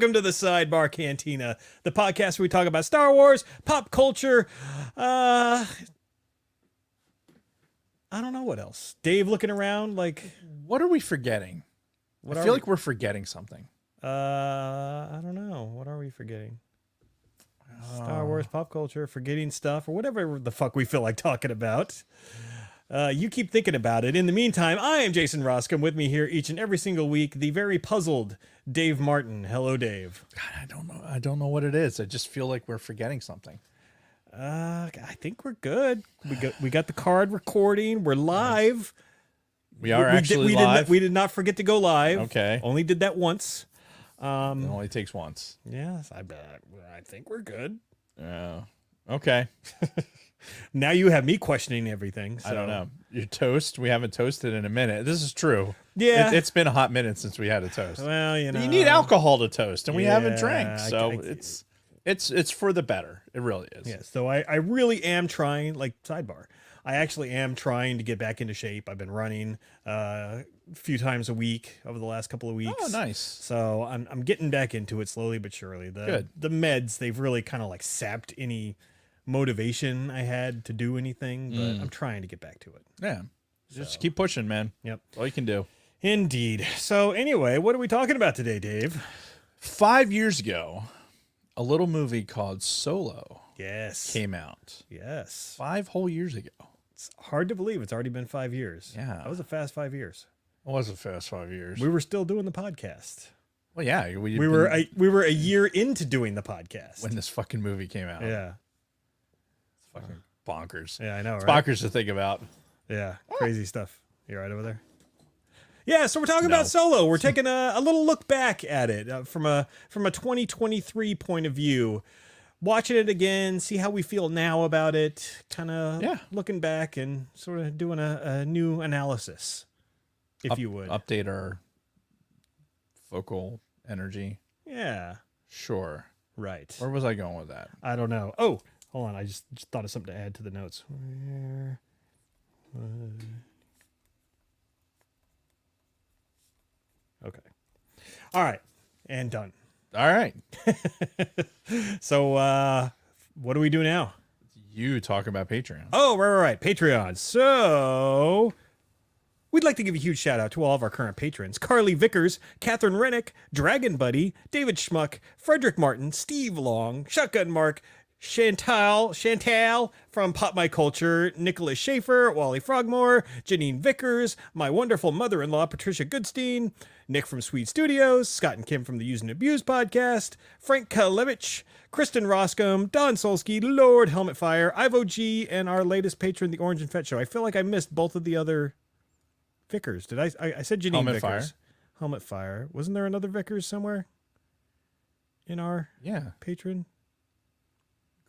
welcome to the Sidebar Cantina, the podcast where we talk about Star Wars, pop culture. I don't know what else. Dave looking around like, What are we forgetting? I feel like we're forgetting something. I don't know. What are we forgetting? Star Wars, pop culture, forgetting stuff, or whatever the fuck we feel like talking about. You keep thinking about it. In the meantime, I am Jason Roscom. With me here each and every single week, the very puzzled Dave Martin. Hello, Dave. God, I don't know what it is. I just feel like we're forgetting something. I think we're good. We got the card recording. We're live. We are actually live. We did not forget to go live. Okay. Only did that once. It only takes once. Yes, I bet. I think we're good. Okay. Now you have me questioning everything. So. I don't know. Your toast. We haven't toasted in a minute. This is true. Yeah. It's been a hot minute since we had a toast. Well, you know. You need alcohol to toast, and we haven't Yeah, drank. So it's for the better. It really is. Yeah, so I really am trying, like, sidebar. I actually am trying to get back into shape. I've been running a few times a week over the last couple of weeks. Oh, nice. So I'm getting back into it slowly but surely. Good. The meds, they've really kind of like sapped any motivation I had to do anything, but I'm trying to get back to it. Yeah. Just keep pushing, man. Yep. That's all you can do. Indeed. So anyway, what are we talking about today, Dave? 5 years ago, a little movie called Solo Yes. came out. Yes. 5 whole years ago. It's hard to believe it's already been 5 years. Yeah. That was a fast 5 years. It was a fast 5 years. We were still doing the podcast. Well, yeah. We were a year into doing the podcast. when this fucking movie came out. Yeah. It's fucking bonkers. Yeah, I know, It's right? bonkers to think about. Yeah, crazy stuff. You right over there? Yeah, so we're talking about Solo. We're taking a little look back at it from a 2023 point of view. Watching it again, see how we feel now about it, kind of looking back and sort of doing a new analysis, if you would. Update our focal energy. Yeah, Sure. right. Where was I going with that? I don't know. Oh, hold on. I just thought of something to add to the notes. Where? Okay. All right. And done. All right. So, what do we do now? You talk about Patreon. Oh, right. Patreon. So, we'd like to give a huge shout out to all of our current patrons. Carly Vickers, Catherine Rennick, Dragon Buddy, David Schmuck, Frederick Martin, Steve Long, Shotgun Mark, Chantal from Pop My Culture, Nicholas Schaefer, Wally Frogmore, Janine Vickers, my wonderful mother-in-law, Patricia Goodstein, Nick from Sweet Studios, Scott and Kim from the Use and Abuse podcast, Frank Kalevich, Kristen Roscom, Don Solsky, Lord Helmet Fire, Ivo G, and our latest patron, the Orange and Fett Show. I feel like I missed both of the other Vickers. Did I said Janine Helmet Vickers. Fire. Helmet Fire. Wasn't there another Vickers somewhere in our patron?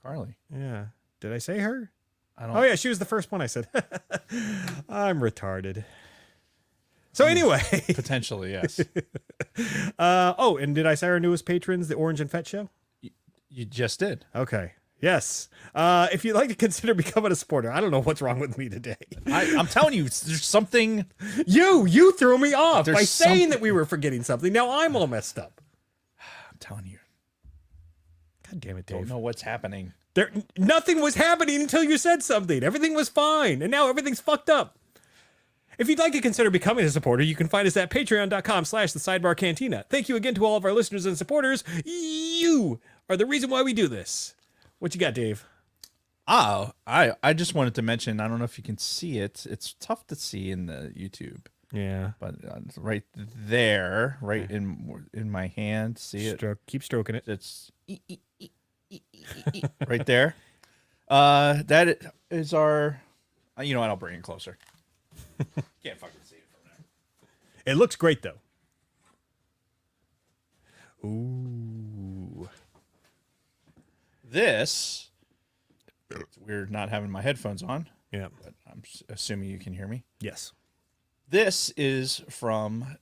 Carly. Yeah. Did I say her? I don't. Oh, yeah, she was the first one I said. I'm retarded. So anyway. Potentially, yes. And did I say our newest patrons, the Orange and Fett Show? You just did. Okay. Yes. If you'd like to consider becoming a supporter, I don't know what's wrong with me today. I'm telling you, there's something. You threw me off There's by saying something- that we were forgetting something. Now I'm all messed up. I'm telling you. God damn it, Dave. Don't know what's happening. Nothing was happening until you said something. Everything was fine, and now everything's fucked up. If you'd like to consider becoming a supporter, you can find us at patreon.com/the Sidebar Cantina. Thank you again to all of our listeners and supporters. You are the reason why we do this. What you got, Dave? Oh, I just wanted to mention, I don't know if you can see it. It's tough to see in the YouTube. Yeah. But it's right there, right in my hand. See it? Keep stroking it. It's right there. That is our. You know what? I'll bring it closer. Can't fucking see it from there. It looks great, though. Ooh. This. It's weird not having my headphones on. Yeah. But I'm assuming you can hear me. Yes. This is from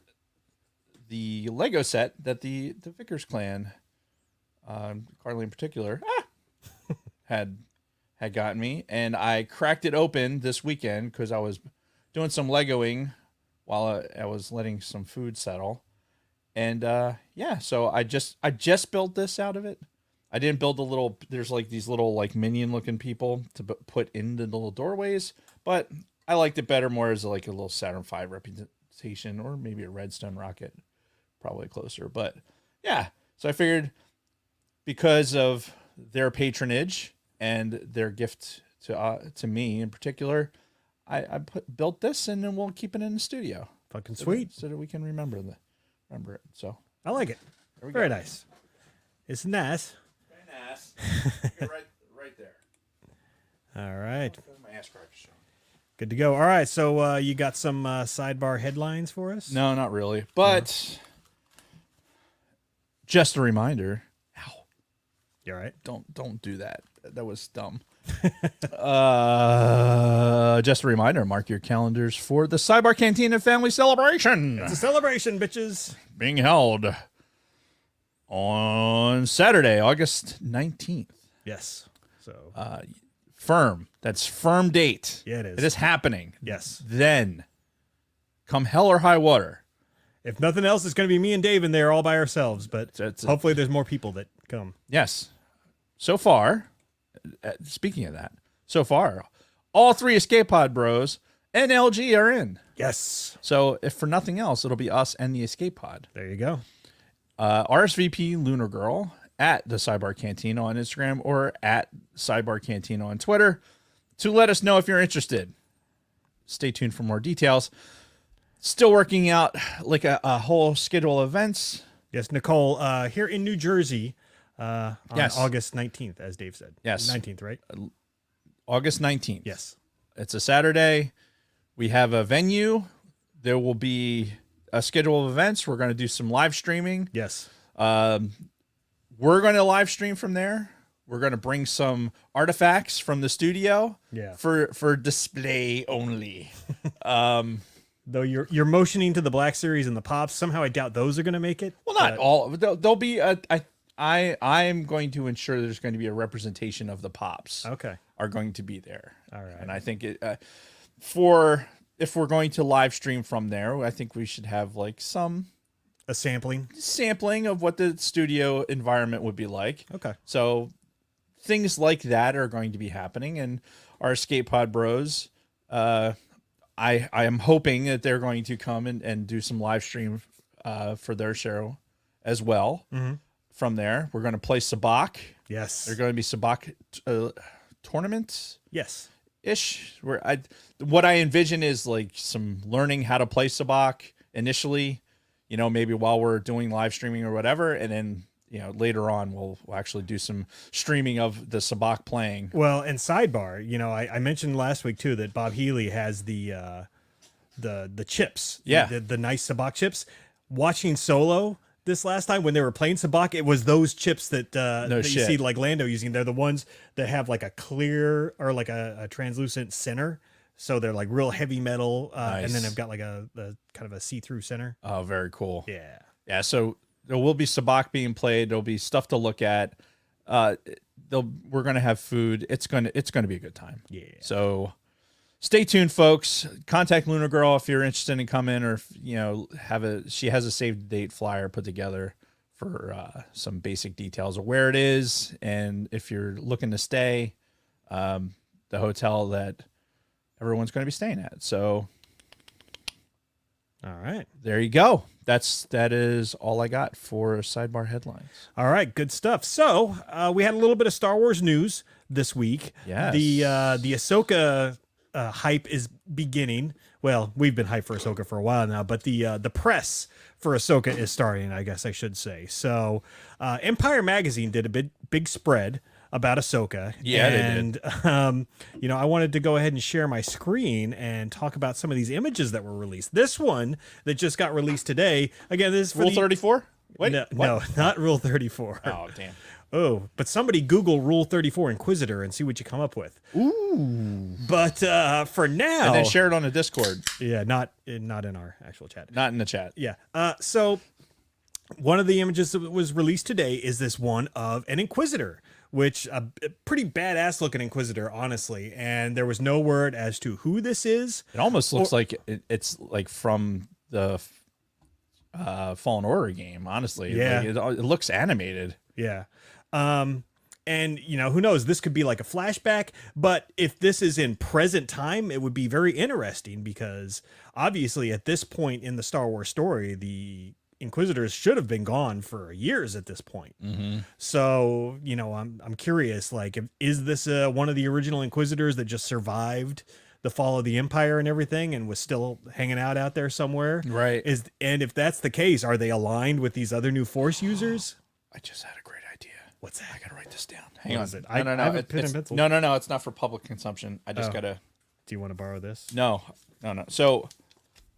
the Lego set that the Vickers clan, Carly in particular, had gotten me, and I cracked it open this weekend because I was doing some Legoing while I was letting some food settle, And yeah, so I just built this out of it. I didn't build the little. There's like these little like minion looking people to put in the little doorways, but I liked it better more as like a little Saturn V representation, or maybe a Redstone rocket, probably closer. But yeah, so I figured because of their patronage and their gift to me in particular, I built this, and then we'll keep it in the studio. Fucking sweet. So that we can remember it. So I like it. there we Very go. nice. It's nice. Very nice. right there. All right. My ass crackers showing. Good to go. All right. So you got some sidebar headlines for us? No, not really. But just a reminder. Ow. You all right? Don't do that. That was dumb. Just a reminder, mark your calendars for the Sidebar Cantina Family Celebration. It's a celebration, bitches. Being held on Saturday, August 19th. Yes. So, Firm. That's firm date. Yeah, it is. It is happening. yes. Then, come hell or high water. If nothing else, it's going to be me and Dave in there all by ourselves, but That's it. hopefully there's more people that come. Yes. So far, speaking of that, so far, all three Escape Pod Bros and LG are in. Yes. So if for nothing else, it'll be us and the Escape Pod. There you go. RSVP Lunar Girl at the Sidebar Cantina on Instagram or at Sidebar Cantina on Twitter to let us know if you're interested. Stay tuned for more details. Still working out like a whole schedule of events. Yes, Nicole, here in New Jersey on Yes. August 19th, as Dave said. Yes. 19th, right? August 19th. Yes. It's a Saturday. We have a venue. There will be a schedule of events. We're going to do some live streaming. Yes. We're going to live stream from there. We're going to bring some artifacts from the studio Yeah. for display only. Though you're motioning to the Black Series and the Pops, somehow I doubt those are going to make it. Well, not all. There'll be I'm going to ensure there's going to be a representation of the Pops. Okay. Are going to be there. All right. And I think if we're going to live stream from there, I think we should have like some A sampling. sampling of what the studio environment would be like. Okay. So things like that are going to be happening, and our Escape Pod Bros, I am hoping that they're going to come and do some live stream for their show as well. Mm-hmm. From there, we're going to play Sabak. Yes. They're going to be Sabak tournaments Yes. ish. What I envision is like some learning how to play Sabak initially, maybe while we're doing live streaming or whatever, and then later on we'll actually do some streaming of the Sabak playing. Well, and sidebar, I mentioned last week too that Bob Healy has the chips. Yeah. The nice Sabak chips. Watching Solo this last time when they were playing Sabak, it was those chips that you see like Lando using. They're the ones that have like a clear or like a translucent center. So they're like real heavy metal, and then they've got like a kind of a see-through center. Oh, very cool. Yeah. Yeah. So there will be Sabak being played. There'll be stuff to look at. We're going to have food. It's going to be a good time. Yeah. So stay tuned, folks. Contact Lunar Girl if you're interested in coming, or if, she has a save the date flyer put together for some basic details of where it is, and if you're looking to stay, the hotel that everyone's going to be staying at. So, All right. there you go. That is all I got for sidebar headlines. All right, good stuff. So we had a little bit of Star Wars news this week. Yes. The Ahsoka hype is beginning. Well, we've been hyped for Ahsoka for a while now, but the press for Ahsoka is starting, I guess I should say. So Empire Magazine did a big spread about Ahsoka. Yeah, and, they did. I wanted to go ahead and share my screen and talk about some of these images that were released. This one that just got released today. Again, this is for Rule 34? Wait, no, not Rule 34. Oh, damn. Oh, but somebody Google Rule 34 Inquisitor and see what you come up with. Ooh. But for now, And then share it on the Discord, yeah, not in our actual chat. not in the chat. Yeah. So one of the images that was released today is this one of an Inquisitor, which a pretty badass looking Inquisitor, honestly. And there was no word as to who this is. It almost looks like it's like from the Fallen Order game. Honestly, Yeah. Like, it looks animated. Yeah. And who knows? This could be like a flashback, but if this is in present time, it would be very interesting because obviously at this point in the Star Wars story, the Inquisitors should have been gone for years at this point. So, I'm curious, like, is this one of the original Inquisitors that just survived the fall of the Empire and everything and was still hanging out there somewhere? Right. And if that's the case, are they aligned with these other new Force users? I just had a great idea. What's that? I gotta write this down. Hang What on. is it? No, no, no. I have a It- pen and it's- pencil. No. It's not for public consumption. I just Oh. gotta. Do you want to borrow this? No. So,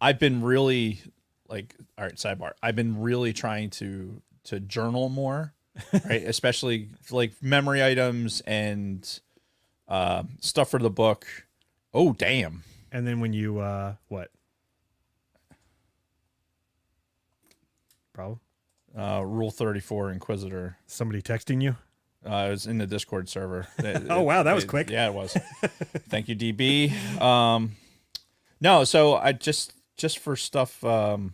I've been really like. All right. Sidebar. I've been really trying to journal more, right? Especially like memory items and stuff for the book. Oh damn. And then when you what? Problem? Rule 34 Inquisitor. Somebody texting you? It was in the Discord server. Oh, wow, that was quick. Yeah, it was. Thank you, DB. No, so I just for stuff. Well,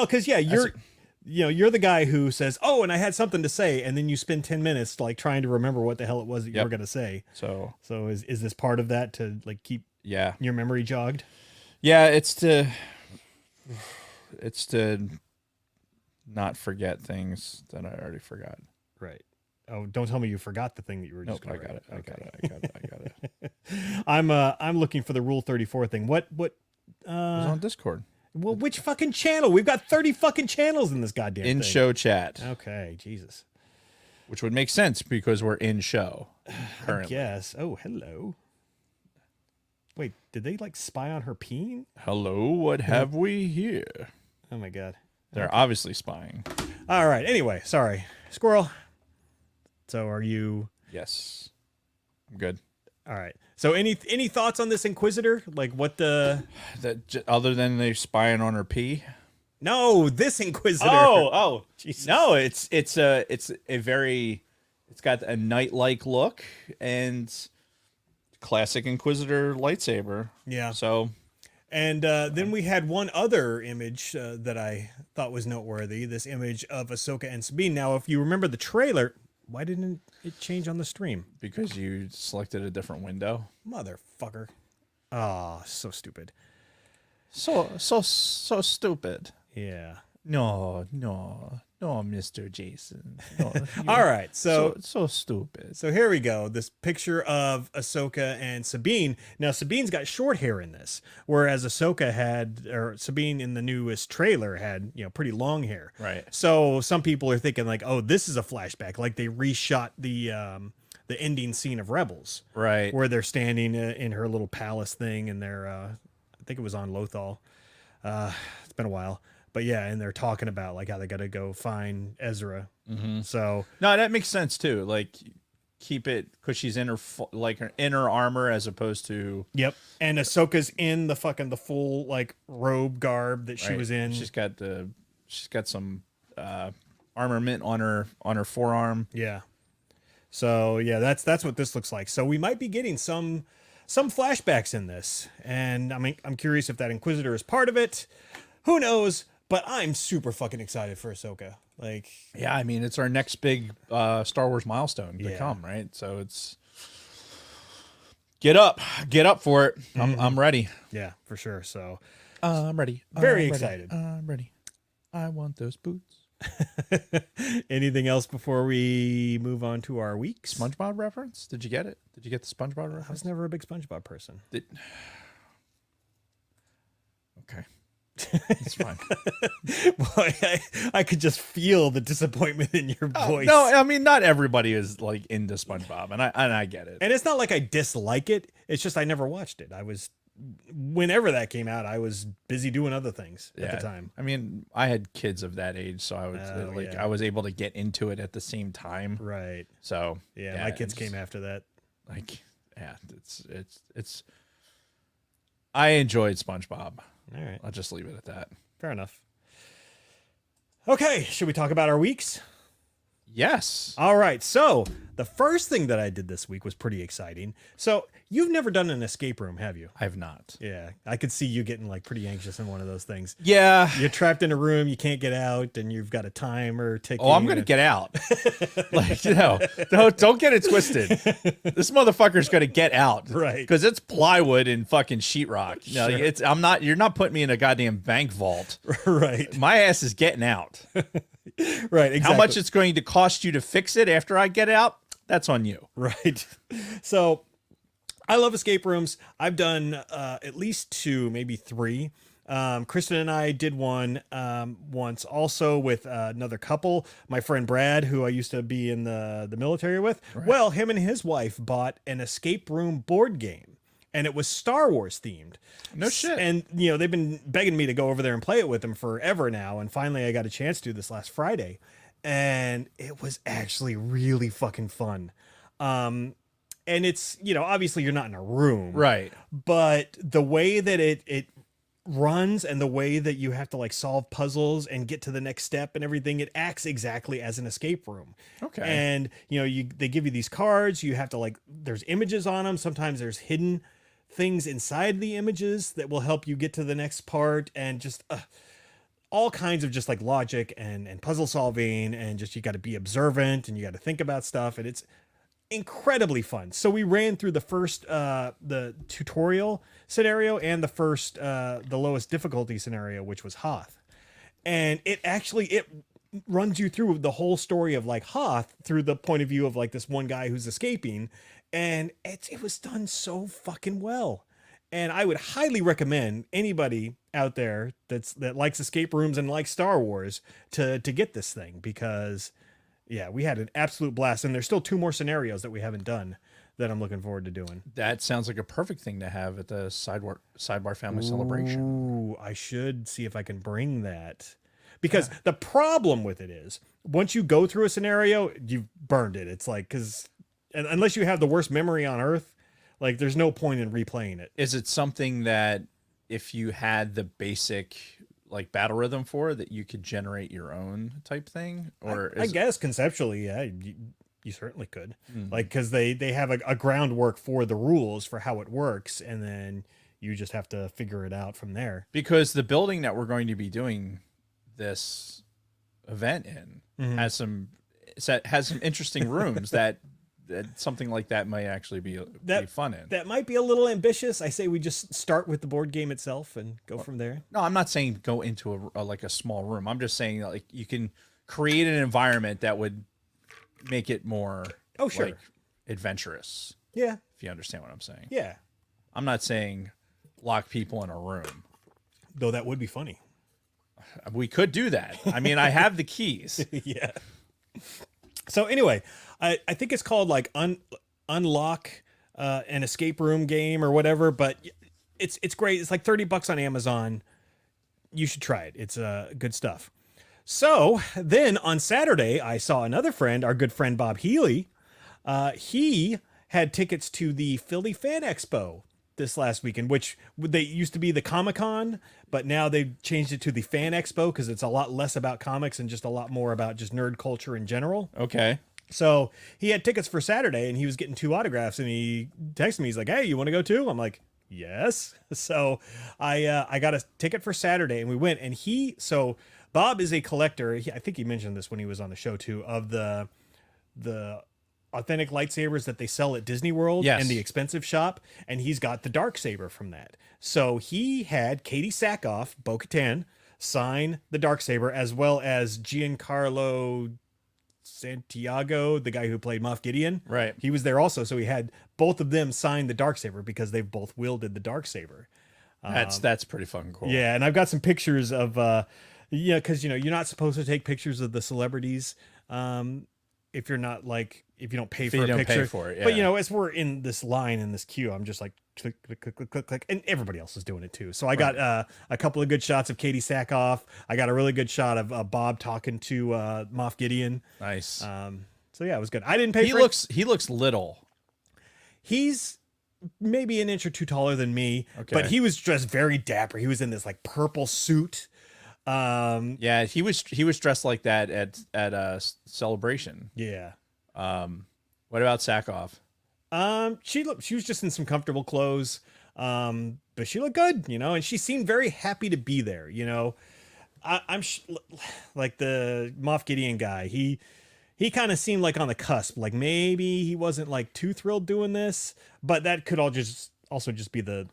because you're the guy who says, "Oh, and I had something to say," and then you spend 10 minutes like trying to remember what the hell it was that you were going to say. So is this part of that to like keep yeah, your memory jogged? yeah, it's to not forget things that I already forgot. Right. Oh, don't tell me you forgot the thing that you were just Nope, going to write. I got it. I'm looking for the Rule 34 thing. What It was on Discord. well, which fucking channel? We've got 30 fucking channels in this goddamn In thing. show chat, Okay, Jesus. which would make sense because we're in show currently. Yes. Oh, hello. Wait, did they like spy on her peen? Hello, what have we here? Oh my god. They're obviously spying. All right. Anyway, sorry, squirrel. So are you? Yes, I'm good. All right. So any thoughts on this Inquisitor? Like what the? Other than they spying on her pee. No, this Inquisitor. Oh, Jesus. no! It's a very, it's got a knight-like look and classic Inquisitor lightsaber. Yeah. So And then we had one other image that I thought was noteworthy. This image of Ahsoka and Sabine. Now, if you remember the trailer, why didn't it change on the stream? because you selected a different window. Motherfucker. Oh, so stupid. So stupid. Yeah. No, Mr. Jason. No, All right. So so stupid. So here we go. This picture of Ahsoka and Sabine. Now Sabine's got short hair in this, whereas Ahsoka or Sabine in the newest trailer had, pretty long hair. Right. So some people are thinking like, oh, this is a flashback, like they reshot the ending scene of Rebels, Right. where they're standing in her little palace thing, and they're, I think it was on Lothal. It's been a while. But yeah, and they're talking about like how they got to go find Ezra. Mm-hmm. So No, that makes sense too. Like keep it because she's in her her inner armor as opposed to yep, and Ahsoka's in the full like robe garb that she right. was in. She's got some armament on her forearm. Yeah. So yeah, that's what this looks like. So we might be getting some flashbacks in this, and I'm curious if that Inquisitor is part of it. Who knows? But I'm super fucking excited for Ahsoka. Like, Yeah, I mean it's our next big Star Wars milestone to Yeah. come, right? So it's get up for it. I'm ready. yeah, for sure. So I'm ready. Very I'm ready. excited. I'm ready. I want those boots. anything else before we move on to our weeks? SpongeBob reference? Did you get it? Did you get the SpongeBob I reference? was never a big SpongeBob person. Okay. It's fine. Boy, I could just feel the disappointment in your voice. No, I mean not everybody is like into SpongeBob, and I get it. And it's not like I dislike it. It's just I never watched it. Whenever that came out, I was busy doing other things at the time. I mean, I had kids of that age, so I was Oh, yeah. I was able to get into it at the same time. Right. So Yeah, my kids came after that. like it's. I enjoyed SpongeBob. All right. I'll just leave it at that. Fair enough. Okay, should we talk about our weeks? Yes. All right. So the first thing that I did this week was pretty exciting. So you've never done an escape room, have you? I have not. Yeah. I could see you getting like pretty anxious in one of those things. Yeah. You're trapped in a room, you can't get out, and you've got a timer ticking. Oh, I'm gonna get out. Like, don't get it twisted. This motherfucker's gonna get out, Right. Because it's plywood and fucking sheetrock. No, Sure. it's. I'm not. You're not putting me in a goddamn bank vault. Right. My ass is getting out. Right. Exactly. How much it's going to cost you to fix it after I get out? That's on you. Right. So I love escape rooms. I've done at least 2, maybe 3. Kristen and I did one once also with another couple, my friend Brad, who I used to be in the military with. Right. Well, him and his wife bought an escape room board game. And it was Star Wars themed. No shit. And, they've been begging me to go over there and play it with them forever now. And finally, I got a chance to this last Friday. And it was actually really fucking fun. And it's, obviously you're not in a room. Right. But the way that it runs and the way that you have to like solve puzzles and get to the next step and everything, it acts exactly as an escape room. Okay. And, they give you these cards. You have to there's images on them. Sometimes there's hidden things inside the images that will help you get to the next part, and just all kinds of just like logic and puzzle solving, and just you got to be observant and you got to think about stuff, and it's incredibly fun. So we ran through the first the tutorial scenario and the first the lowest difficulty scenario, which was Hoth, and it runs you through the whole story of like Hoth through the point of view of like this one guy who's escaping. And it was done so fucking well. And I would highly recommend anybody out there that likes escape rooms and likes Star Wars to get this thing, because yeah, we had an absolute blast. And there's still 2 more scenarios that we haven't done that I'm looking forward to doing. That sounds like a perfect thing to have at the sidebar family celebration. Ooh, I should see if I can bring that. Because the problem with it is once you go through a scenario, you've burned it. It's like, and unless you have the worst memory on earth, like there's no point in replaying it. Is it something that if you had the basic like battle rhythm for that you could generate your own type thing? Or I guess conceptually, yeah, you certainly could. Like, because they have a groundwork for the rules for how it works, and then you just have to figure it out from there. Because the building that we're going to be doing this event in has some interesting rooms that something like that might actually be fun in. That might be a little ambitious. I say we just start with the board game itself and go from there. No, I'm not saying go into a small room. I'm just saying like you can create an environment that would make it more like adventurous. Yeah. If you understand what I'm saying. Yeah. I'm not saying lock people in a room. Though that would be funny. We could do that. I mean, I have the keys. Yeah. So anyway, I think it's called like Unlock an escape room game or whatever, but it's great. It's like $30 on Amazon. You should try it. It's good stuff. So then on Saturday, I saw another friend, our good friend Bob Healy. He had tickets to the Philly Fan Expo this last weekend, which they used to be the Comic-Con, but now they've changed it to the Fan Expo because it's a lot less about comics and just a lot more about just nerd culture in general. Okay. So he had tickets for Saturday and he was getting 2 autographs, and he texted me. He's like, "Hey, you want to go too?" I'm like, "Yes." So I got a ticket for Saturday and we went, and so Bob is a collector. I think he mentioned this when he was on the show too, of the authentic lightsabers that they sell at Disney World in the expensive shop, and he's got the Darksaber from that. So he had Katie Sackhoff, Bo-Katan, sign the Darksaber, as well as Giancarlo Santiago, the guy who played Moff Gideon. Right. He was there also, so he had both of them sign the Darksaber because they've both wielded the Darksaber. That's pretty fucking cool. Yeah, and I've got some pictures of because you're not supposed to take pictures of the celebrities if you're not if you don't pay for a picture. Pay for it, yeah. But as we're in this line in this queue, I'm just like click, click, click, click, click, click, and everybody else is doing it too. So I got a couple of good shots of Katie Sackhoff. I got a really good shot of Bob talking to Moff Gideon. Nice. So yeah, it was good. I didn't pay. He looks little. He's maybe an inch or 2 taller than me, but he was just very dapper. He was in this like purple suit. Yeah, he was dressed like that at a celebration. Yeah. What about Sackhoff? She was just in some comfortable clothes. But she looked good, you know, and she seemed very happy to be there, you know. Like the Moff Gideon guy. He kind of seemed like on the cusp. Like maybe he wasn't like too thrilled doing this, but that could also just be the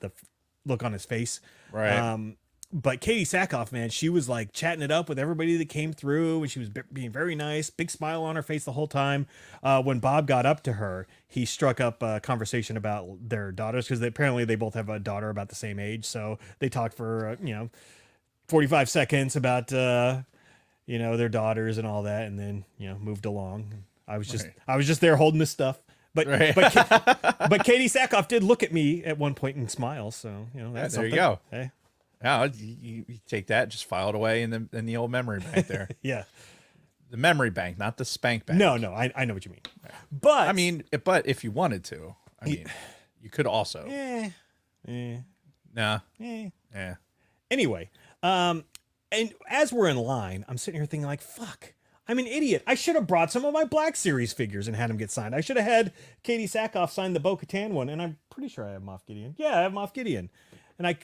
look on his face. Right. But Katie Sackhoff, man, she was like chatting it up with everybody that came through, and she was being very nice, big smile on her face the whole time. When Bob got up to her, he struck up a conversation about their daughters, because apparently they both have a daughter about the same age. So they talked for 45 seconds about their daughters and all that, and then moved along. I was just there holding this stuff. But Right. but Katie Sackhoff did look at me at one point and smile. So that's there you something. go. Hey. Yeah, you take that, just file it away in the old memory bank there. Yeah. The memory bank, not the spank bank. No, I know what you mean. But I mean, but if you wanted to, I mean, you could also. Nah. Yeah. Anyway, and as we're in line, I'm sitting here thinking like, fuck, I'm an idiot. I should have brought some of my Black Series figures and had them get signed. I should have had Katie Sackhoff sign the Bo-Katan one, and I'm pretty sure I have Moff Gideon. Yeah, I have Moff Gideon. And I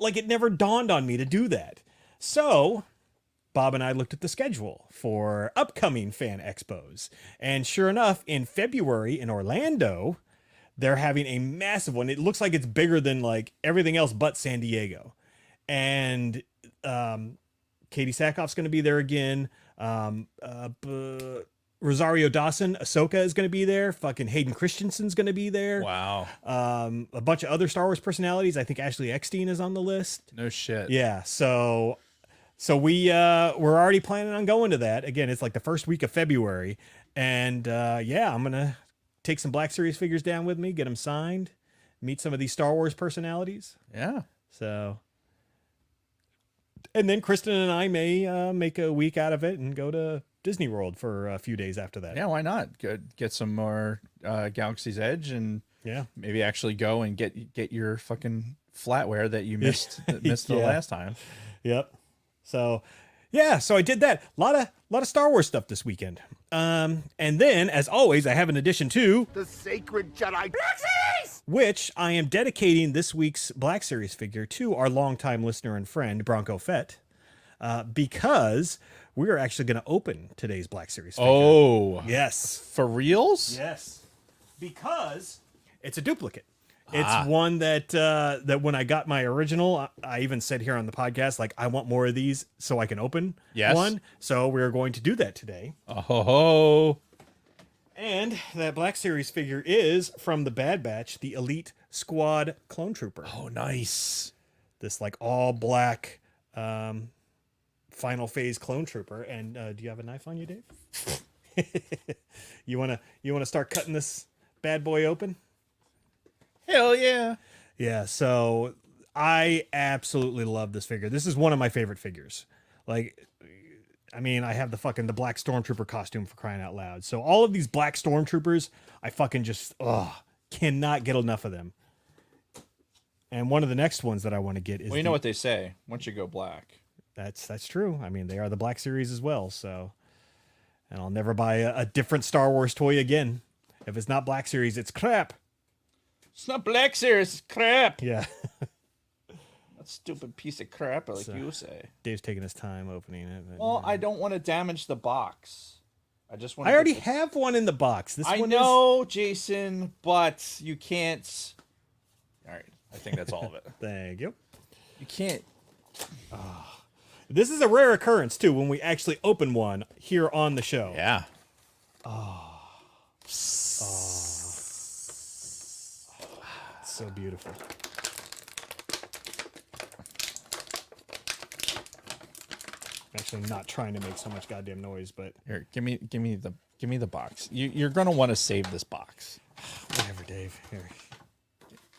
like, it never dawned on me to do that. So Bob and I looked at the schedule for upcoming fan expos. And sure enough, in February in Orlando, they're having a massive one. It looks like it's bigger than like everything else but San Diego. And Katie Sackhoff's going to be there again. Rosario Dawson, Ahsoka is going to be there. Fucking Hayden Christensen's going to be there. Wow. A bunch of other Star Wars personalities. I think Ashley Eckstein is on the list. No shit. Yeah. So we're already planning on going to that. Again, it's like the first week of February. And I'm going to take some Black Series figures down with me, get them signed, meet some of these Star Wars personalities. Yeah. So, and then Kristen and I may make a week out of it and go to Disney World for a few days after that. Yeah, why not? Get some more Galaxy's Edge, and maybe actually go and get your fucking flatware that you missed the last time. Yep. So so I did that. A lot of Star Wars stuff this weekend. And then, as always, I have an addition to the Sacred Jedi Black Series, which I am dedicating this week's Black Series figure to our longtime listener and friend Bronco Fett, because we are actually going to open today's Black Series figure. Oh, yes, for reals? Yes, because it's a duplicate. It's one that when I got my original, I even said here on the podcast, like, I want more of these so I can open one. So we're going to do that today. Oh. And that Black Series figure is from the Bad Batch, the Elite Squad Clone Trooper. Oh, nice. This like all black final phase clone trooper. And do you have a knife on you, Dave? You wanna start cutting this bad boy open? Hell yeah. Yeah, so I absolutely love this figure. This is one of my favorite figures. Like, I mean, I have the black Stormtrooper costume, for crying out loud. So all of these black Stormtroopers, I fucking just cannot get enough of them. And one of the next ones that I want to get is well, you know what they say, once you go black. That's true. I mean, they are the Black Series as well, so. And I'll never buy a different Star Wars toy again. If it's not Black Series, it's crap. It's not Black Series, it's crap. Yeah. That stupid piece of crap, like you say. Dave's taking his time opening it. But, well, I don't want to damage the box. I just want. I already have one in the box. This I one know, Jason, but you can't. All right, I think that's all of it. Thank you. You can't. This is a rare occurrence too, when we actually open one here on the show. Yeah. So beautiful. I'm actually not trying to make so much goddamn noise, but Here, give me the box. You're gonna want to save this box. whatever, Dave. Here.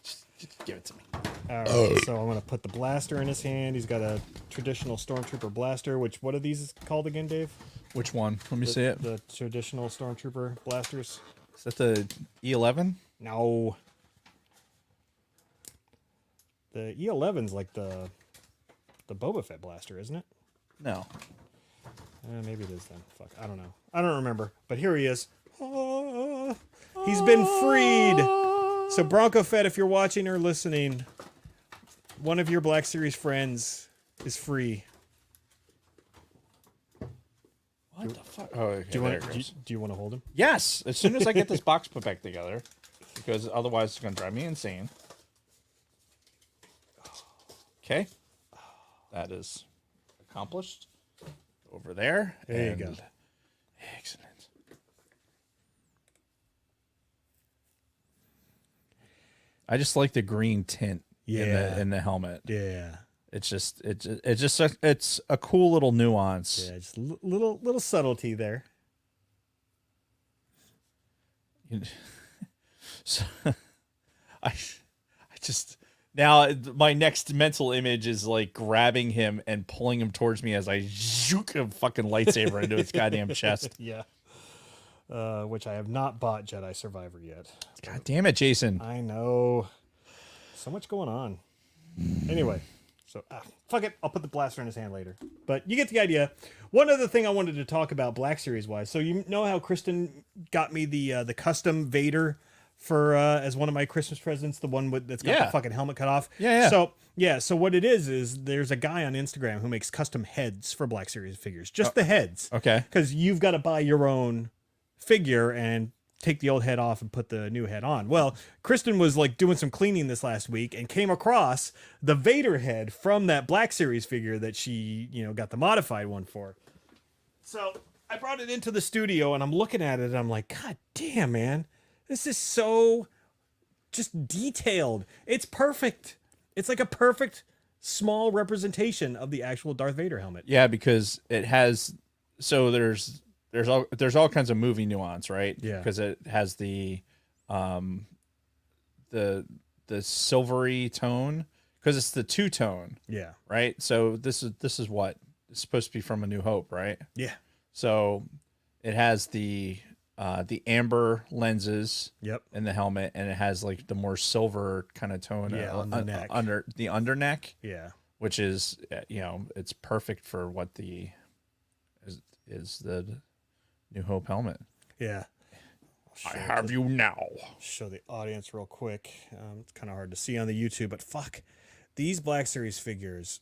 Just give it to me. All right, so I'm gonna put the blaster in his hand. He's got a traditional Stormtrooper blaster. What are these called again, Dave? Which one? Let me see it. The traditional Stormtrooper blasters. Is that the E11? No. The E11's like the the Boba Fett blaster, isn't it? No. Maybe it is then. Fuck, I don't know. I don't remember. But here he is. He's been freed. So Bronco Fett, if you're watching or listening, one of your Black Series friends is free. What the fuck? Oh, okay, Do there it goes. you want to hold him? Yes, as soon as I get this box put back together, because otherwise it's going to drive me insane. Okay. That is accomplished. Over there. There you go. Excellent. I just like the green tint in the helmet. Yeah. It's a cool little nuance. Yeah, just little subtlety there. So, I just now my next mental image is like grabbing him and pulling him towards me as I zook a fucking lightsaber into his goddamn chest. Yeah. Which I have not bought Jedi Survivor yet. God damn it, Jason. I know. So much going on. Anyway, so fuck it. I'll put the blaster in his hand later. But you get the idea. One other thing I wanted to talk about Black Series wise. So you know how Kristen got me the custom Vader for as one of my Christmas presents, the one that's got the fucking helmet cut off. Yeah. So what it is there's a guy on Instagram who makes custom heads for Black Series figures. Just the heads. Okay. Because you've got to buy your own figure and take the old head off and put the new head on. Well, Kristen was like doing some cleaning this last week and came across the Vader head from that Black Series figure that she, got the modified one for. So I brought it into the studio and I'm looking at it and I'm like, God damn, man, this is so just detailed. It's perfect. It's like a perfect small representation of the actual Darth Vader helmet. Yeah, because it has, so there's all kinds of movie nuance, right? Yeah. Because it has the silvery tone, because it's the two-tone, Yeah. right? So this is what it's supposed to be from A New Hope, right? Yeah. So it has the amber lenses Yep. in the helmet, and it has like the more silver kind of tone on the neck. under the underneck, Yeah. which is it's perfect for what is the New Hope helmet. Yeah. I have you now. Show the audience real quick. It's kind of hard to see on the YouTube, but fuck, these Black Series figures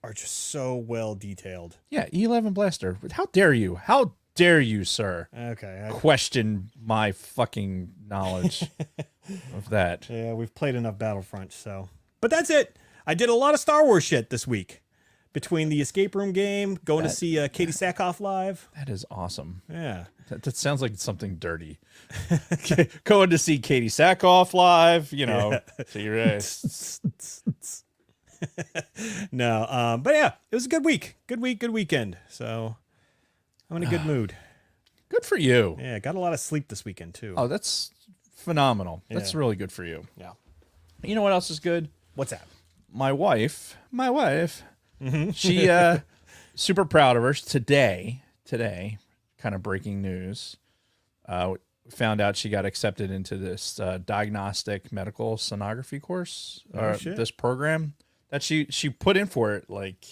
are just so well detailed. Yeah, E11 Blaster. How dare you? How dare you, sir? Okay. Question my fucking knowledge of that. Yeah, we've played enough Battlefront, so. But that's it. I did a lot of Star Wars shit this week. Between the escape room game, going to see Katie Sackhoff live. That is awesome. Yeah. That sounds like something dirty. Going to see Katie Sackhoff live, So you're right. No, but yeah, it was a good week. Good weekend. So I'm in a good mood. Good for you. Yeah, got a lot of sleep this weekend too. Oh, that's phenomenal. That's Yeah. really good for you. Yeah. You know what else is good? What's that? My wife, she super proud of her today, kind of breaking news. Found out she got accepted into this diagnostic medical sonography course, shit. this program that she put in for it like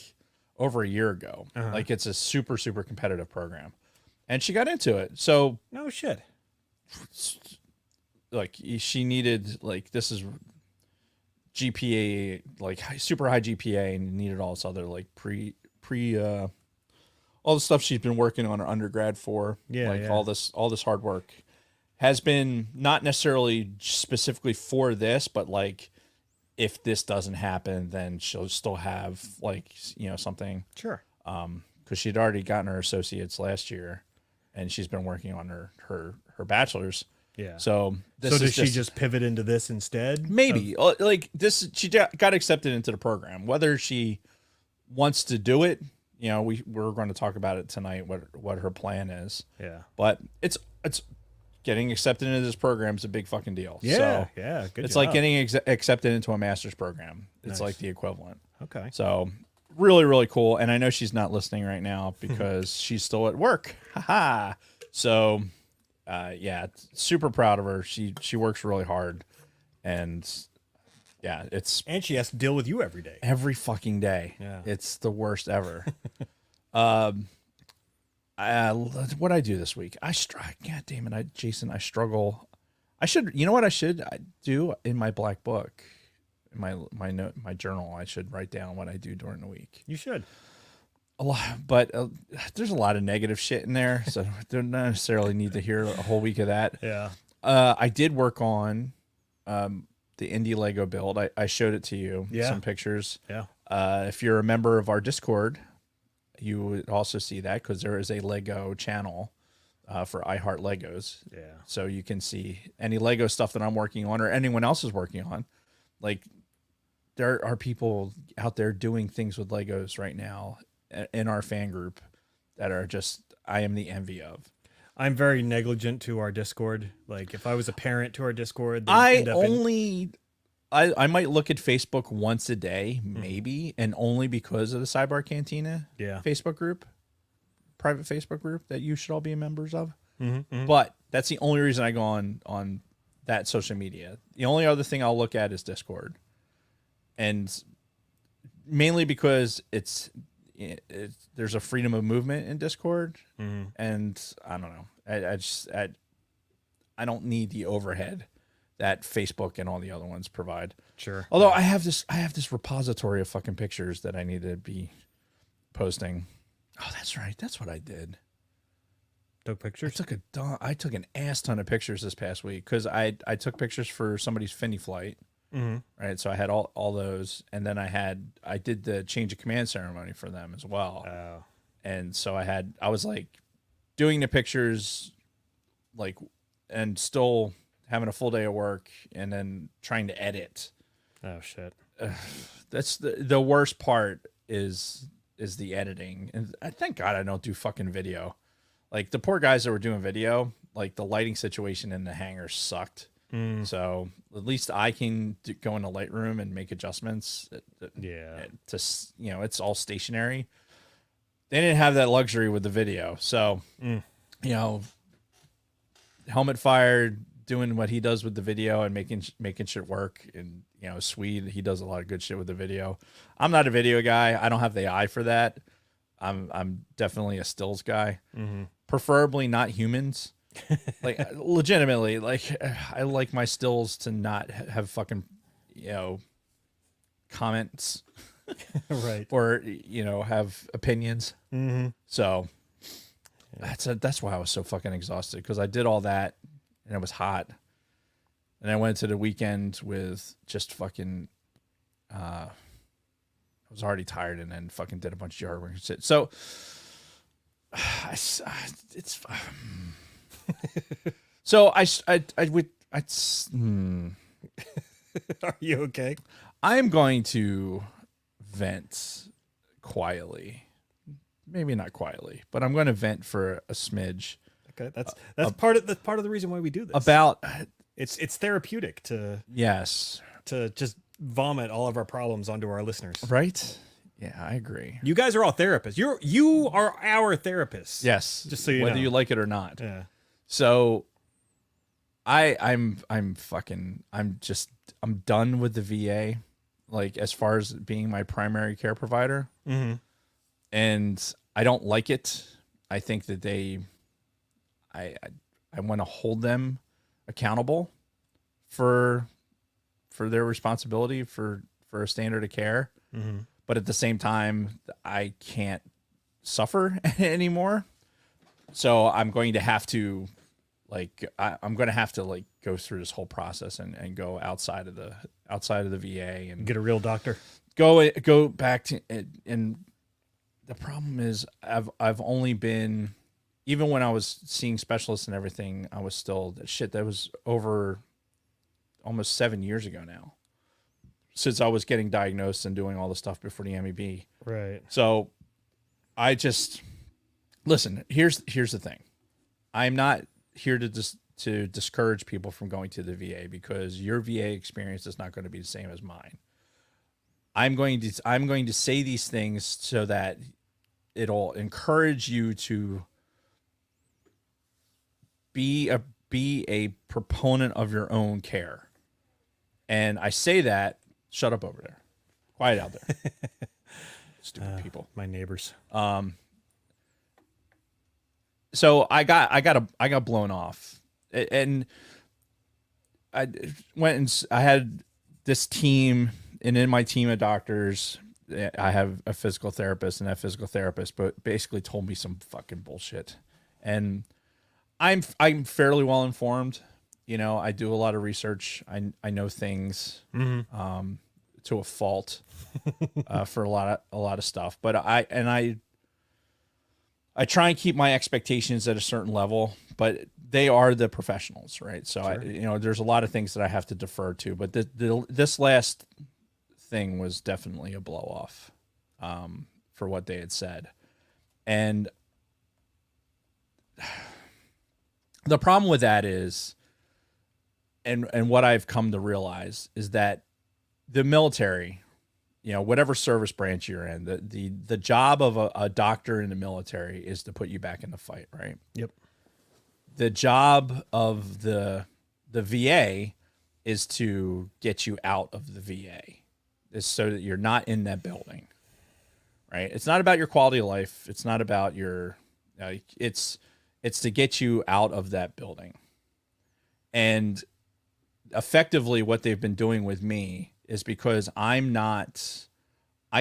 over a year ago. Like it's a super, super competitive program, and she got into it. So No shit. like she needed, like, this is GPA, like super high GPA, and needed all this other like pre all the stuff she's been working on her undergrad for. Yeah, like yeah. all this hard work has been not necessarily specifically for this, but like if this doesn't happen, then she'll still have like something, Sure. because she'd already gotten her associates last year, and she's been working on her bachelor's. Yeah. So this So is does she just pivot into this instead? maybe like this, she got accepted into the program. Whether she wants to do it, we're going to talk about it tonight, what her plan is. Yeah. But it's getting accepted into this program is a big fucking deal. Yeah. So Yeah. Good it's job. like getting accepted into a master's program. It's Nice. like the equivalent. Okay. So really, really cool. And I know she's not listening right now because she's still at work. Haha. So yeah, super proud of her. She works really hard, and Yeah, it's And she has to deal with you every day. every fucking day. Yeah. It's the worst ever. What I do this week? God damn it, Jason, I struggle. I should, you know what I do in my black book, in my journal. I should write down what I do during the week. You should. A lot, but there's a lot of negative shit in there, so don't necessarily need to hear a whole week of that. Yeah. I did work on the indie Lego build. I showed it to you. Yeah. Some pictures. Yeah. If you're a member of our Discord, you would also see that because there is a Lego channel for I Heart Legos. Yeah. So you can see any Lego stuff that I'm working on or anyone else is working on. Like, there are people out there doing things with Legos right now in our fan group that are just, I am the envy of. I'm very negligent to our Discord. Like, if I was a parent to our Discord, they'd I end up might look at Facebook once a day, maybe, and only because of the Sidebar Cantina Yeah. Facebook group, private Facebook group that you should all be members of. Mm-hmm. But that's the only reason I go on that social media. The only other thing I'll look at is Discord, and mainly because there's a freedom of movement in Discord, and I don't know. I don't need the overhead that Facebook and all the other ones provide. Sure. Although I have this repository of fucking pictures that I need to be posting. Oh, that's right. That's what I did. Took pictures. I took an ass ton of pictures this past week because I took pictures for somebody's Finny flight. Mm-hmm. Right. So I had all those, and then I did the change of command ceremony for them as well. Oh. And so I was like doing the pictures, like, and still having a full day of work and then trying to edit. Oh shit. That's the worst part is the editing. And I thank God I don't do fucking video. Like, the poor guys that were doing video, like, the lighting situation in the hangar sucked. So at least I can go into Lightroom and make adjustments. Yeah. It's all stationary. They didn't have that luxury with the video. So, Helmet Fire doing what he does with the video and making shit work. And, Swede, he does a lot of good shit with the video. I'm not a video guy. I don't have the eye for that. I'm definitely a stills guy. Mm-hmm. Preferably not humans. Like, legitimately, like, I like my stills to not have fucking, comments. Right. Or, have opinions. Mm-hmm. So that's why I was so fucking exhausted, because I did all that and it was hot. And I went to the weekend with just fucking, I was already tired, and then fucking did a bunch of yard work and shit. So it's so Are you okay? I am going to vent quietly. Maybe not quietly, but I'm going to vent for a smidge. Okay. That's part of the reason why we do this. About it's therapeutic to just vomit all of our problems onto our listeners. right? Yeah, I agree. You guys are all therapists. You are our therapists. Yes, Just so you whether know. you like it or not. Yeah. So I'm done with the VA, like, as far as being my primary care provider. Mm-hmm. And I don't like it. I think that I want to hold them accountable for their responsibility for a standard of care. Mm-hmm. But at the same time, I can't suffer anymore. So I'm going to have to, I'm going to have to go through this whole process and go outside of the VA and Get a real doctor. go back to it. And the problem is I've only been, even when I was seeing specialists and everything, I was still that was over almost 7 years ago now, since I was getting diagnosed and doing all the stuff before the MEB. Right. So I just listen, here's the thing. I'm not here to discourage people from going to the VA, because your VA experience is not going to be the same as mine. I'm going to say these things so that it'll encourage you to be a proponent of your own care. And I say that Shut up over there. Quiet out there. Stupid people. My neighbors. So I got blown off, and I went and I had this team, and in my team of doctors, I have a physical therapist, and that physical therapist but basically told me some fucking bullshit. And I'm fairly well informed. You know, I do a lot of research. I know things to a fault for a lot of stuff. But I try and keep my expectations at a certain level, but they are the professionals, right? So sure. There's a lot of things that I have to defer to, but this last thing was definitely a blow off for what they had said. And the problem with that is, and what I've come to realize is that the military, whatever service branch you're in, the job of a doctor in the military is to put you back in the fight, right? Yep. The job of the VA is to get you out of the VA, is so that you're not in that building, right? It's not about your quality of life. It's not about your, it's to get you out of that building. And effectively what they've been doing with me is, because I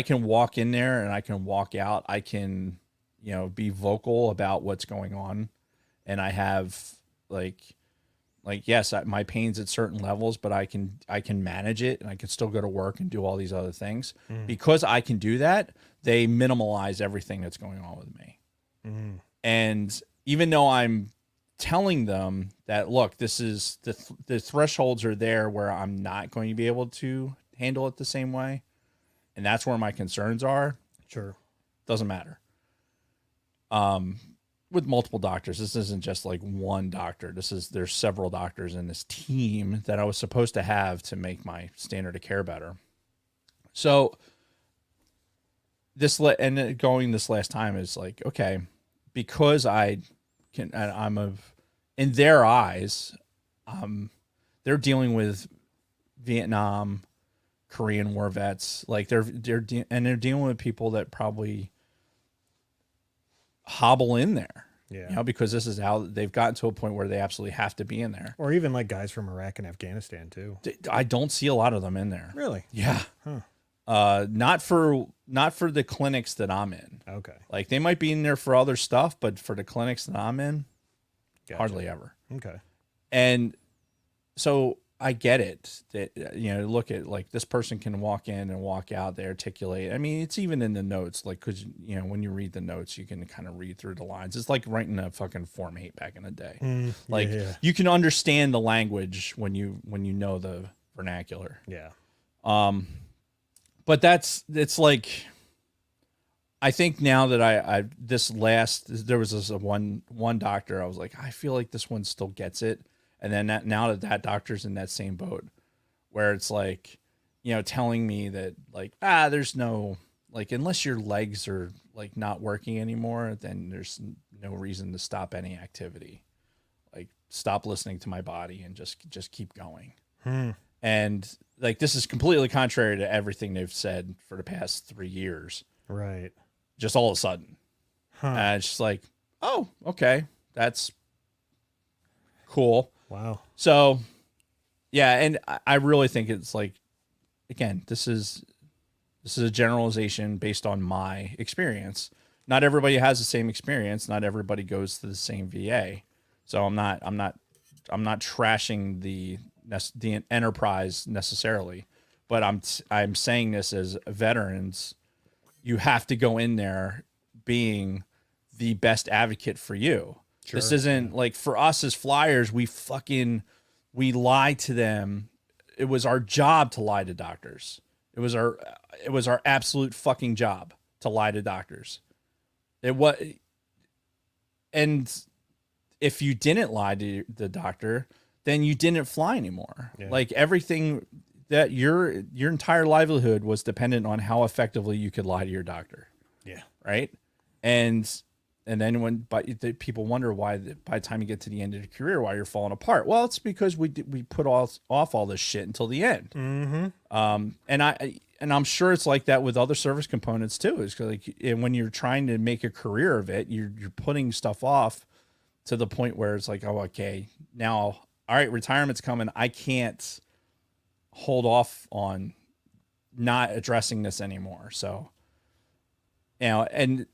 can walk in there and I can walk out. I can, be vocal about what's going on. And I have yes, my pain's at certain levels, but I can manage it, and I can still go to work and do all these other things. Because I can do that, they minimalize everything that's going on with me. And even though I'm telling them that, look, this is the thresholds are there where I'm not going to be able to handle it the same way, and that's where my concerns are. Sure. Doesn't matter. With multiple doctors, this isn't just like one doctor. There's several doctors in this team that I was supposed to have to make my standard of care better. So this last time is like, okay, because in their eyes, they're dealing with Vietnam, Korean War vets. Like they're dealing with people that probably hobble in there, because this is how they've gotten to a point where they absolutely have to be in there. Or even like guys from Iraq and Afghanistan too. I don't see a lot of them in there. Really? Yeah. Huh. Not for the clinics that I'm in. Okay. Like they might be in there for other stuff, but for the clinics that I'm in, hardly ever. Okay. And so I get it that, look at like this person can walk in and walk out, they articulate. I mean, it's even in the notes, like, cause when you read the notes, you can kind of read through the lines. It's like writing a fucking Form 8 back in the day. You can understand the language when you know the vernacular. Yeah. But it's like, I think now that there was this one doctor, I was like, I feel like this one still gets it. And then now that doctor's in that same boat, where it's like, telling me that like, there's no, like, unless your legs are like not working anymore, then there's no reason to stop any activity. Like, stop listening to my body and just keep going. And like, this is completely contrary to everything they've said for the past 3 years. Right. Just all of a sudden. And it's just like, oh, okay, that's cool. Wow. So, yeah, and I really think it's like, again, this is a generalization based on my experience. Not everybody has the same experience. Not everybody goes to the same VA. So I'm not trashing the enterprise necessarily, but I'm saying this as veterans. You have to go in there being the best advocate for you. Sure. This isn't like, for us as flyers, we lie to them. It was our job to lie to doctors. It was our absolute fucking job to lie to doctors. And if you didn't lie to the doctor, then you didn't fly anymore. Yeah. Like everything that your entire livelihood was dependent on how effectively you could lie to your doctor. Yeah. Right. And And then people wonder why by the time you get to the end of your career, why you're falling apart. Well, it's because we put off all this shit until the end. Mm-hmm. And I'm sure it's like that with other service components too. Is like, and when you're trying to make a career of it, you're putting stuff off to the point where it's like, oh, okay, now, all right, retirement's coming. I can't hold off on not addressing this anymore. So, and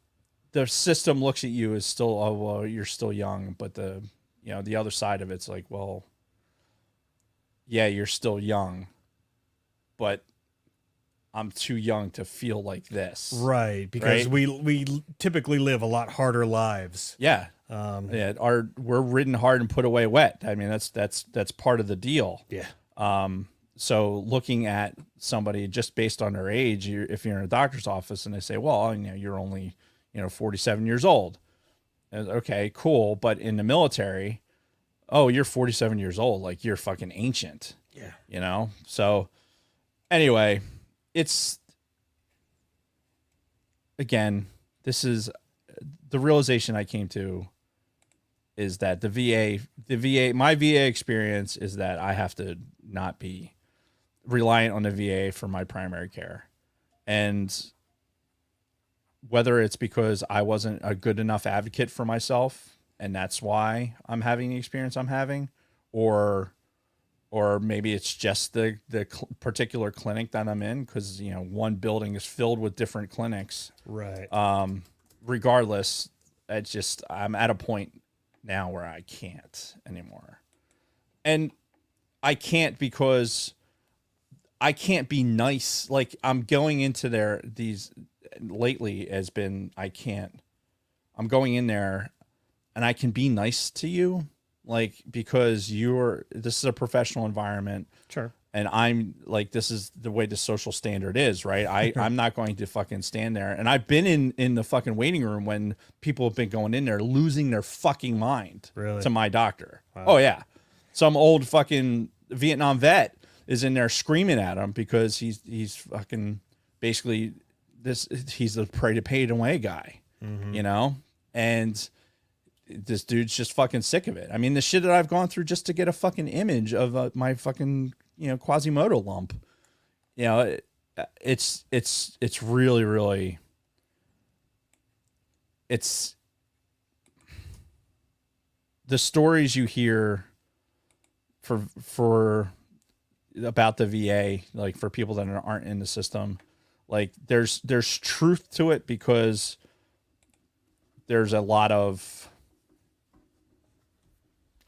the system looks at you as still, oh, well, you're still young, but the other side of it's like, well, yeah, you're still young, but I'm too young to feel like this. Right. Because right? we typically live a lot harder lives. Yeah. We're ridden hard and put away wet. I mean, that's part of the deal. Yeah. So looking at somebody just based on their age, if you're in a doctor's office and they say, well, you're only, 47 years old. Okay, cool. But in the military, oh, you're 47 years old. Like you're fucking ancient. Yeah. So anyway, this is the realization I came to is that my VA experience is that I have to not be reliant on the VA for my primary care. And whether it's because I wasn't a good enough advocate for myself and that's why I'm having the experience I'm having, or maybe it's just the particular clinic that I'm in, because one building is filled with different clinics. Right. Regardless, I'm at a point now where I can't anymore, and I can't because I can't be nice. Like I'm going into these lately has been I'm going in there and I can be nice to you, like, because this is a professional environment. Sure. And I'm like, this is the way the social standard is, right? I'm not going to fucking stand there. And I've been in the fucking waiting room when people have been going in there losing their fucking mind Really? to my doctor. Wow. Oh yeah. Some old fucking Vietnam vet is in there screaming at him because he's fucking basically he's the pray to pay it away guy, and this dude's just fucking sick of it. I mean, the shit that I've gone through just to get a fucking image of my fucking, Quasimodo lump, it's really, really, it's the stories you hear for about the VA, like for people that aren't in the system, like there's truth to it because there's a lot of,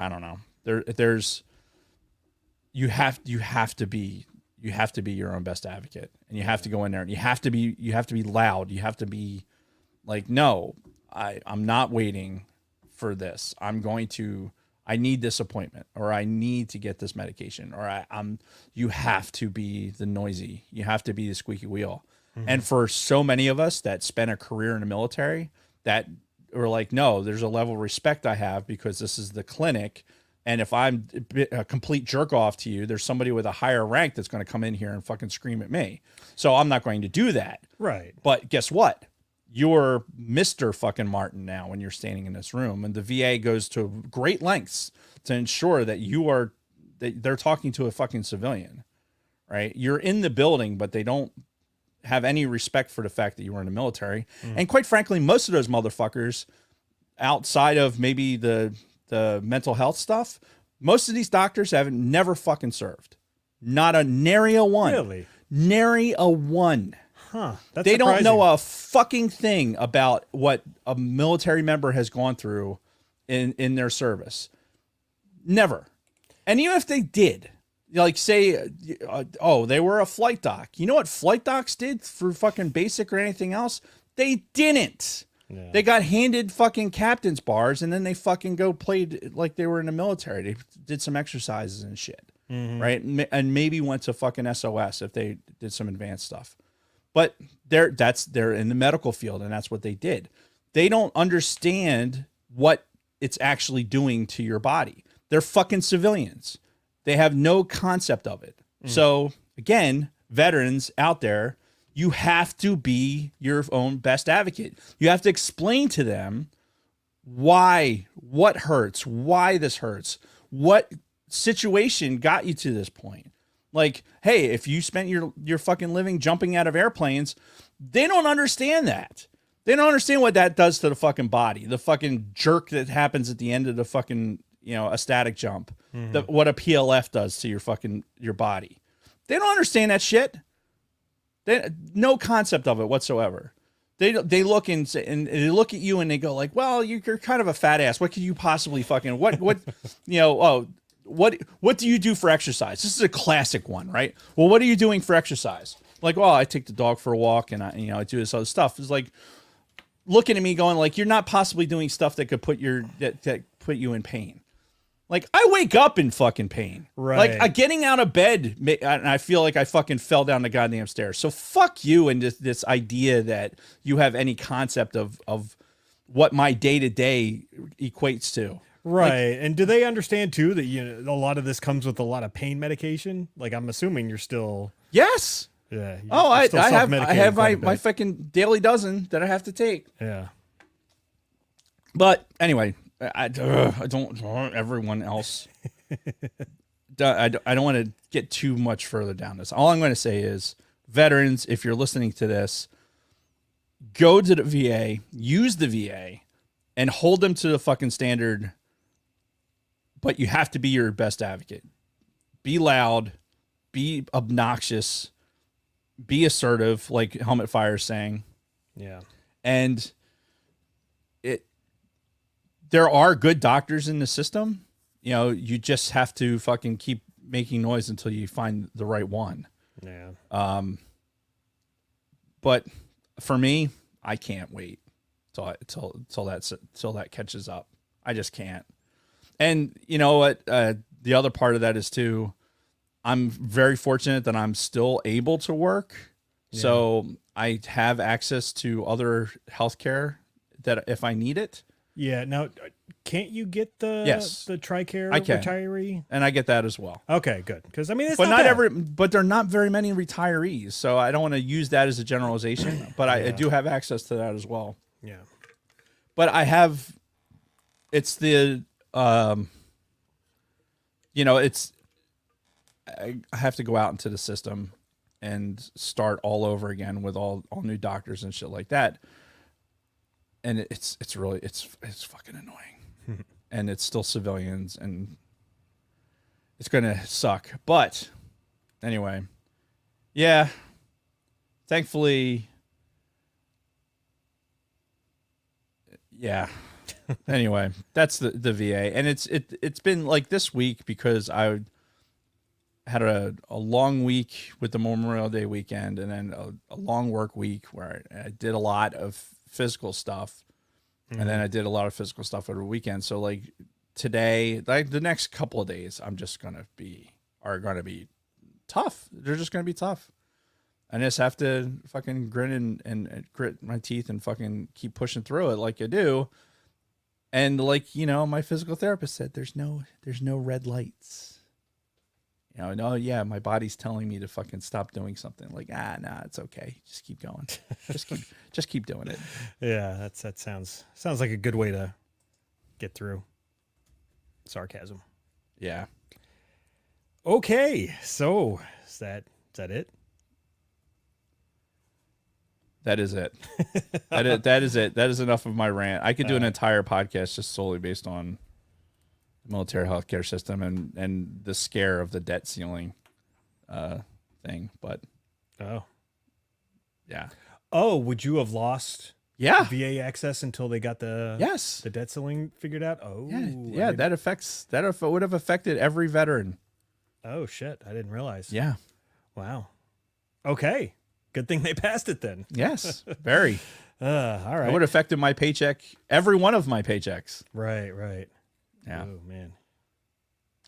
I don't know, there's you have to be your own best advocate, and you have to go in there and you have to be loud. You have to be like, no, I'm not waiting for this. I need this appointment, or I need to get this medication, or you have to be the noisy. You have to be the squeaky wheel. Mm-hmm. And for so many of us that spent a career in the military, that were like, no, there's a level of respect I have because this is the clinic. And if I'm a complete jerk off to you, there's somebody with a higher rank that's going to come in here and fucking scream at me. So I'm not going to do that. Right. But guess what? You're Mr. fucking Martin now when you're standing in this room, and the VA goes to great lengths to ensure that they're talking to a fucking civilian, right? You're in the building, but they don't have any respect for the fact that you were in the military. Mm. And quite frankly, most of those motherfuckers, outside of maybe the mental health stuff, most of these doctors have never fucking served. Not a nary a one. Really? Nary a one. Huh. That's they surprising. don't know a fucking thing about what a military member has gone through in their service. Never. And even if they did, like say, they were a flight doc. You know what flight docs did for fucking basic or anything else? They didn't. Yeah. They got handed fucking captain's bars, and then they fucking go played like they were in the military. They did some exercises and shit, right? And maybe went to fucking SOS if they did some advanced stuff. But they're in the medical field, and that's what they did. They don't understand what it's actually doing to your body. They're fucking civilians. They have no concept of it. So again, veterans out there, you have to be your own best advocate. You have to explain to them Why? What hurts? Why this hurts? What situation got you to this point? Like, hey, if you spent your fucking living jumping out of airplanes, they don't understand that. They don't understand what that does to the fucking body. The fucking jerk that happens at the end of the fucking, a static jump. What a PLF does to your body. They don't understand that shit. No concept of it whatsoever. They look and they look at you and they go like, well, you're kind of a fat ass. What could you possibly fucking what what do you do for exercise? This is a classic one, right? Well, what are you doing for exercise? Like, well, I take the dog for a walk and I do this other stuff. It's like looking at me going like, you're not possibly doing stuff that could put that put you in pain. Like, I wake up in fucking pain. Right. Like, getting out of bed, and I feel like I fucking fell down the goddamn stairs. So fuck you and this idea that you have any concept of what my day-to-day equates to. Right. Like, and do they understand, too, that a lot of this comes with a lot of pain medication? Like, I'm assuming you're still... Yes. Yeah. Oh, I have quite a my bit. fucking daily dozen that I have to take. Yeah. But anyway... I don't everyone else. I don't want to get too much further down this. All I'm going to say is, veterans, if you're listening to this, go to the VA, use the VA, and hold them to the fucking standard. But you have to be your best advocate. Be loud, be obnoxious, be assertive, like Helmet Fire is saying. Yeah. And there are good doctors in the system. You just have to fucking keep making noise until you find the right one. Yeah. But for me, I can't wait till that catches up. I just can't. And you know what? The other part of that is too, I'm very fortunate that I'm still able to work. Yeah. So I have access to other healthcare that if I need it. Yeah. Now, can't you get the TRICARE retiree? And I get that as well. Okay, good. Because I mean, it's but not bad. But there are not very many retirees, so I don't want to use that as a generalization. But I do have access to that as well. Yeah. But I have. It's the, it's. I have to go out into the system and start all over again with all new doctors and shit like that. And it's fucking annoying. And it's still civilians and it's going to suck. But anyway, yeah, thankfully, yeah. Anyway, that's the VA. And it's been like this week because I had a long week with the Memorial Day weekend and then a long work week where I did a lot of physical stuff. And then I did a lot of physical stuff over the weekend. So like today, like the next couple of days, are going to be tough. They're just going to be tough. I just have to fucking grin and grit my teeth and fucking keep pushing through it like I do. And like, my physical therapist said, there's no red lights. No, yeah, my body's telling me to fucking stop doing something. Like, nah, it's okay. Just keep going. just keep doing it. Yeah, that sounds like a good way to get through sarcasm. Yeah. Okay, so is that it? That is it. That is it. That is enough of my rant. I could do an entire podcast just solely based on the military healthcare system and the scare of the debt ceiling thing. But yeah. Oh, would you have lost VA access until they got the debt ceiling figured out? Oh, yeah. That would have affected every veteran. Oh shit! I didn't realize. Yeah. Wow. Okay. Good thing they passed it then. Yes. Very. All right. It would have affected my paycheck. Every one of my paychecks. Right. Yeah. Oh man.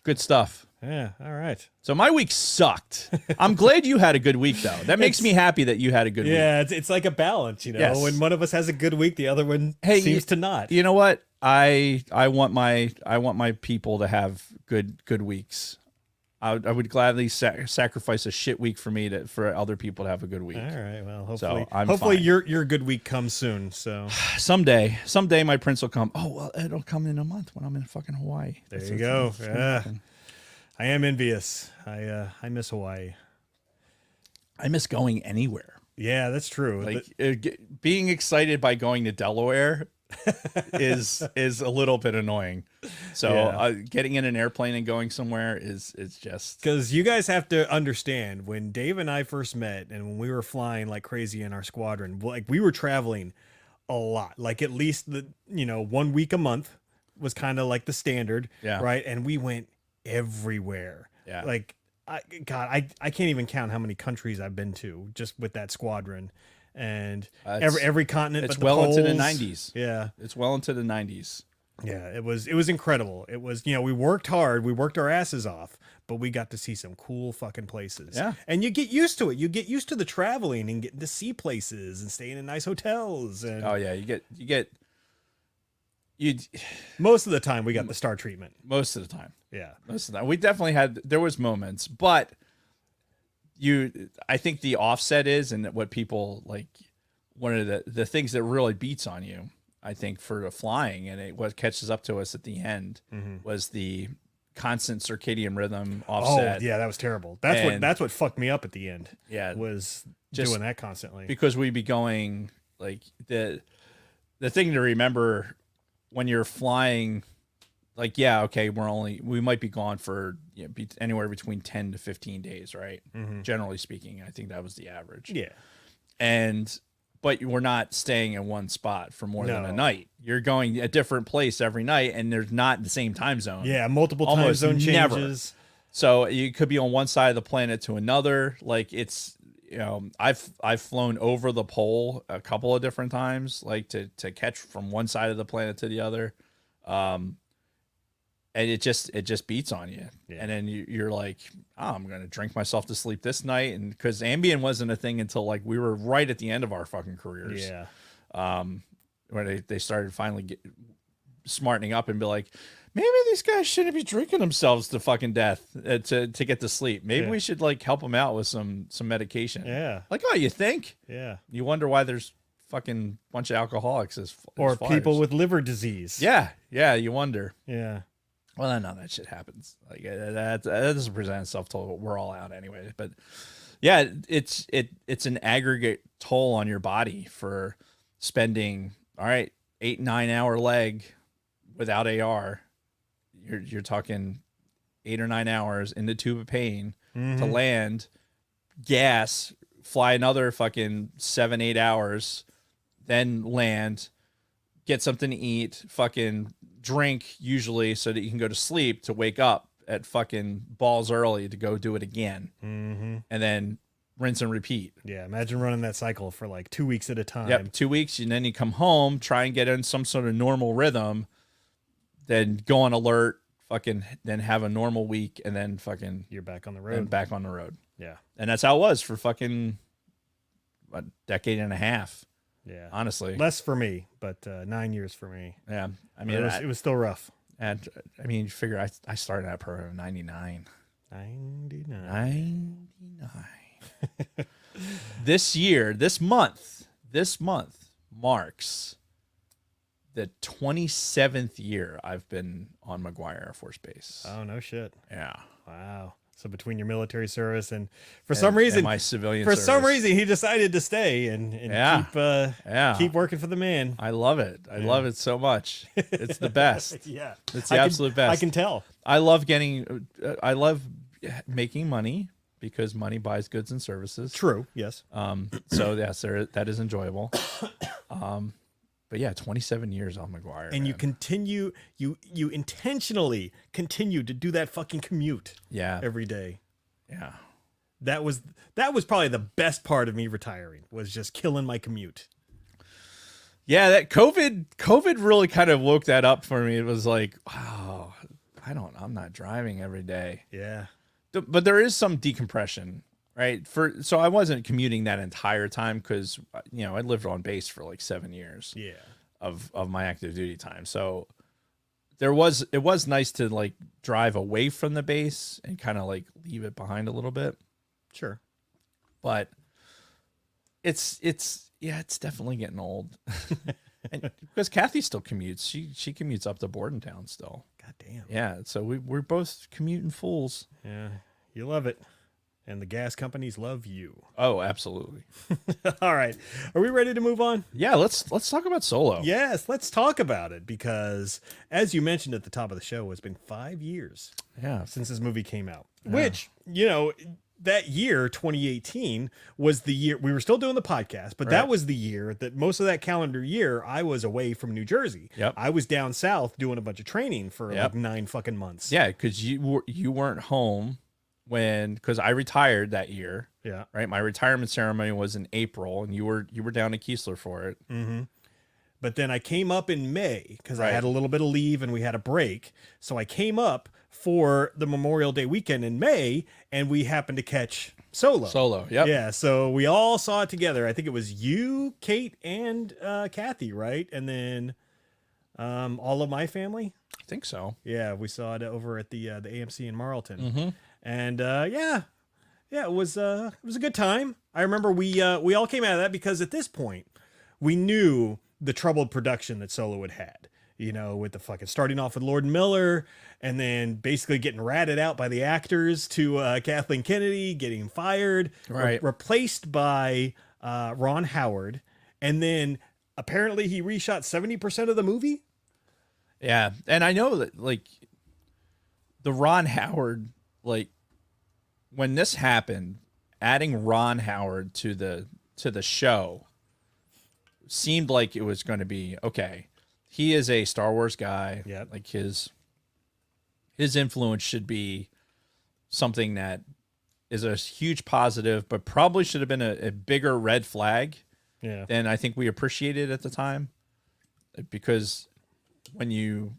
Good stuff. Yeah. All right. So my week sucked. I'm glad you had a good week though. That makes me happy that you had a good week. Yeah, it's like a balance, Yes. When one of us has a good week, the other one seems to not. You know what? I want my people to have good weeks. I would gladly sacrifice a shit week for me for other people to have a good week. All right. Well, So, hopefully I'm fine. your good week comes soon. So Someday my prince will come. Oh well, it'll come in a month when I'm in fucking Hawaii. there you go. Yeah. I am envious. I miss Hawaii. I miss going anywhere. Yeah, that's true. Like being excited by going to Delaware is a little bit annoying. So Yeah. getting in an airplane and going somewhere is just Because you guys have to understand, when Dave and I first met and when we were flying like crazy in our squadron, like we were traveling a lot, like at least 1 week a month was kind of like the standard. Yeah. Right. And we went everywhere. Yeah. Like, I can't even count how many countries I've been to just with that squadron. And every continent. it's but the well into the poles. 90s. Yeah. It's well into the 90s. Yeah, it was incredible. It was, we worked hard, we worked our asses off, but we got to see some cool fucking places. Yeah. And you get used to it. You get used to the traveling and getting to see places and staying in nice hotels. And Oh yeah, you most of the time we got the star treatment. most of the time. Yeah. Most of the time. We definitely there was moments, but I think the offset is, and what people like, one of the things that really beats on you, I think, for the flying, and what catches up to us at the end was the constant circadian rhythm offset. Oh, yeah, that was terrible. And- That's what fucked me up at the end. Yeah. Was Just doing that constantly. Because we'd be going like the thing to remember when you're flying, like, yeah, okay, we might be gone for anywhere between 10 to 15 days, right? Generally speaking, I think that was the average. Yeah. But we're not staying in one spot for more than No. a night. You're going a different place every night, and there's not the same time zone. Yeah, multiple time Almost zone never. changes. So you could be on one side of the planet to another. Like it's, I've flown over the pole a couple of different times, like to catch from one side of the planet to the other. And it just beats on you. Yeah. And then you're like, oh, I'm going to drink myself to sleep this night. And because Ambien wasn't a thing until like we were right at the end of our fucking careers. Yeah. Where they started finally smartening up and be like, maybe these guys shouldn't be drinking themselves to fucking death to get to sleep. Maybe Yeah. we should like help them out with some medication. Yeah. Like, oh, you think? Yeah. You wonder why there's fucking bunch of alcoholics as Or flyers. people with liver disease. Yeah, you wonder. Yeah. Well, I know that shit happens. Like that doesn't present itself till we're all out anyway. But yeah, it's an aggregate toll on your body for spending 8-9 hour leg without AR. You're talking 8 or 9 hours in the tube of pain to land, gas, fly another fucking 7-8 hours, then land, get something to eat, fucking drink usually so that you can go to sleep to wake up at fucking balls early to go do it again. And then rinse and repeat. Yeah. Imagine running that cycle for like 2 weeks at a time. Yep, 2 weeks, and then you come home, try and get in some sort of normal rhythm, then go on alert, fucking, then have a normal week, and then fucking You're back on the and road. back on the road. Yeah. And that's how it was for fucking a decade and a half, Yeah. honestly. Less for me, but 9 years for me. Yeah, I But mean, it was still rough. and I mean, you figure I started that program in 99. 99. 99. This month marks the 27th year I've been on McGuire Air Force Base. Oh, no shit. Yeah. Wow. So between your military service and for some reason, and my civilian for some service. reason, he decided to stay and Yeah. keep working for the man. I love it. I love it so much. It's the best. Yeah. It's the absolute best. I can tell. I love making money because money buys goods and services. True. Yes. So yes, that is enjoyable. But yeah, 27 years on McGuire. And you man. continue, you intentionally continue to do that fucking commute Yeah. every day. Yeah. That was probably the best part of me retiring, was just killing my commute. Yeah, that COVID really kind of woke that up for me. It was like, wow, I'm not driving every day. Yeah. But there is some decompression, right? So I wasn't commuting that entire time because I lived on base for like 7 years Yeah. of my active duty time. So it was nice to like drive away from the base and kind of like leave it behind a little bit. Sure. But it's definitely getting old. And because Kathy still commutes. She commutes up to Bordentown still. God damn. Yeah, so we're both commuting fools. Yeah. You love it. And the gas companies love you. Oh, absolutely. All right. Are we ready to move on? Yeah, let's talk about Solo. Yes, let's talk about it because, as you mentioned at the top of the show, it's been 5 years Yeah. since this movie came out. Which, that year, 2018, was the year we were still doing the podcast, but that Right. was the year that most of that calendar year I was away from New Jersey. Yep. I was down south doing a bunch of training for Yep. like 9 fucking months. Yeah, because you weren't home because I retired that year. Yeah. Right. My retirement ceremony was in April, and you were down in Keesler for it. But then I came up in May because I Right. had a little bit of leave and we had a break. So I came up for the Memorial Day weekend in May, and we happened to catch Solo. Solo. Yep. Yeah, so we all saw it together. I think it was you, Kate, and Kathy, right? And then all of my family. I think so. Yeah, we saw it over at the AMC in Marlton. Mm-hmm. And it was a good time. I remember we all came out of that because at this point we knew the troubled production that Solo had. With the fucking starting off with Lord Miller and then basically getting ratted out by the actors to Kathleen Kennedy getting fired, Right. replaced by Ron Howard, and then apparently he reshot 70% of the movie. Yeah, and I know that like the Ron Howard, like when this happened, adding Ron Howard to the show seemed like it was going to be okay. He is a Star Wars guy. Yeah. Like his influence should be something that is a huge positive, but probably should have been a bigger red flag Yeah. than I think we appreciated at the time. Because when you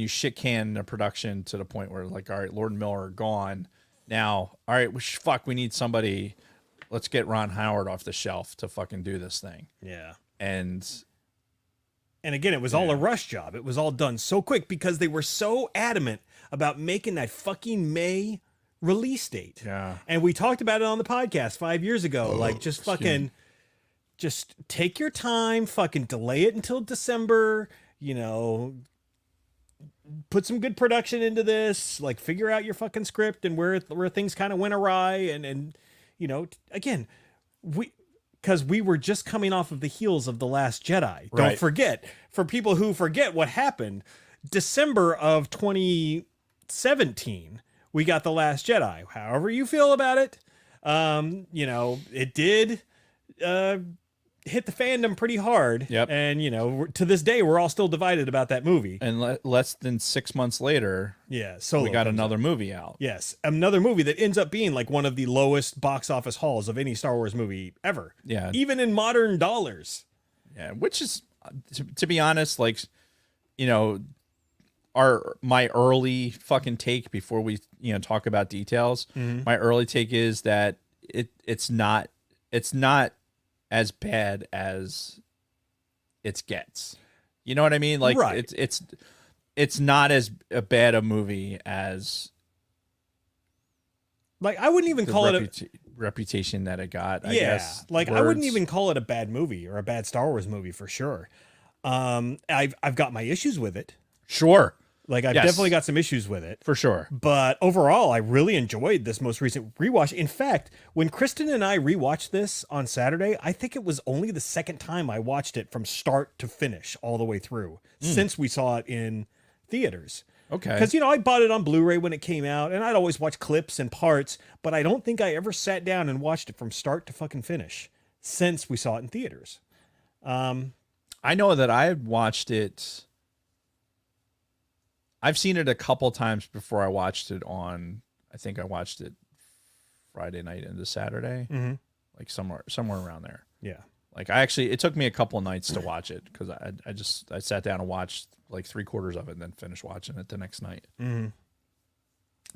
shit can a production to the point where like, all right, Lord and Miller are gone now. All right, we need somebody. Let's get Ron Howard off the shelf to fucking do this thing. Yeah. And again, it was all a rush job. It was all done so quick because they were so adamant about making that fucking May release date. Yeah. And we talked about it on the podcast 5 years ago. Like, just fucking, just take your time, fucking delay it until December, put some good production into this, like figure out your fucking script and where things kind of went awry. And again, because we were just coming off of the heels of The Last Jedi. Don't Right. forget, for people who forget what happened, December of 2017, we got The Last Jedi. However you feel about it, it did hit the fandom pretty hard. Yep. And, to this day, we're all still divided about that movie. and less than 6 months later, Yeah, Solo we got comes another out. movie out. Yes, another movie that ends up being like one of the lowest box office hauls of any Star Wars movie ever. Yeah. Even in modern dollars. Which is, to be honest, like, my early fucking take before we talk about details. My early take is that it's not as bad as it gets. You know what I mean? Like Right. it's not as bad a movie as Like, I wouldn't even the call it reputation that it got. I yeah, guess. like I wouldn't Words. even call it a bad movie or a bad Star Wars movie for sure. I've got my issues with it. Sure, Like, I've Yes. definitely got some issues with it. for sure. But overall, I really enjoyed this most recent rewatch. In fact, when Kristen and I rewatched this on Saturday, I think it was only the second time I watched it from start to finish all the way through since we saw it in theaters. Okay. Because, I bought it on Blu-ray when it came out, and I'd always watch clips and parts, but I don't think I ever sat down and watched it from start to fucking finish since we saw it in theaters. I know that I watched it. I've seen it a couple times before I watched it on. I think I watched it Friday night into Saturday, like somewhere around there. Yeah. Like it took me a couple nights to watch it because I sat down and watched like 3/4 of it and then finished watching it the next night.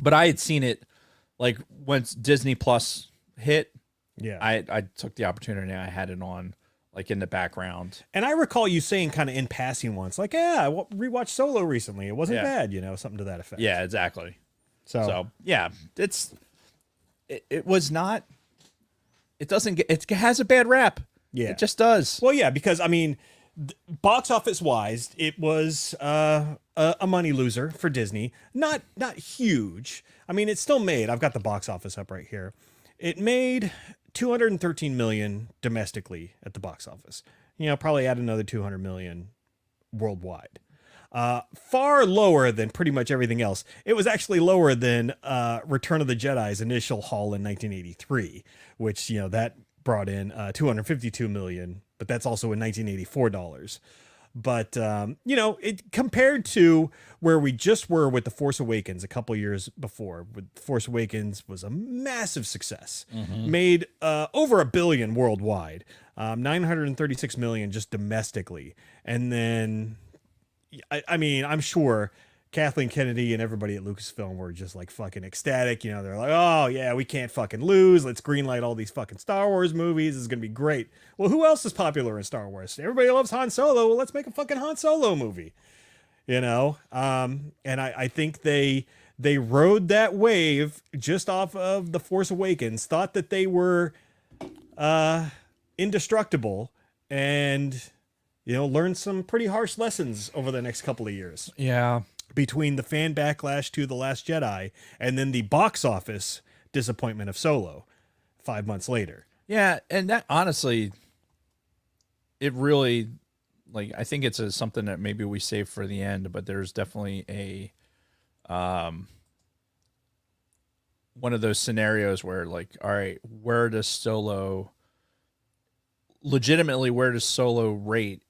But I had seen it like once Disney Plus hit. Yeah. I took the opportunity. I had it on like in the background. And I recall you saying kind of in passing once, like, yeah, I rewatched Solo recently. It wasn't Yeah. bad, something to that effect. Yeah, exactly. So, So yeah, it was not. It doesn't get. It has a bad rap. Yeah. It just does. well, yeah, because I mean, box office wise, it was a money loser for Disney. Not huge. I mean, it still made. I've got the box office up right here. It made 213 million domestically at the box office. Probably add another 200 million worldwide. Far lower than pretty much everything else. It was actually lower than Return of the Jedi's initial haul in 1983, which that brought in 252 million, but that's also in 1984 dollars. But it compared to where we just were with The Force Awakens a couple years before. With Force Awakens was a massive success, made over $1 billion worldwide, 936 million just domestically, and then I mean, I'm sure Kathleen Kennedy and everybody at Lucasfilm were just like fucking ecstatic. They're like, oh yeah, we can't fucking lose. Let's greenlight all these fucking Star Wars movies. This is going to be great. Well, who else is popular in Star Wars? Everybody loves Han Solo. Well, let's make a fucking Han Solo movie, and I think they rode that wave just off of The Force Awakens, thought that they were indestructible, and learned some pretty harsh lessons over the next couple of years. Yeah. Between the fan backlash to The Last Jedi and then the box office disappointment of Solo 5 months later. Yeah, and that honestly, it really, like, I think it's something that maybe we save for the end, but there's definitely one of those scenarios where, like, all right, where does Solo rate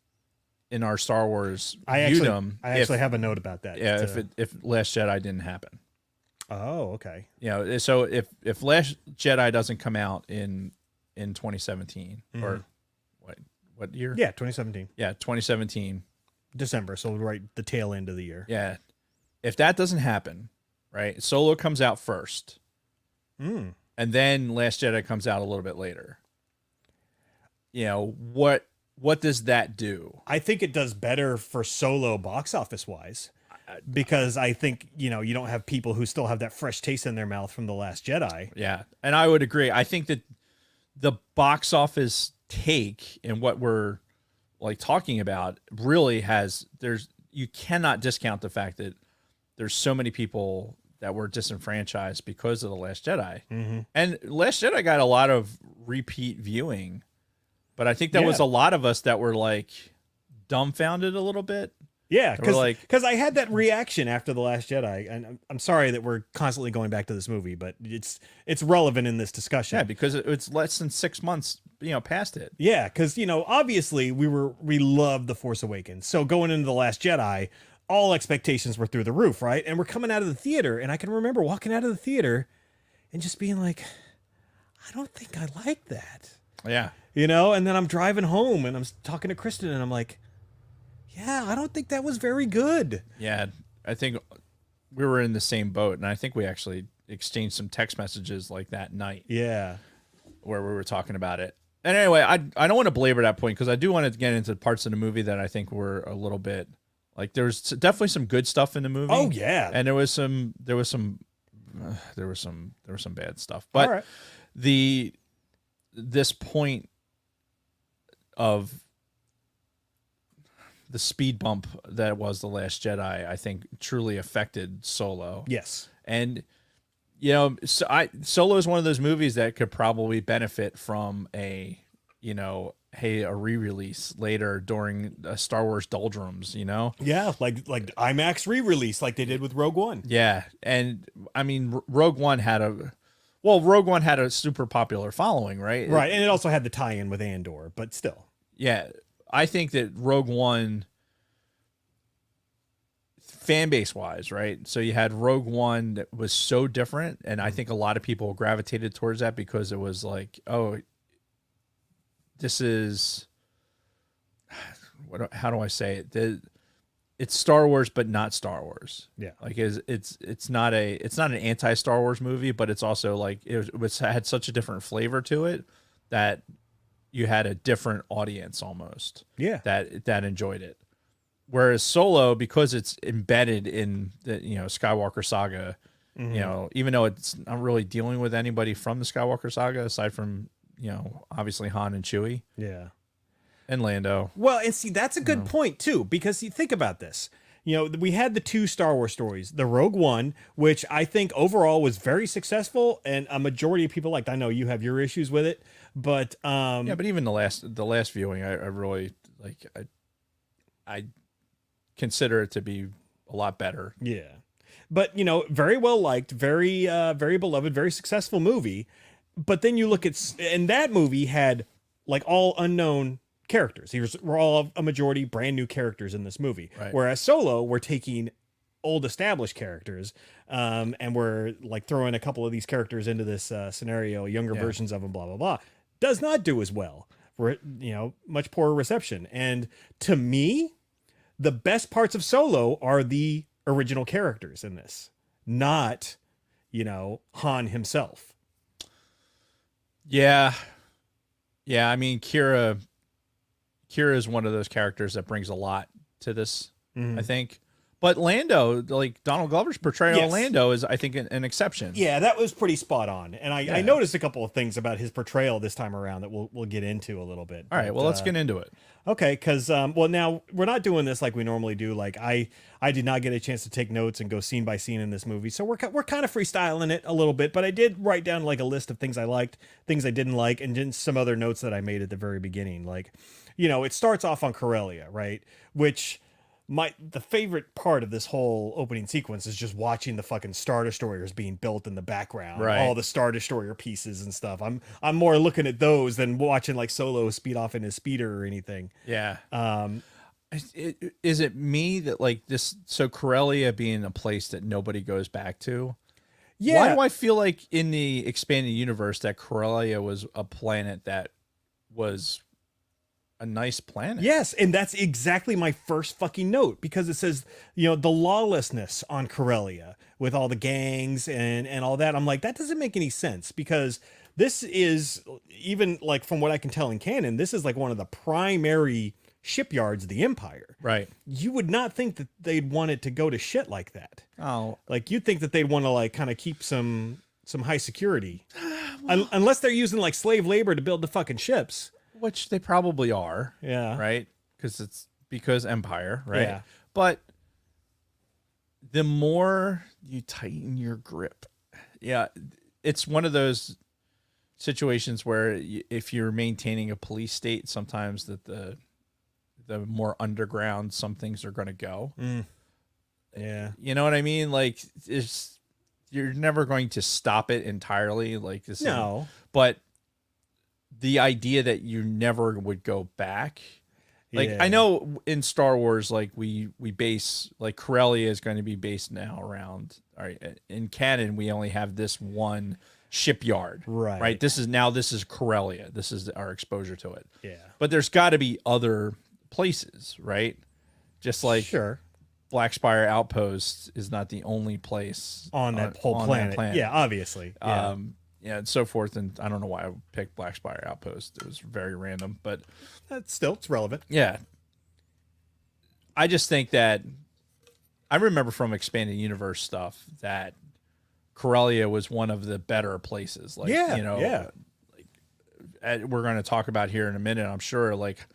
in our Star Wars I viewdom? actually have a note about that. Yeah, if Last Jedi didn't happen. Oh, okay. So if Last Jedi doesn't come out in 2017 or what year? Yeah, 2017. Yeah, 2017. December, so right the tail end of the year. Yeah. If that doesn't happen, right? Solo comes out first. Mm. And then Last Jedi comes out a little bit later. What does that do? I think it does better for Solo box office wise, because I think you don't have people who still have that fresh taste in their mouth from The Last Jedi. Yeah, and I would agree. I think that the box office take and what we're like talking about really you cannot discount the fact that there's so many people that were disenfranchised because of The Last Jedi. Mm-hmm. And Last Jedi got a lot of repeat viewing. But I think there was a lot of us that were like dumbfounded a little bit. Yeah, because like, I had that reaction after The Last Jedi, and I'm sorry that we're constantly going back to this movie, but it's relevant in this discussion. Yeah, because it's less than 6 months, past it. Yeah, because obviously we loved The Force Awakens, so going into The Last Jedi, all expectations were through the roof, right? And we're coming out of the theater, and I can remember walking out of the theater and just being like, I don't think I like that. Yeah. And then I'm driving home and I'm talking to Kristen and I'm like, yeah, I don't think that was very good. Yeah, I think we were in the same boat, and I think we actually exchanged some text messages like that night. Yeah. Where we were talking about it. And anyway, I don't want to belabor that point because I do want to get into parts of the movie that I think were a little bit like there's definitely some good stuff in the movie. Oh yeah. And there was some bad stuff. But all right. This point of the speed bump that was The Last Jedi, I think truly affected Solo. Yes. And Solo is one of those movies that could probably benefit from a re-release later during Star Wars doldrums, Yeah, like IMAX re-release like they did with Rogue One. Yeah. And I mean, Rogue One had a super popular following, right? Right, and it also had the tie-in with Andor, but still. Yeah, I think that Rogue One, fan base wise, right? So you had Rogue One that was so different, and I think a lot of people gravitated towards that because it was like, oh, this is how do I say it? It's Star Wars, but not Star Wars. Yeah, like it's not an anti-Star Wars movie, but it's also like it had such a different flavor to it that you had a different audience almost Yeah. that enjoyed it. Whereas Solo, because it's embedded in the Skywalker saga, even though it's not really dealing with anybody from the Skywalker saga aside from obviously Han and Chewie Yeah. and Lando. Well, and see, that's a good point too, because you think about this. We had the 2 Star Wars stories, the Rogue One, which I think overall was very successful, and a majority of people liked. I know you have your issues with it, but Yeah, but even the last viewing, I really like. I consider it to be a lot better. yeah. But very well liked, very very beloved, very successful movie. But then you look at, and that movie had like all unknown characters. We're all a majority brand new characters in this movie. Right. Whereas Solo, we're taking old established characters, and we're like throwing a couple of these characters into this scenario, younger versions of them, blah blah blah. Does not do as well. Much poorer reception. And to me, the best parts of Solo are the original characters in this, not Han himself. Yeah. I mean, Kira is one of those characters that brings a lot to this, I think. But Lando, like Donald Glover's portrayal of Lando is, I think, an exception. Yeah, that was pretty spot on. And I noticed a couple of things about his portrayal this time around that we'll get into a little bit. All right, well, let's get into it. Okay, because now we're not doing this like we normally do. Like I did not get a chance to take notes and go scene by scene in this movie, so we're kind of freestyling it a little bit. But I did write down like a list of things I liked, things I didn't like, and then some other notes that I made at the very beginning. Like, it starts off on Corellia, right? Which the favorite part of this whole opening sequence is just watching the fucking Star Destroyers being built in the background, right? All the Star Destroyer pieces and stuff. I'm more looking at those than watching like Solo speed off in his speeder or anything. Yeah. Is it me that like this? So Corellia being a place that nobody goes back to. Yeah. Why do I feel like in the expanded universe that Corellia was a planet that was a nice planet? Yes, and that's exactly my first fucking note, because it says, the lawlessness on Corellia with all the gangs and all that. I'm like, that doesn't make any sense, because this is, even like from what I can tell in canon, this is like one of the primary shipyards of the Empire. Right. You would not think that they'd want it to go to shit like that. Oh. Like you'd think that they'd want to like kind of keep some high security. Unless they're using like slave labor to build the fucking ships. Which they probably are. Yeah. Right? Because Empire, right? Yeah. But the more you tighten your grip, it's one of those situations where if you're maintaining a police state, sometimes that the more underground some things are going to go. Yeah. You know what I mean? Like you're never going to stop it entirely. Like this. No. But the idea that you never would go back. Like Yeah. I know in Star Wars, like we base like Corellia is going to be based now around. All right, in canon, we only have this one shipyard. Right. This is Corellia. This is our exposure to it. Yeah. But there's got to be other places, right? Just like Sure. Black Spire Outpost is not the only place On that whole planet. Yeah, obviously. Yeah. And so forth. And I don't know why I picked Black Spire Outpost. It was very random, but it's relevant. yeah. I just think that I remember from Expanded Universe stuff that Corellia was one of the better places. Like, we're going to talk about here in a minute, I'm sure, like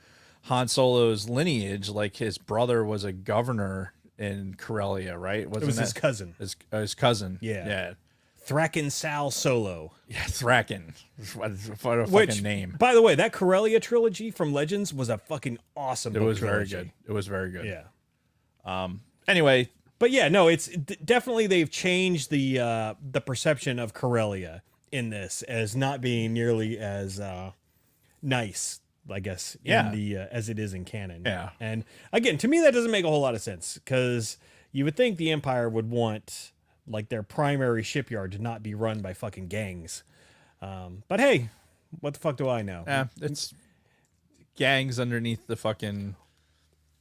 Han Solo's lineage, like his brother was a governor in Corellia, right? It was his cousin. His cousin. Yeah. Yeah. Thrackan Sal Solo. Yeah, Thrackan. What a Which, fucking name. by the way, that Corellia trilogy from Legends was a fucking awesome book trilogy. Very good. It was very good. Yeah. Anyway. But yeah, no, it's definitely they've changed the perception of Corellia in this as not being nearly as nice, I guess, in the as it is in canon. Yeah. And again, to me, that doesn't make a whole lot of sense, because you would think the Empire would want like their primary shipyard to not be run by fucking gangs. But hey, what the fuck do I know? Yeah, it's gangs underneath the fucking.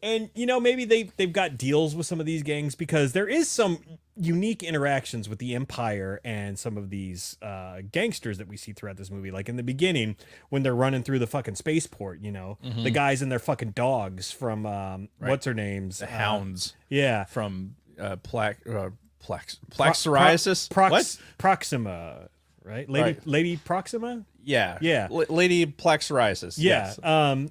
And maybe they've got deals with some of these gangs, because there is some unique interactions with the Empire and some of these gangsters that we see throughout this movie. Like in the beginning, when they're running through the fucking spaceport, you know, the guys and their fucking dogs from what's her name's The hounds yeah, from plaque psoriasis. What? Proxima, right? Lady Proxima. Yeah. Yeah. Lady plaque psoriasis. Yeah. Yes.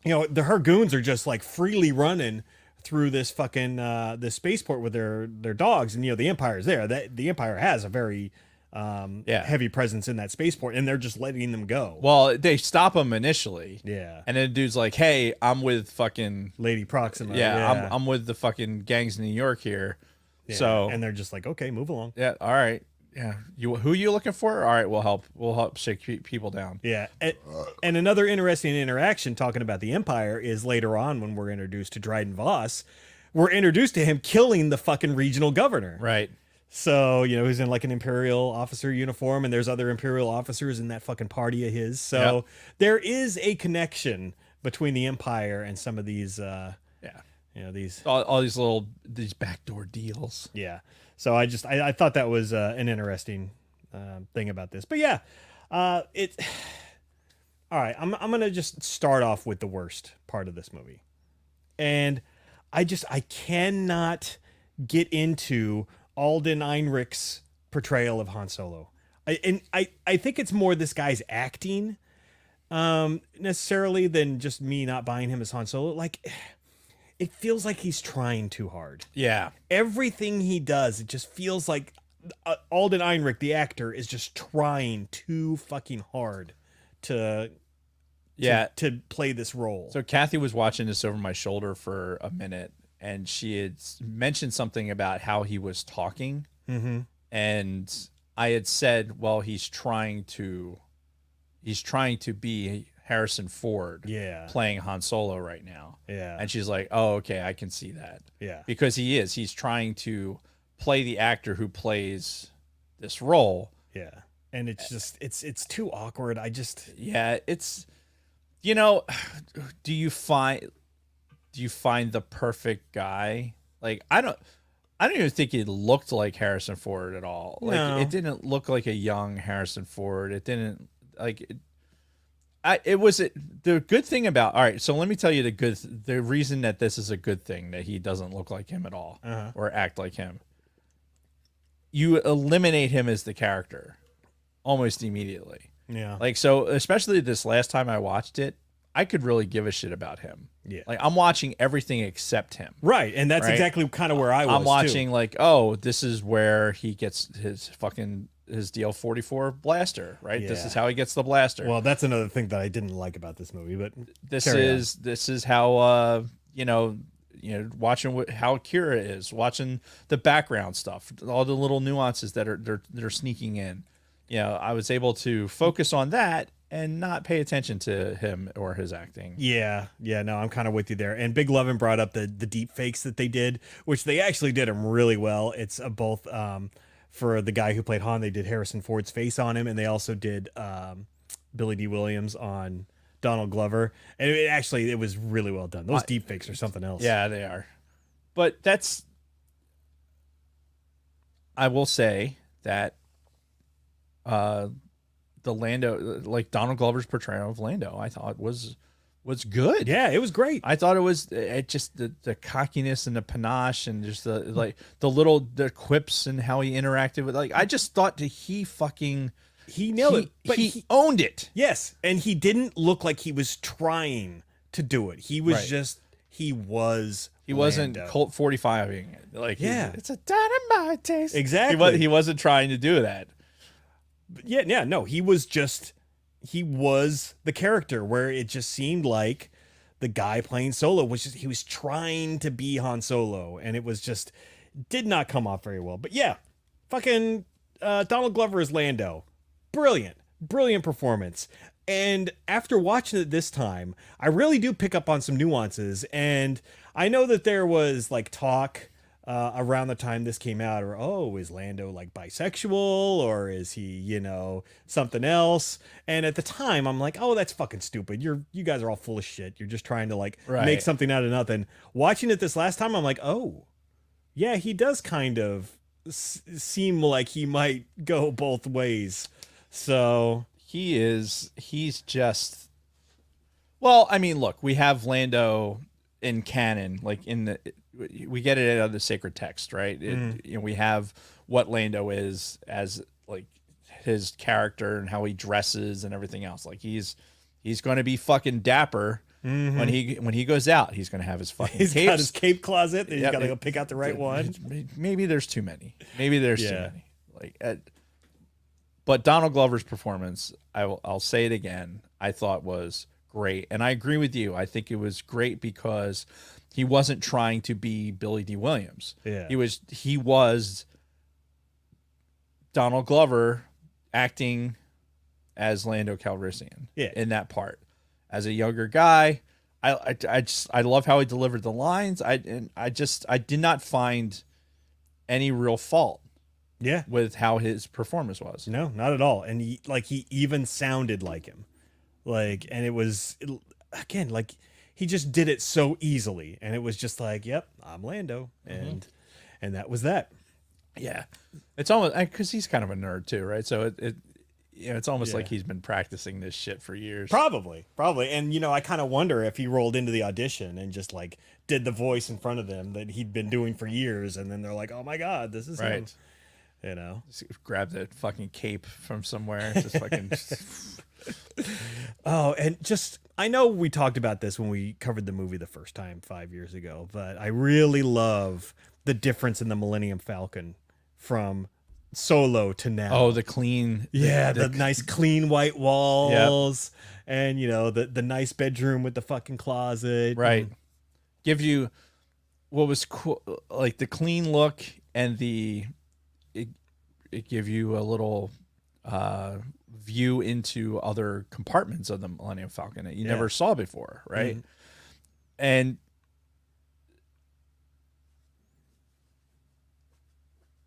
You know, her goons are just like freely running through this fucking this spaceport with their dogs, and you know the Empire's there. The Empire has a very heavy presence in that spaceport, and they're just letting them go. Well, they stop him initially. Yeah. And then the dude's like, "Hey, I'm with fucking Lady Proxima. yeah. I'm with the fucking gangs in New York here." Yeah. So and they're just like, okay, move along. yeah, all right. Yeah, who you looking for? All right, we'll help shake people down. Yeah. And another interesting interaction talking about the Empire is later on when we're introduced to Dryden Voss. We're introduced to him killing the fucking regional governor. Right. So, you know, he's in like an Imperial officer uniform, and there's other Imperial officers in that fucking party of his. So there is a connection between the Empire and some of these, Yeah. you know, these. All these backdoor deals. Yeah. So I thought that was an interesting thing about this. But yeah, it. All right, I'm gonna just start off with the worst part of this movie, and I cannot get into Alden Ehrenreich's portrayal of Han Solo. I think it's more this guy's acting necessarily than just me not buying him as Han Solo. Like, it feels like he's trying too hard. Yeah. Everything he does, it just feels like Alden Ehrenreich, the actor, is just trying too fucking hard to play this role. So Kathy was watching this over my shoulder for a minute, and she had mentioned something about how he was talking, and I had said, "Well, he's trying to be Harrison Ford, playing Han Solo right now." Yeah. And she's like, "Oh, okay, I can see that." Yeah. Because he's trying to play the actor who plays this role. Yeah. And it's just it's too awkward. Yeah, it's, you know, do you find the perfect guy? Like, I don't even think it looked like Harrison Ford at all. Like, No. it didn't look like a young Harrison Ford. It didn't the good thing about, all right, so let me tell you the reason that this is a good thing that he doesn't look like him at all or act like him. You eliminate him as the character almost immediately. Yeah. Like, so especially this last time I watched it, I could really give a shit about him. Yeah. Like, I'm watching everything except him. Right. And that's Right? exactly kind of where I was. I'm watching like, oh, this is where he gets his DL-44 blaster, right? This Yeah. is how he gets the blaster. Well, that's another thing that I didn't like about this movie, but this carry on. is how watching how Kira is, watching the background stuff, all the little nuances that are sneaking in. You know, I was able to focus on that and not pay attention to him or his acting. Yeah, no, I'm kind of with you there. And Big Lovin brought up the deep fakes that they did, which they actually did them really well. It's both for the guy who played Han, they did Harrison Ford's face on him, and they also did Billy D. Williams on Donald Glover. And it was really well done. Those deep fakes are something else. Yeah, they are. But I will say that the Lando, like Donald Glover's portrayal of Lando, I thought was good. Yeah, it was great. I thought it just the cockiness and the panache and just the quips and how he interacted with, like, I just thought that he nailed it. But he owned it. Yes, and he didn't look like he was trying to do it. He was he wasn't Lando. Colt 45ing it. Like, Yeah. it's a dynamite taste. Exactly. He wasn't trying to do that. Yeah, no, he was the character where it just seemed like the guy playing Solo he was trying to be Han Solo, and it was just did not come off very well. But yeah, fucking Donald Glover as Lando, brilliant performance. And after watching it this time, I really do pick up on some nuances, and I know that there was like talk around the time this came out, or is Lando like bisexual, or is he, something else? And at the time, I'm like, oh, that's fucking stupid. You guys are all full of shit. You're just trying to like make something out of nothing. Watching it this last time, I'm like, oh, yeah, he does kind of seem like he might go both ways. So he's just, well, I mean, look, we have Lando in canon, like we get it out of the sacred text, right? We have what Lando is as like his character and how he dresses and everything else. Like he's going to be fucking dapper when he goes out. He's going to have his fucking he's capes. got his cape closet. And Yep. He's got to go pick out the right one. Maybe there's too many. Maybe there's too Yeah. many. Like, but Donald Glover's performance, I'll say it again, I thought was great, and I agree with you. I think it was great because he wasn't trying to be Billy D. Williams. Yeah. He was Donald Glover acting as Lando Calrissian. Yeah. In that part, as a younger guy. I love how he delivered the lines. I did not find any real fault Yeah. with how his performance was. No, not at all. And he even sounded like him. Like, and again, like he just did it so easily. And it was just like, yep, I'm Lando. And that was that. Yeah, it's almost because he's kind of a nerd too, right? So it's almost Yeah. like he's been practicing this shit for years. Probably. And, I kind of wonder if he rolled into the audition and just like did the voice in front of them that he'd been doing for years. And then they're like, oh my God, this is him. Right. Just grab the fucking cape from somewhere. Just fucking. Oh, and I know we talked about this when we covered the movie the first time 5 years ago, but I really love the difference in the Millennium Falcon from Solo to now. Oh, the clean. Yeah, the nice clean white walls, and the nice bedroom with the fucking closet. Right. Give you what was cool, like the clean look, and it give you a little view into other compartments of the Millennium Falcon that you never saw before, right? And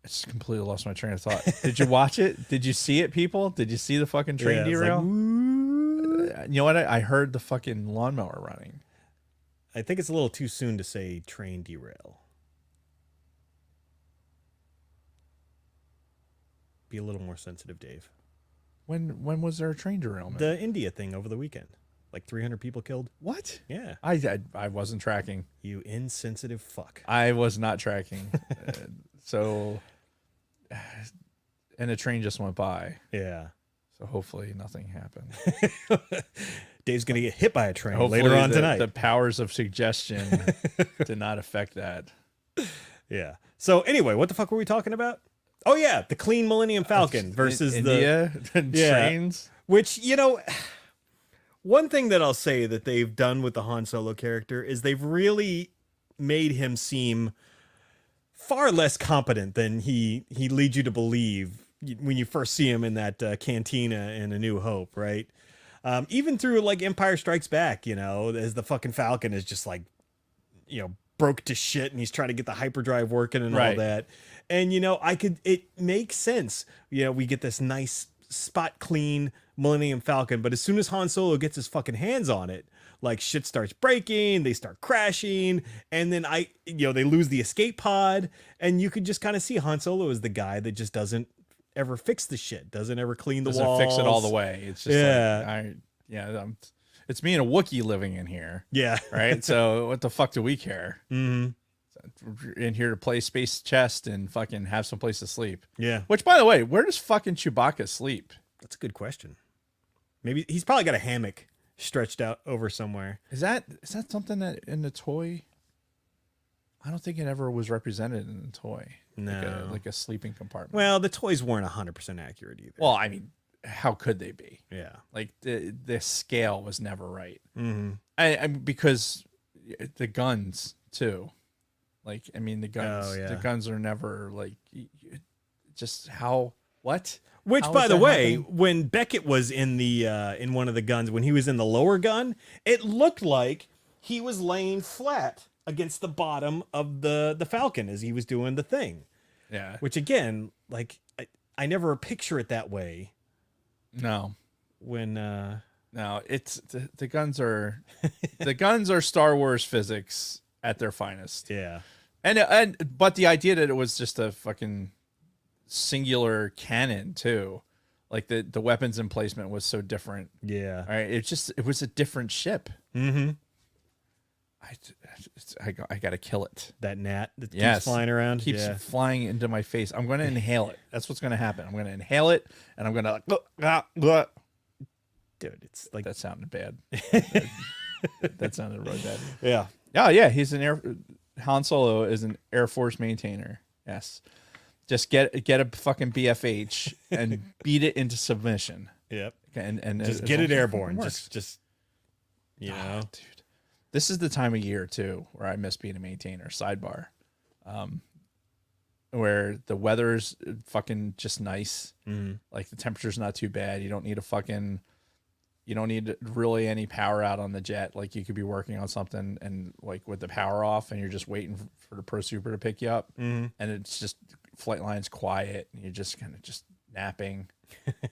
I just completely lost my train of thought. Did you watch it? Did you see it, people? Did you see the fucking train derail? You know what? I heard the fucking lawnmower running. I think it's a little too soon to say train derail. Be a little more sensitive, Dave. When was there a train derailment? The India thing over the weekend. Like 300 people killed. What? Yeah. I wasn't tracking. You insensitive fuck. I was not tracking. So, and the train just went by. Yeah. So hopefully nothing happened. Dave's going to get hit by a train Hopefully later on tonight. The powers of suggestion did not affect that. Yeah. So anyway, what the fuck were we talking about? Oh yeah, the clean Millennium Falcon versus India trains. Which, one thing that I'll say that they've done with the Han Solo character is they've really made him seem far less competent than he leads you to believe when you first see him in that cantina in A New Hope, right? Even through like Empire Strikes Back, as the fucking Falcon is just like, broke to shit and he's trying to get the hyperdrive working and all that. And, it makes sense. We get this nice spot clean Millennium Falcon, but as soon as Han Solo gets his fucking hands on it, like shit starts breaking, they start crashing, and then they lose the escape pod, and you could just kind of see Han Solo as the guy that just doesn't ever fix the shit, doesn't ever clean the walls. Doesn't fix it all the way. It's just it's me and a Wookiee living in here. Yeah. Right? So what the fuck do we care? Mm-hmm. We're in here to play space chest and fucking have some place to sleep. Yeah. Which, by the way, where does fucking Chewbacca sleep? That's a good question. Maybe he's probably got a hammock stretched out over somewhere. Is that something that in the toy? I don't think it ever was represented in the toy. No. Like a sleeping compartment. Well, the toys weren't 100% accurate either. Well, I mean, how could they be? Yeah. Like the scale was never right. Mm-hmm. I because the guns too. Like, I mean, the guns. Oh, yeah. The guns are never like just how what. Which, How by is the that way, happening? when Beckett was in the in one of the guns, when he was in the lower gun, it looked like he was laying flat against the bottom of the Falcon as he was doing the thing. Yeah. Which again, like I never picture it that way. No. When No, it's the guns are the guns are Star Wars physics at their finest. yeah. And but the idea that it was just a fucking singular cannon too. Like the weapons emplacement was so different. Yeah. All right, it was a different ship. Mm-hmm. I got to kill it. That gnat that Yes. keeps flying around. Keeps yeah. flying into my face. I'm going to inhale it. That's what's going to happen. I'm going to inhale it, and I'm going to. Dude, it's like That sounded bad. That sounded really bad. yeah. Oh yeah, Han Solo is an Air Force maintainer. Yes, just get a fucking BFH and beat it into submission, Yep. and Just as get long it as airborne. works. Just you know. dude. This is the time of year too where I miss being a maintainer. Sidebar, where the weather's fucking just nice. Like the temperature's not too bad. You don't need really any power out on the jet. Like you could be working on something and like with the power off, and you're just waiting for the Pro Super to pick you up, and it's just flight line's quiet, and you're just kind of just napping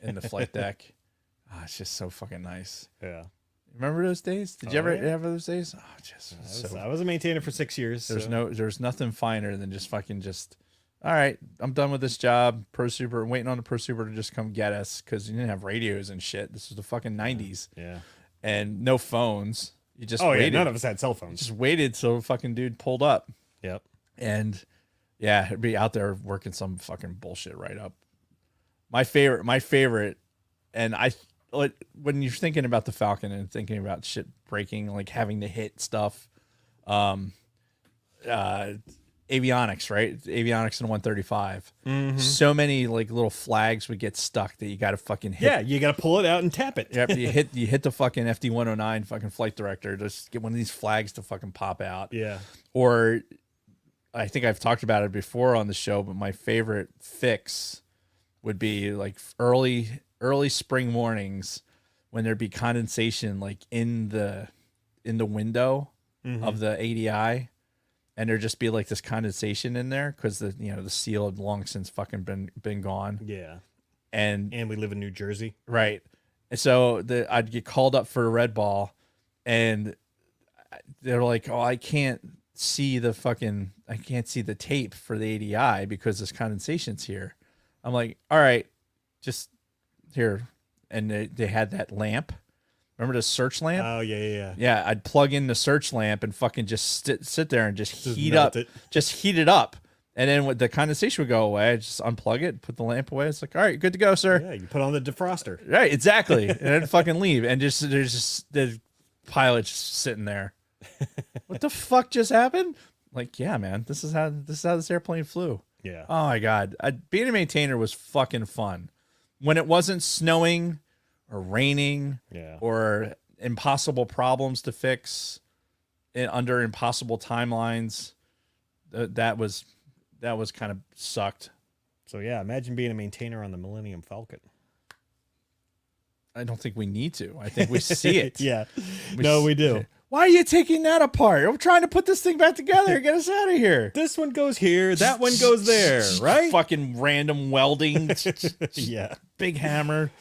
in the flight deck. Oh, it's just so fucking nice. Yeah. Remember those days? Did you ever have those days? Oh, just I was a maintainer for 6 years. there's nothing finer than just fucking all right, I'm done with this job. Pro Super, I'm waiting on the Pro Super to just come get us because you didn't have radios and shit. This was the fucking 90s. Yeah. And no phones. You just Oh waited. yeah. None of us had cell phones. Just waited till the fucking dude pulled up. Yep. And yeah, it'd be out there working some fucking bullshit right up. My favorite, and when you're thinking about the Falcon and thinking about shit breaking, like having to hit stuff, avionics, right? Avionics in 135. So many like little flags would get stuck that you got to fucking hit. Yeah, you got to pull it out and tap it. Yep, you hit the fucking FD 109 fucking flight director. Just get one of these flags to fucking pop out. Yeah. Or I think I've talked about it before on the show, but my favorite fix would be like early spring mornings when there'd be condensation like in the window of the ADI, and there'd just be like this condensation in there because the seal had long since fucking been gone. Yeah. And And we live in New Jersey. right. And so I'd get called up for a red ball, and they're like, "Oh, I can't see the tape for the ADI because this condensation's here." I'm like, "All right, just here." And they had that lamp. Remember the search lamp? Oh yeah. Yeah, I'd plug in the search lamp and fucking just sit there and just heat melt up, it. just heat it up. And then when the condensation would go away, I just unplug it, put the lamp away. It's like, all right, good to go, sir. Yeah, you put on the defroster. Right, exactly. And then fucking leave. And there's just the pilot just sitting there. What the fuck just happened? Like, yeah, man, this is how this airplane flew. Yeah. Oh my god, being a maintainer was fucking fun. When it wasn't snowing or raining, Yeah. or impossible problems to fix under impossible timelines, that was kind of sucked. So yeah, imagine being a maintainer on the Millennium Falcon. I don't think we need to. I think we see it. Yeah. We do. Why are you taking that apart? I'm trying to put this thing back together. Get us out of here. This one goes here, that one goes there, right? Fucking random welding. Yeah. Big hammer.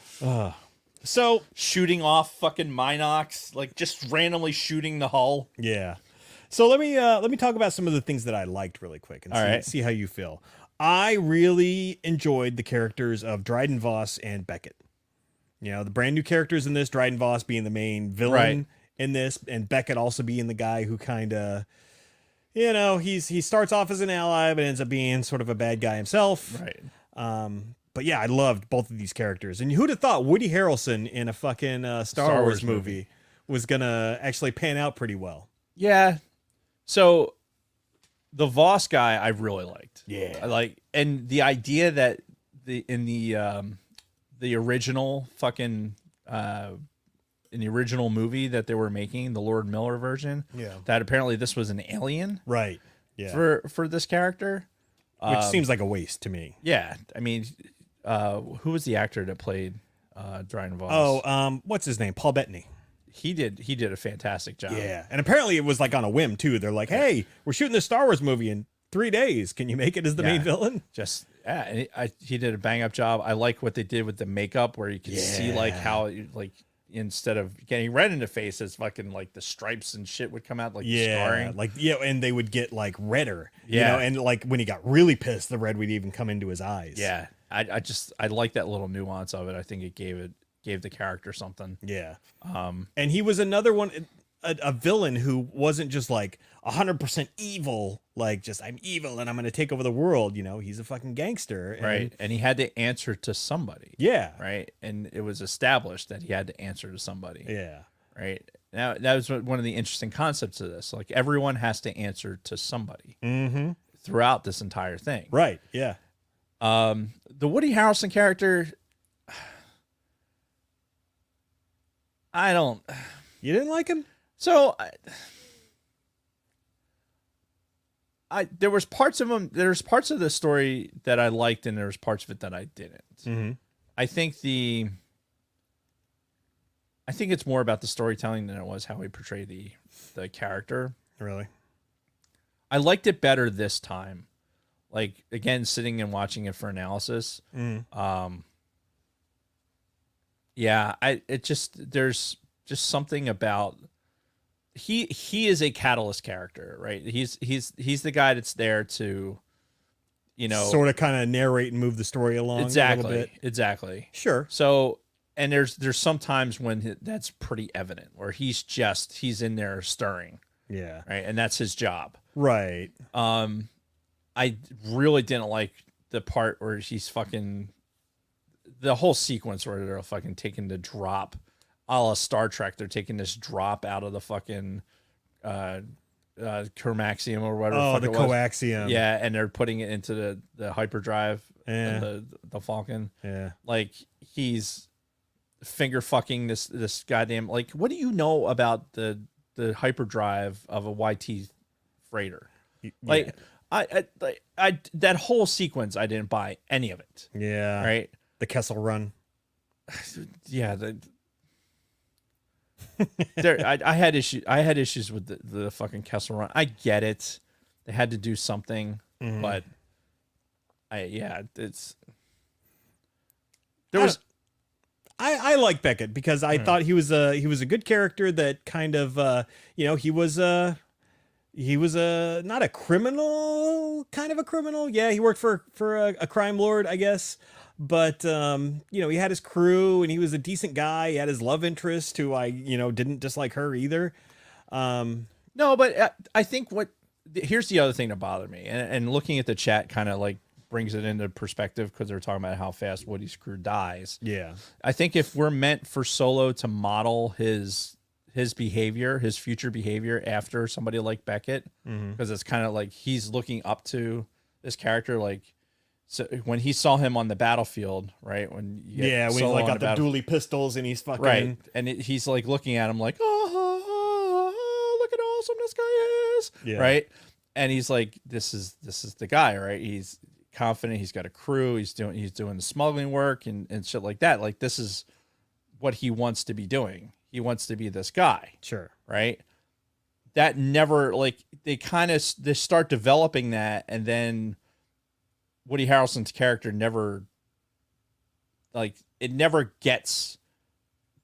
So Shooting off fucking Minox. Like just randomly shooting the hull. yeah. So let me talk about some of the things that I liked really quick and All right. see how you feel. I really enjoyed the characters of Dryden Voss and Beckett. You know, the brand new characters in this, Dryden Voss being the main villain Right. in this, and Beckett also being the guy who kind of, he starts off as an ally but ends up being sort of a bad guy himself. Right. But yeah, I loved both of these characters. And who'd have thought Woody Harrelson in a fucking Star Wars movie was gonna actually pan out pretty well? Yeah. So the Voss guy I really liked. Yeah. I like, and the idea that the original fucking in the original movie that they were making, the Lord Miller version, Yeah. that apparently this was an alien Right. Yeah. for this character. Which seems like a waste to me. Yeah. I mean, who was the actor that played Dryden Voss? Oh, what's his name? Paul Bettany. He did a fantastic job. Yeah. And apparently it was like on a whim too. They're like, hey, we're shooting this Star Wars movie in 3 days. Can you make it as the main villain? Just and he did a bang up job. I like what they did with the makeup, where you could see like how like instead of getting red in the face, it's fucking like the stripes and shit would come out, like the Yeah, scarring. like and they would get like redder. Yeah. You know, and like when he got really pissed, the red would even come into his eyes. Yeah, I like that little nuance of it. I think it gave the character something. Yeah. And he was another one, a villain who wasn't just like 100% evil, like just I'm evil and I'm going to take over the world. You know, he's a fucking gangster. And, Right. And he had to answer to somebody. Yeah. Right. And it was established that he had to answer to somebody. Yeah. Right. Now, that was one of the interesting concepts of this. Like, everyone has to answer to somebody throughout this entire thing. Right. Yeah. The Woody Harrelson character, I don't. You didn't like him? So I there was parts of him. There's parts of the story that I liked, and there was parts of it that I didn't. Mm-hmm. I think it's more about the storytelling than it was how he portrayed the character. Really? I liked it better this time. Like, again, sitting and watching it for analysis. Yeah, there's just something about he is a catalyst character, right? He's the guy that's there to, you know, Sort of kind of narrate and move the story along a little bit. Exactly. Sure. So, and there's some times when that's pretty evident, where he's in there stirring, Yeah. right? And that's his job. Right. I really didn't like the part where he's fucking, the whole sequence where they're fucking taking the drop, a la Star Trek. They're taking this drop out of the fucking Kermaxium or whatever. Oh, fuck the it was. coaxium. Yeah, and they're putting it into the hyperdrive, Yeah. the Falcon. Yeah. Like, he's finger fucking this goddamn, like, what do you know about the hyperdrive of a YT freighter? Like, I that whole sequence, I didn't buy any of it. Yeah. Right? The Kessel Run. Yeah, I had issues with the fucking Kessel Run. I get it. They had to do something, but it's there was. I like Beckett because I thought he was a good character that kind of he was not a criminal, kind of a criminal. Yeah, he worked for a crime lord, I guess. But he had his crew and he was a decent guy. He had his love interest who I didn't dislike her either. No, but I think here's the other thing that bothered me, and looking at the chat kind of like brings it into perspective, because they're talking about how fast Woody's crew dies. Yeah. I think if we're meant for Solo to model his behavior, his future behavior after somebody like Beckett, because it's kind of like he's looking up to this character. Like, so when he saw him on the battlefield, right? When he's like got the dually pistols and he's fucking right, and he's like looking at him like, oh, look at how awesome this guy is, Yeah. right? And he's like, this is the guy, right? He's confident. He's got a crew. He's doing the smuggling work and shit like that. Like, this is what he wants to be doing. He wants to be this guy. Sure. Right. That never, like, they start developing that, and then Woody Harrelson's character never, like, it never gets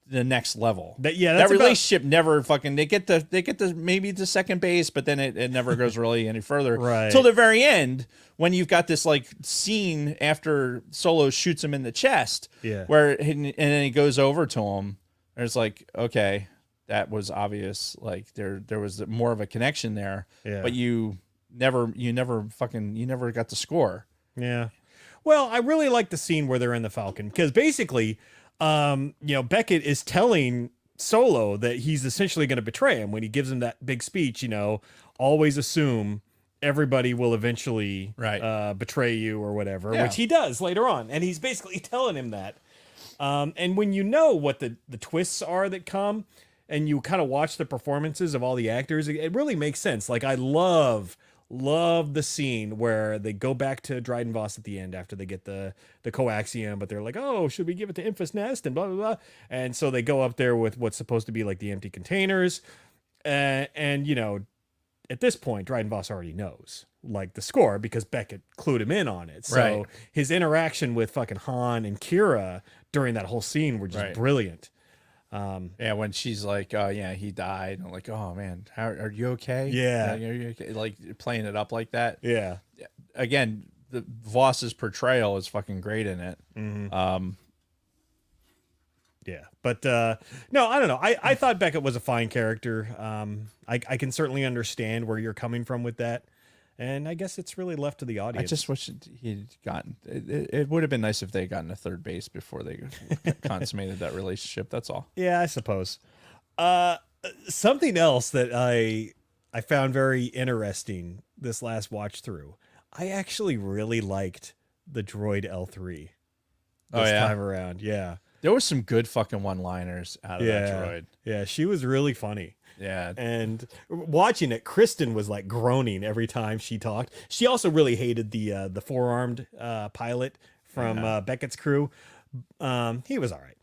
the next level. That relationship never fucking, they get the maybe the second base, but then it never goes really any further. Right. Till the very end, when you've got this like scene after Solo shoots him in the chest, Yeah. and then he goes over to him, and it's like, okay, that was obvious. Like, there was more of a connection there, Yeah. but you never got the score. Yeah. Well, I really like the scene where they're in the Falcon, because basically, Beckett is telling Solo that he's essentially going to betray him when he gives him that big speech, always assume everybody will eventually betray you or whatever, Yeah. which he does later on. And he's basically telling him that. And when you know what the twists are that come, and you kind of watch the performances of all the actors, it really makes sense. Like, I love the scene where they go back to Dryden Voss at the end after they get the coaxium, but they're like, oh, should we give it to Infus Nest and blah, blah, blah. And so they go up there with what's supposed to be like the empty containers. And at this point, Dryden Voss already knows like the score because Beckett clued him in on it. So Right. his interaction with fucking Han and Kira during that whole scene were just Right. brilliant. Yeah, when she's like, "Oh yeah, he died," and I'm like, "Oh man, how are you okay?" Yeah. Are you okay? Like playing it up like that. Yeah. Again, the Voss's portrayal is fucking great in it. Yeah, but no, I don't know. I thought Beckett was a fine character. I can certainly understand where you're coming from with that, and I guess it's really left to the I audience. just wish he'd gotten. It would have been nice if they had gotten a third base before they consummated that relationship. That's all. Yeah, I suppose. Something else that I found very interesting this last watch through. I actually really liked the droid L3 this time around. Yeah. There was some good fucking one-liners out of that droid. Yeah, she was really funny. Yeah. And watching it, Kristen was like groaning every time she talked. She also really hated the four-armed pilot from Beckett's crew. He was all right.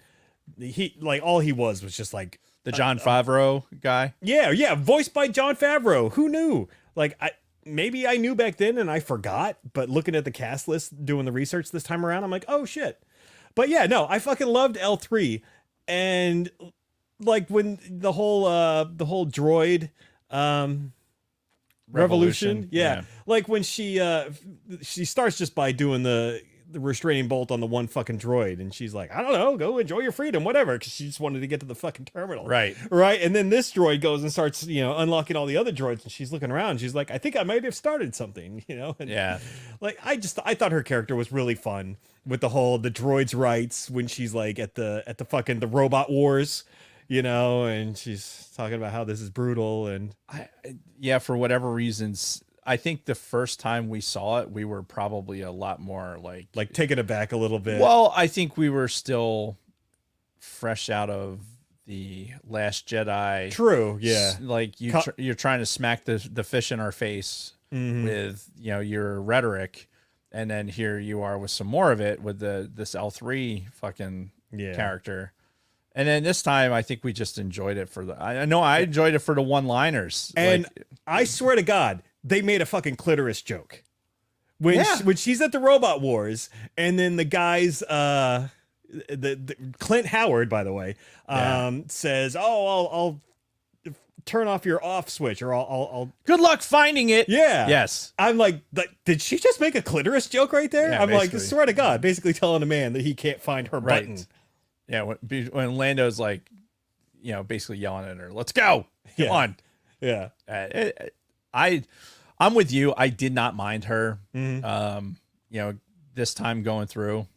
He like all he was just like The Jon Favreau guy. yeah, voiced by Jon Favreau. Who knew? Like maybe I knew back then and I forgot, but looking at the cast list, doing the research this time around, I'm like, oh shit. But yeah, no, I fucking loved L3, and like when the whole droid revolution, yeah, like when she starts just by doing the restraining bolt on the one fucking droid, and she's like, I don't know, go enjoy your freedom, whatever, because she just wanted to get to the fucking terminal, right, and then this droid goes and starts unlocking all the other droids, and she's looking around, she's like, I think I might have started something, and yeah, like I thought her character was really fun with the droid's rights when she's like at the fucking the robot wars, and she's talking about how this is brutal, and for whatever reasons, I think the first time we saw it, we were probably a lot more like taken aback a little bit. Well, I think we were still fresh out of the Last Jedi. True, yeah. Like you're trying to smack the fish in our face with your rhetoric, and then here you are with some more of it with this L3 fucking character. And then this time, I think we just enjoyed it for I know I enjoyed it for the one-liners. And I swear to God, they made a fucking clitoris joke when she's at the Robot Wars, and then the guys, the Clint Howard, by the way, says, "Oh, I'll turn off your off switch, or I'll good luck finding it." Yeah. Yes. I'm like, did she just make a clitoris joke right there? Yeah, I'm basically. like, swear to God, basically telling a man that he can't find her button. Yeah, when Lando's like, basically yelling at her, "Let's go, come on." Yeah, I'm with you. I did not mind her. Mm-hmm. This time going through.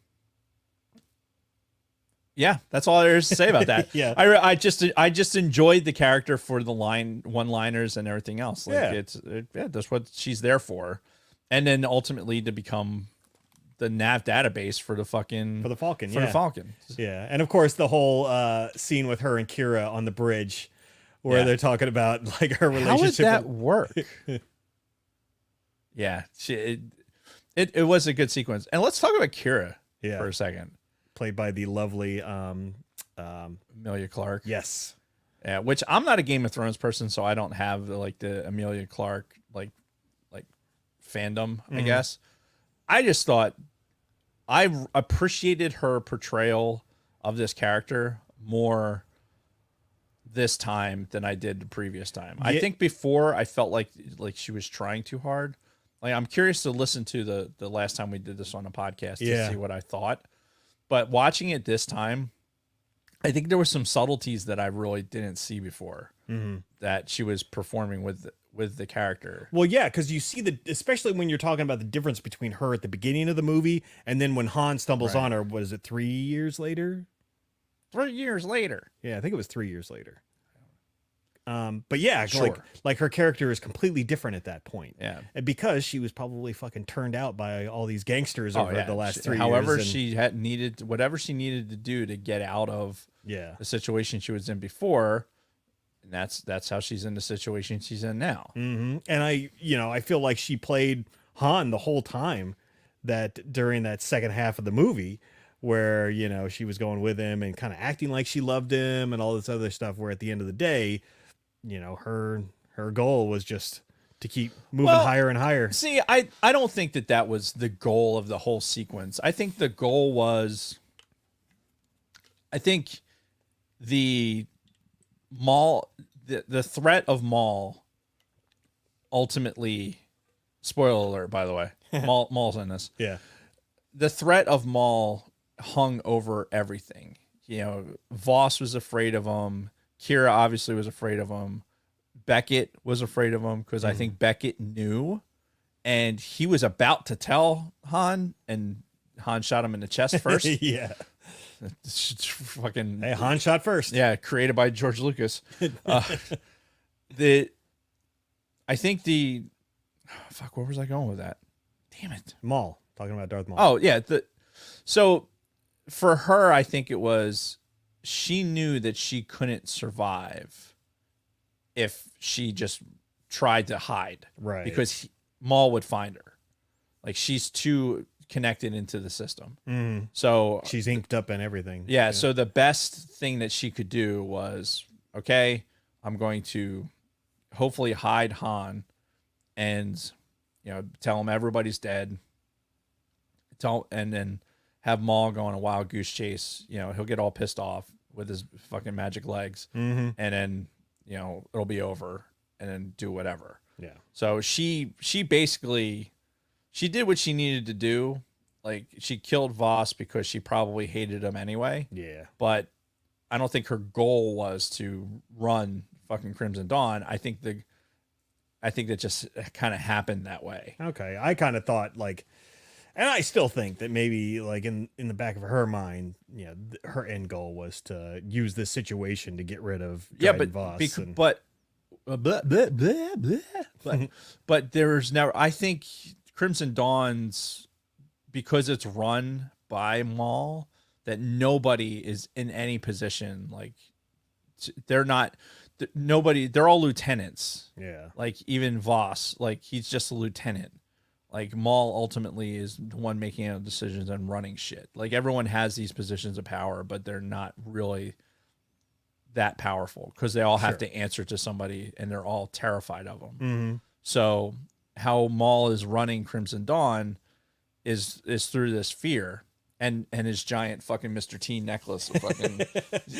Yeah, that's all there is to say about that. Yeah, I just enjoyed the character for the one-liners and everything else. Like that's what she's there for, and then ultimately to become the nav database for the Falcon. The Falcon. Yeah, and of course the whole scene with her and Kira on the bridge, where they're talking about like her relationship. How would that work? Yeah, it was a good sequence. And let's talk about Kira for a second. Played by the lovely Emilia Clarke. Yes. Yeah, which I'm not a Game of Thrones person, so I don't have the Emilia Clarke like fandom, I guess. I just thought I appreciated her portrayal of this character more this time than I did the previous time. I think before I felt like she was trying too hard. Like, I'm curious to listen to the last time we did this on a podcast to see what I thought. But watching it this time, I think there were some subtleties that I really didn't see before that she was performing with the character. Well, yeah, because you see especially when you're talking about the difference between her at the beginning of the movie and then when Han stumbles on her. Was it 3 years later? 3 years later. Yeah, I think it was 3 years later. But yeah, Sure. like her character is completely different at that point. Yeah. And because she was probably fucking turned out by all these gangsters over the last 3 years. However, she had whatever she needed to do to get out of the situation she was in before. And that's how she's in the situation she's in now. Mm-hmm. And I feel like she played Han the whole time that during that second half of the movie where, she was going with him and kind of acting like she loved him and all this other stuff, where at the end of the day, her goal was just to keep moving higher and higher. See, I don't think that was the goal of the whole sequence. I think the goal was, the Maul, the threat of Maul ultimately, spoiler alert, by the way, Maul's in this. Yeah. The threat of Maul hung over everything. You know, Voss was afraid of him. Kira obviously was afraid of him. Beckett was afraid of him because I think Beckett knew, and he was about to tell Han, and Han shot him in the chest first. Yeah. Fucking Hey, Han shot first. yeah, created by George Lucas. I think fuck, where was I going with that? Damn it. Maul. Talking about Darth Maul. Oh yeah, so for her, I think it was she knew that she couldn't survive if she just tried to hide, Right. Because Maul would find her. Like she's too connected into the system. Mhm. So She's inked up and everything. yeah, so the best thing that she could do was, okay, I'm going to hopefully hide Han and, you know, tell him everybody's dead. And then have Maul go on a wild goose chase. You know, he'll get all pissed off with his fucking magic legs. Mm-hmm. And then, you know, it'll be over and then do whatever. Yeah. So she basically, she did what she needed to do. Like she killed Voss because she probably hated him anyway. Yeah. But I don't think her goal was to run fucking Crimson Dawn. I think that just kind of happened that way. Okay. I kind of thought like, and I still think that maybe like in the back of her mind, you know, her end goal was to use this situation to get rid of Dryden Voss. But there's never. I think Crimson Dawn's, because it's run by Maul, that nobody is in any position. Like they're not. Nobody. They're all lieutenants. Yeah. Like even Voss. Like he's just a lieutenant. Like Maul ultimately is the one making out decisions and running shit. Like everyone has these positions of power, but they're not really that powerful because they all have to answer to somebody and they're all terrified of them. Mm-hmm. So how Maul is running Crimson Dawn is through this fear and his giant fucking Mr. T necklace of fucking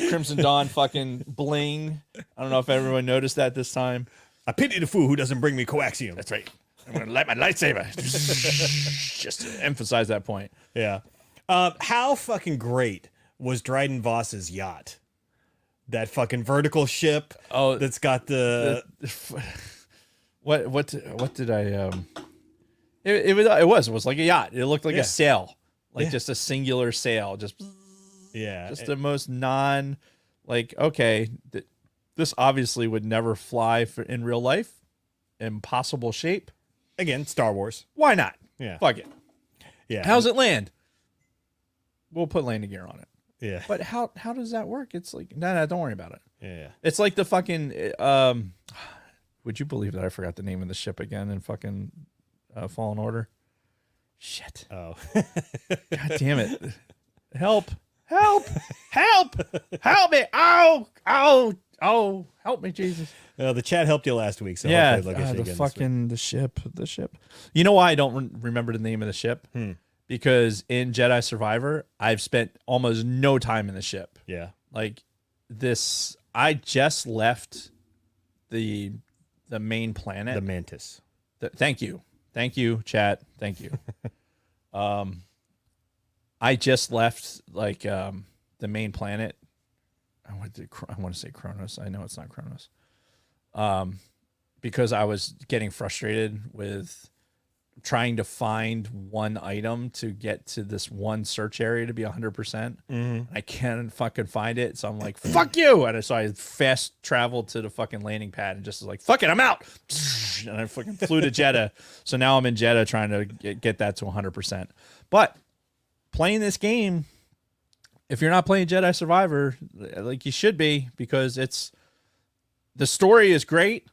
Crimson Dawn fucking bling. I don't know if everyone noticed that this time. I pity the fool who doesn't bring me coaxium. That's right. I'm going to light my lightsaber. Just to emphasize that point. Yeah. How fucking great was Dryden Voss's yacht? That fucking vertical ship. Oh, that's got the what did I it was like a yacht. It looked like a sail, like just a singular sail, just the most non, like, okay, this obviously would never fly in real life. Impossible shape. Again, Star Wars. Why not? Yeah. Fuck it. Yeah. How's it land? We'll put landing gear on it. Yeah. But how does that work? It's like, no, don't worry about it. Yeah. It's like the fucking would you believe that I forgot the name of the ship again in fucking Fallen Order? Shit. Oh. God damn it. Help me. Oh, help me, Jesus. The chat helped you last week, so Yeah, hopefully they'll get you again this week. the ship. You know why I don't remember the name of the ship? Because in Jedi Survivor, I've spent almost no time in the ship. Yeah. Like this, I just left the main planet. The Mantis. Thank you, chat. Thank you. I just left like the main planet. I want to say Kronos. I know it's not Kronos. Because I was getting frustrated with trying to find one item to get to this one search area to be 100%. I can't fucking find it. So I'm like, fuck you. And so I fast traveled to the fucking landing pad and just was like, fuck it, I'm out. And I fucking flew to Jeddah. So now I'm in Jeddah trying to get that to 100%. But playing this game, if you're not playing Jedi Survivor, like you should be, because the story is great.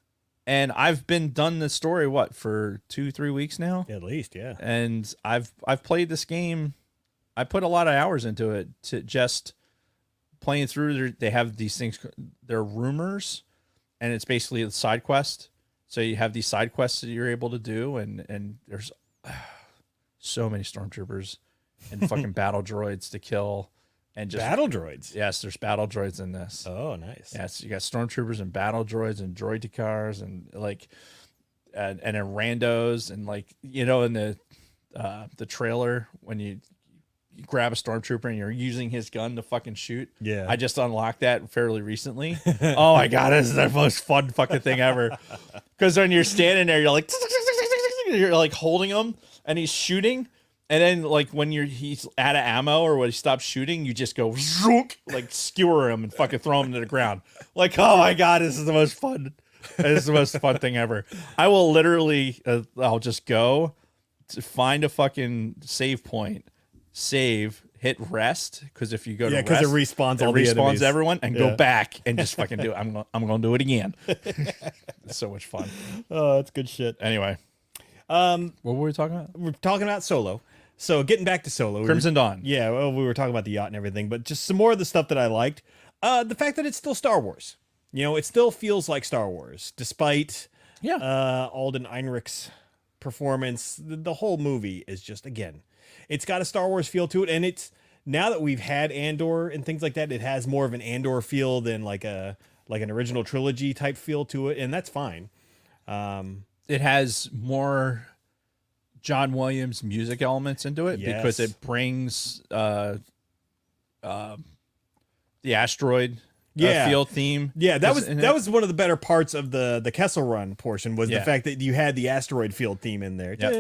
And I've been done this story, for 2-3 weeks now? At least, yeah. And I've played this game. I put a lot of hours into it to just playing through. They have these things, they're rumors, and it's basically a side quest. So you have these side quests that you're able to do, and there's so many stormtroopers and fucking battle droids to kill. and just Battle droids. yes, there's battle droids in this. Oh, nice. Yes, you got stormtroopers and battle droids and droidicars and like and then randos and like in the trailer when you grab a stormtrooper and you're using his gun to fucking shoot. Yeah. I just unlocked that fairly recently. Oh my god, this is the most fun fucking thing ever. Because when you're standing there, you're like holding him and he's shooting. And then, like, when he's out of ammo or when he stops shooting, you just go, zook, like, skewer him and fucking throw him to the ground. Like, oh my god, this is the most fun. This is the most fun thing ever. I will literally, I'll just go to find a fucking save point, save, hit rest, because if you go to Yeah, because it rest, respawns it all the respawns enemies. everyone, and Yeah. go back and just fucking do it. I'm going to do it again. It's so much fun. Oh, that's good shit. Anyway, what were we talking about? We're talking about Solo. So getting back to Solo. we were- Crimson Dawn. Yeah, well, we were talking about the yacht and everything, but just some more of the stuff that I liked. The fact that it's still Star Wars. It still feels like Star Wars, despite Yeah. Alden Ehrenreich's performance. The whole movie is just, again, it's got a Star Wars feel to it, and it's now that we've had Andor and things like that, it has more of an Andor feel than like an original trilogy type feel to it, and that's fine. It has more John Williams music elements into it because Yes. it brings the asteroid Yeah. field theme. Yeah, that is was in that it. was one of the better parts of the Kessel Run portion was the Yeah. fact that you had the asteroid field theme in there. Yep.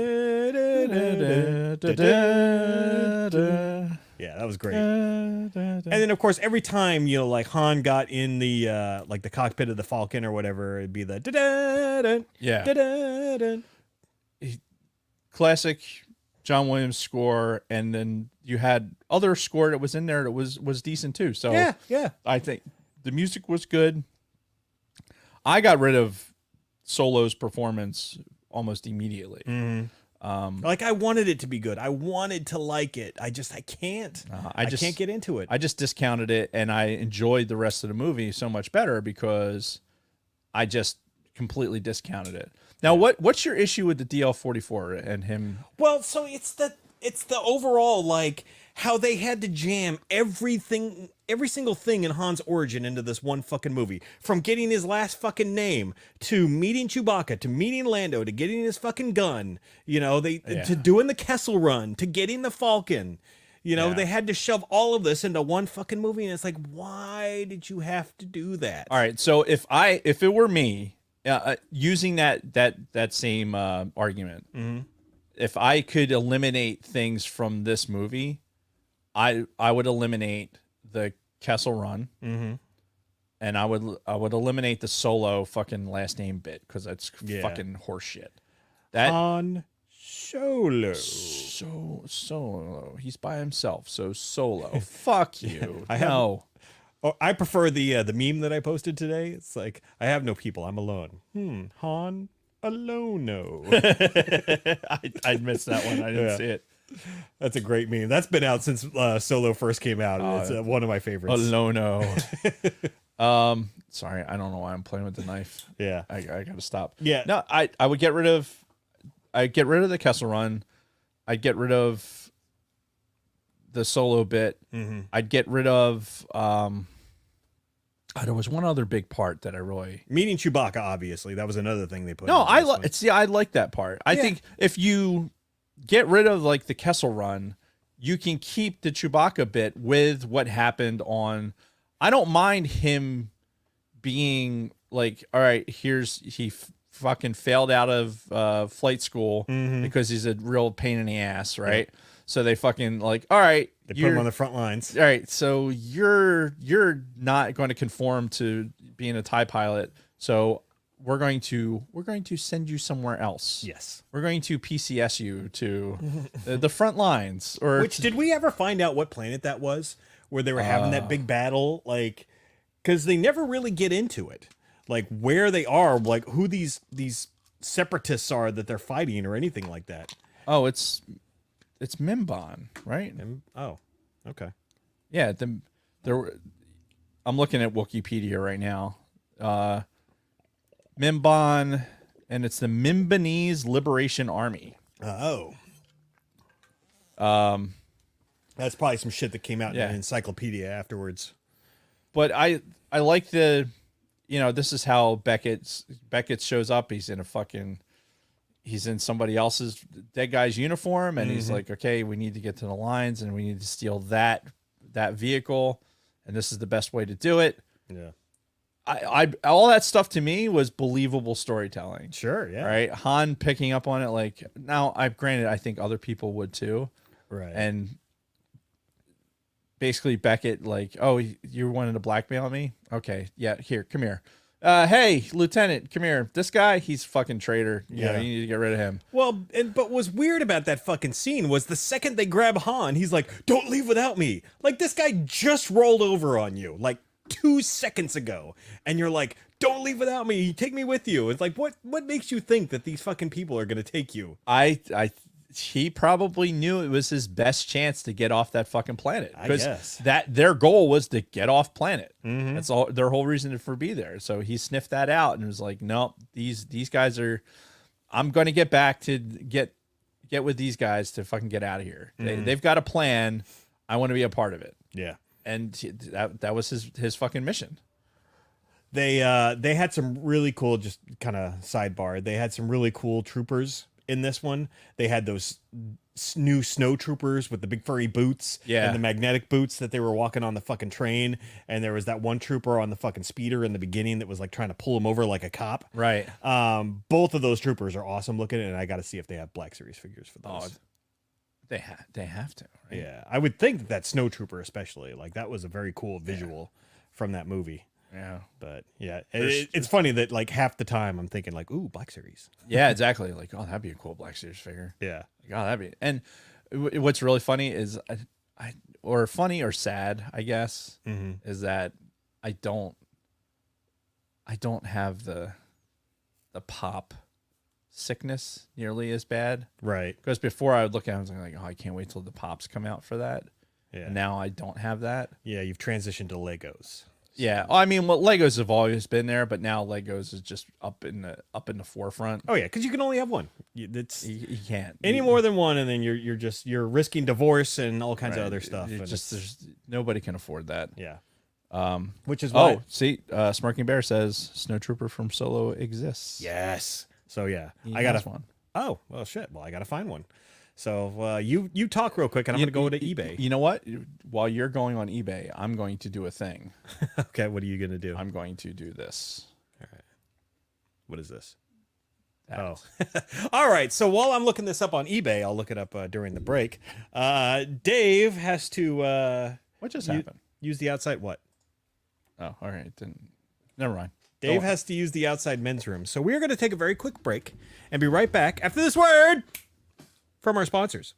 Yeah, that was great. And then of course every time like Han got in the like the cockpit of the Falcon or whatever, it'd be the da-da-dun, Yeah. da-da-dun. Classic John Williams score, and then you had other score that was in there that was decent too. So Yeah. I think the music was good. I got rid of Solo's performance almost immediately. Like I wanted it to be good. I wanted to like it. I can't. I just- can't get into it. I just discounted it, and I enjoyed the rest of the movie so much better because I just completely discounted it. Now, what's your issue with the DL-44 and him? Well, so it's the overall like how they had to jam every single thing in Han's origin into this one fucking movie. From getting his last fucking name to meeting Chewbacca to meeting Lando to getting his fucking gun, to doing the Kessel Run to getting the Falcon. They had to shove all of this into one fucking movie, and it's like, why did you have to do that? All right, so if it were me, using that same argument, if I could eliminate things from this movie, I would eliminate the Kessel Run, and I would eliminate the Solo fucking last name bit because that's fucking horseshit. That Han Solo. Solo, he's by himself, so Solo. Fuck you. I have- know. Oh, I prefer the meme that I posted today. It's like, I have no people, I'm alone. Han alone. No. I missed that one. I didn't Yeah. see it. That's a great meme. That's been out since Solo first came out. And it's one of my favorites. Alono. Sorry, I don't know why I'm playing with the knife. Yeah. I gotta stop. Yeah. No, I would get rid of the Kessel Run. I'd get rid of the Solo bit. I'd get rid of there was one other big part that I really Meeting Chewbacca, obviously. That was another thing they put No, into I this one. see I like that part. I think if you get rid of like the Kessel Run, you can keep the Chewbacca bit with what happened on. I don't mind him being like, all right, he fucking failed out of flight school because he's a real pain in the ass, right? So they fucking like, all right, They put him on the front lines. all right, so you're not going to conform to being a TIE pilot, so we're going to send you somewhere else. Yes. We're going to PCS you to the front lines, or Which, did we ever find out what planet that was where they were having that big battle? Like, because they never really get into it. Like, where they are, like, who these separatists are that they're fighting or anything like that. oh, it's Mimban, right? Oh, okay. Yeah, I'm looking at Wikipedia right now. Mimban, and it's the Mimbanese Liberation Army. Oh. That's probably some shit that came out Yeah. in an encyclopedia afterwards. But I like the, this is how Beckett shows up. He's in somebody else's dead guy's uniform, and he's like, okay, we need to get to the lines, and we need to steal that vehicle, and this is the best way to do it. Yeah. I all that stuff to me was believable storytelling. Sure, yeah. Right. Han picking up on it. Like, now, granted, I think other people would too. Right. And basically Beckett, like, oh, you wanted to blackmail me? Okay. Yeah. Here, come here. Hey, Lieutenant, come here. This guy, he's a fucking traitor. You need to get rid of him. Well, but what's weird about that fucking scene was the second they grab Han, he's like, "Don't leave without me." Like, this guy just rolled over on you like 2 seconds ago, and you're like, "Don't leave without me. Take me with you." It's like, what makes you think that these fucking people are gonna take you? He probably knew it was his best chance to get off that fucking planet. I guess. That their goal was to get off planet. That's all their whole reason for be there. So he sniffed that out and was like, "Nope, these guys are. I'm going to get back to get with these guys to fucking get out of here. They've got a plan. I want to be a part of it." Yeah. And that was his fucking mission. They had some really cool, just kind of sidebar. They had some really cool troopers in this one. They had those new snow troopers with the big furry boots and the magnetic boots that they were walking on the fucking train. And there was that one trooper on the fucking speeder in the beginning that was like trying to pull him over like a cop. Right. Both of those troopers are awesome looking, and I got to see if they have Black Series figures for those. They have to. Right? Yeah, I would think that snow trooper especially, like, that was a very cool visual from that movie. Yeah. But yeah, it's funny that like half the time I'm thinking like, ooh, Black Series. Yeah, exactly. Like, oh, that'd be a cool Black Series figure. Yeah. Like, oh, that'd be. And what's really funny is, or funny or sad, I guess, is that I don't have the pop sickness nearly as bad. Right. Because before I would look at it, I was like, oh, I can't wait till the pops come out for that. Yeah. And now I don't have that. Yeah, you've transitioned to Legos. Yeah, I mean, well, Legos have always been there, but now Legos is just up in the forefront. Oh yeah, because you can only have one. You can't any more than one, and then you're risking divorce and all kinds of other stuff. And There's nobody can afford that. Yeah. Which is Oh, why. see, Smirking Bear says Snow Trooper from Solo exists. Yes. So yeah, He I got has one. Oh well, shit. Well, I gotta find one. So you talk real quick, and I'm gonna go to eBay. You know what? While you're going on eBay, I'm going to do a thing. Okay, what are you gonna do? I'm going to do this. What is this? That. Oh, all right. So while I'm looking this up on eBay, I'll look it up during the break. Dave has to What just happened? use the outside. What? Oh, all right. Then never mind. Dave has to use the outside men's room. So we're going to take a very quick break and be right back after this word from our sponsors.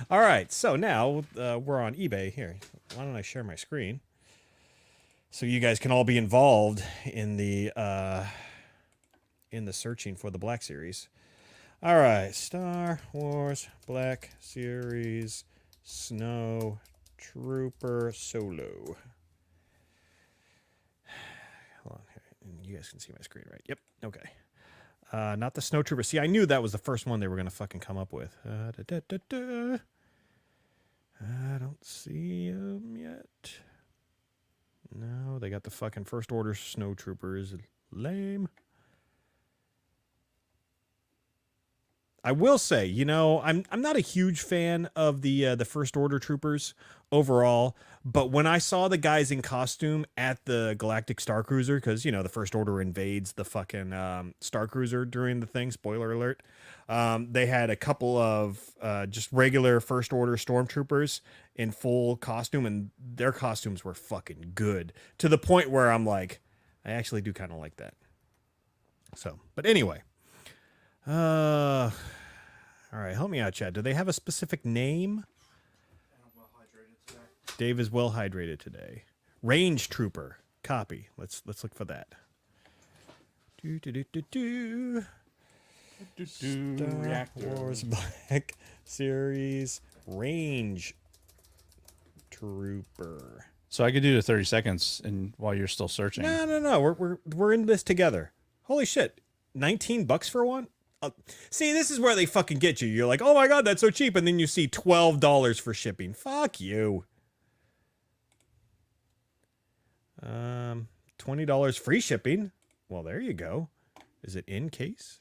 All right. So now we're on eBay here. Why don't I share my screen so you guys can all be involved in the searching for the Black Series. All right. Star Wars Black Series Snow Trooper Solo. Hold on here. You guys can see my screen, right? Yep. Okay. Not the Snow Trooper. See, I knew that was the first one they were going to fucking come up with. I don't see them yet. No, they got the fucking First Order Snow Troopers. Lame. I will say, you know, I'm not a huge fan of the First Order troopers overall, but when I saw the guys in costume at the Galactic Star Cruiser, because, you know, the First Order invades the fucking Star Cruiser during the thing, spoiler alert, they had a couple of just regular First Order stormtroopers in full costume, and their costumes were fucking good, to the point where I'm like, I actually do kind of like that. So, but anyway. All right, help me out, Chad. Do they have a specific name? I'm well hydrated today. Dave is well hydrated today. Range Trooper. Copy. Let's look for that. Star Wars Black Series Range Trooper. So I could do the 30 seconds and while you're still searching. No. We're in this together. Holy shit. $19 for one? See, this is where they fucking get you. You're like, oh my God, that's so cheap. And then you see $12 for shipping. Fuck you. $20 free shipping. Well, there you go. Is it in case?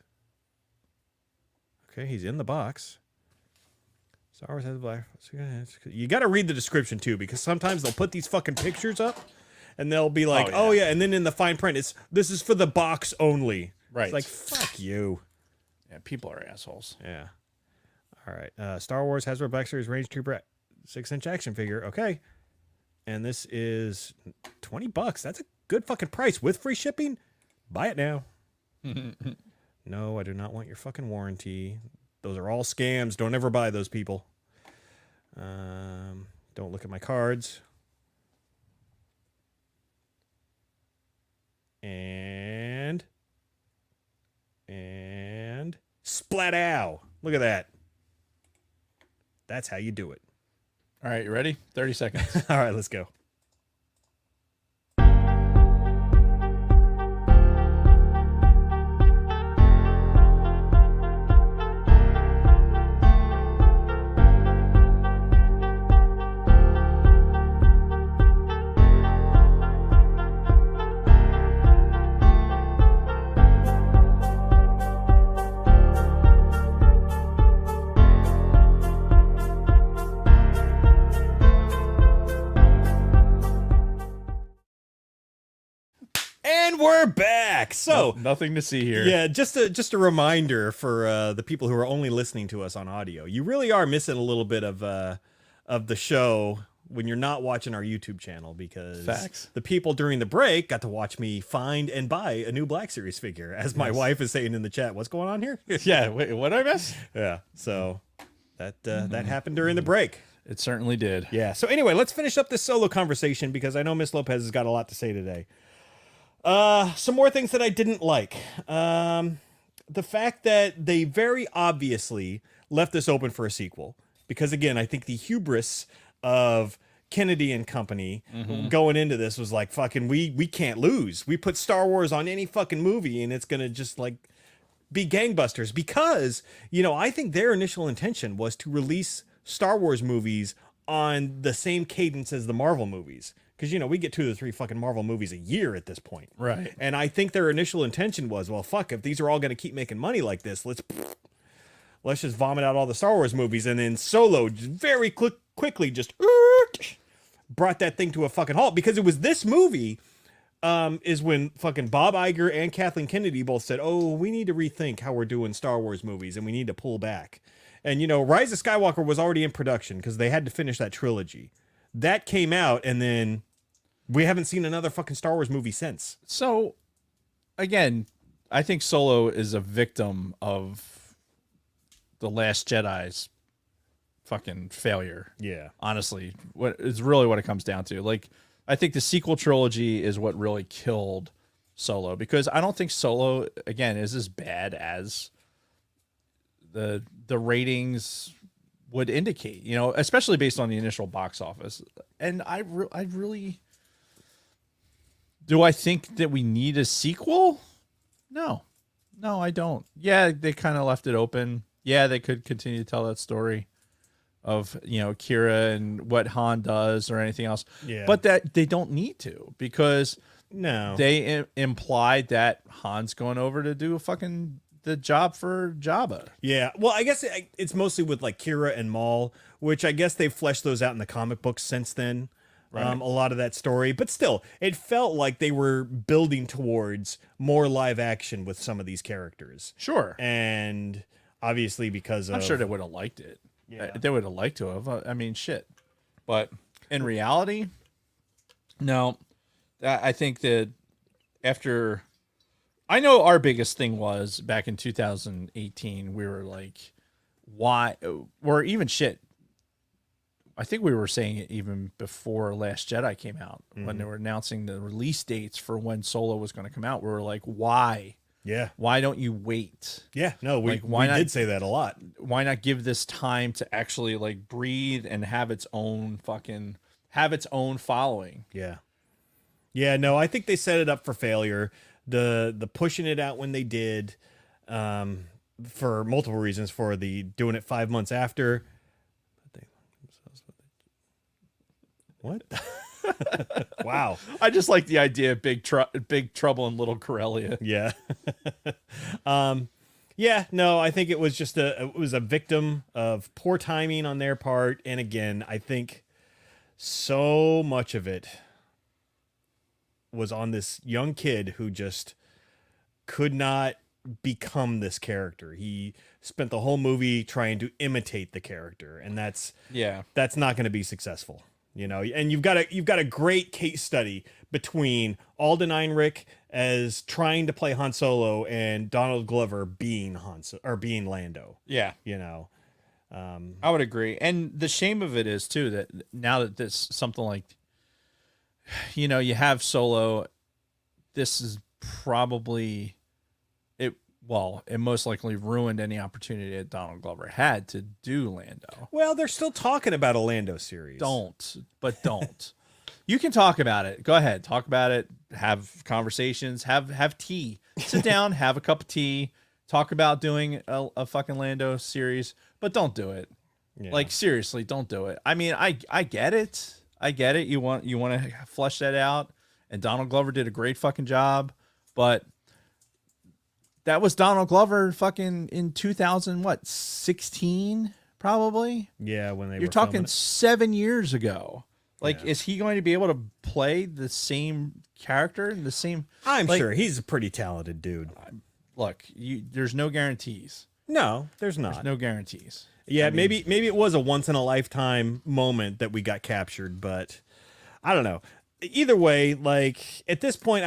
Okay, he's in the box. Star Wars has black. You got to read the description too, because sometimes they'll put these fucking pictures up, and they'll be like, "Oh yeah," and then in the fine print, this is for the box only. Right. It's like, fuck you. Yeah, people are assholes. Yeah. All right. Star Wars Hasbro Black Series Range Trooper 6-inch action figure. Okay. And this is $20. That's a good fucking price with free shipping. Buy it now. No, I do not want your fucking warranty. Those are all scams. Don't ever buy those, people. Don't look at my cards. And splat-ow. Look at that. That's how you do it. All right, you ready? 30 seconds. All right, let's go. And we're back. So nothing to see here. yeah, just a reminder for the people who are only listening to us on audio. You really are missing a little bit of the show when you're not watching our YouTube channel, because Facts. the people during the break got to watch me find and buy a new Black Series figure, as my wife is saying in the chat. What's going on here? Yeah, wait, what did I miss? Yeah, so that happened during the break. It certainly did. Yeah. So anyway, let's finish up this solo conversation, because I know Miss Lopez has got a lot to say today. Some more things that I didn't like. The fact that they very obviously left this open for a sequel, because again, I think the hubris of Kennedy and company going into this was like, fucking, we can't lose. We put Star Wars on any fucking movie and it's gonna just like be gangbusters, because, you know, I think their initial intention was to release Star Wars movies on the same cadence as the Marvel movies. Because, you know, we get 2 to 3 fucking Marvel movies a year at this point. Right. And I think their initial intention was, well, fuck, if these are all going to keep making money like this, let's just vomit out all the Star Wars movies. And then Solo just very quickly just brought that thing to a fucking halt. Because it was this movie is when fucking Bob Iger and Kathleen Kennedy both said, oh, we need to rethink how we're doing Star Wars movies and we need to pull back. And, you know, Rise of Skywalker was already in production because they had to finish that trilogy. That came out, and then we haven't seen another fucking Star Wars movie since. So, again, I think Solo is a victim of The Last Jedi's fucking failure. Yeah. Honestly, what is really what it comes down to. Like, I think the sequel trilogy is what really killed Solo, because I don't think Solo, again, is as bad as the ratings would indicate, you know, especially based on the initial box office. And I really, do I think that we need a sequel? No, I don't. Yeah, they kind of left it open. Yeah, they could continue to tell that story of, you know, Kira and what Han does or anything else. Yeah. But that they don't need to, because No. they implied that Han's going over to do the job for Jabba. Yeah. Well, I guess it's mostly with like Kira and Maul, which I guess they've fleshed those out in the comic books since then. Right. A lot of that story, but still, it felt like they were building towards more live action with some of these characters. Sure. And obviously, because I'm sure they would have liked it. Yeah. They would have liked to have. I mean, shit. But in reality, no. I think that after, I know our biggest thing was back in 2018, we were like, why, or even shit. I think we were saying it even before Last Jedi came out, when they were announcing the release dates for when Solo was going to come out. We were like, why? Yeah. Why don't you wait? Yeah. No, we why not- did say that a lot. Why not give this time to actually like breathe and have its own following? Yeah. Yeah, no, I think they set it up for failure. The pushing it out when they did, for multiple reasons for the doing it 5 months after. What? Wow. I just like the idea of big trouble in Little Corellia. Yeah. Yeah, no, I think it was just it was a victim of poor timing on their part. And again, I think so much of it was on this young kid who just could not become this character. He spent the whole movie trying to imitate the character, and that's not going to be successful. You know, and you've got a great case study between Alden Ehrenreich as trying to play Han Solo and Donald Glover being being Lando. Yeah, You know, I would agree. And the shame of it is too that now that this something like, you know, you have Solo, this is probably it. Well, it most likely ruined any opportunity that Donald Glover had to do Lando. well, they're still talking about a Lando series. Don't. You can talk about it. Go ahead, talk about it. Have conversations. Have tea. Sit down, have a cup of tea. Talk about doing a fucking Lando series, but don't do it. Yeah. Like seriously, don't do it. I mean, I get it. I get it. You want to flesh that out, and Donald Glover did a great fucking job, but that was Donald Glover fucking in 2016 probably. Yeah, when You're talking 7 years ago. Like, is he going to be able to play the same character and the same? I'm like, sure he's a pretty talented dude. Look, there's no guarantees. No, there's not. There's no guarantees. Yeah, I mean, maybe it was a once in a lifetime moment that we got captured, but I don't know. Either way, like at this point,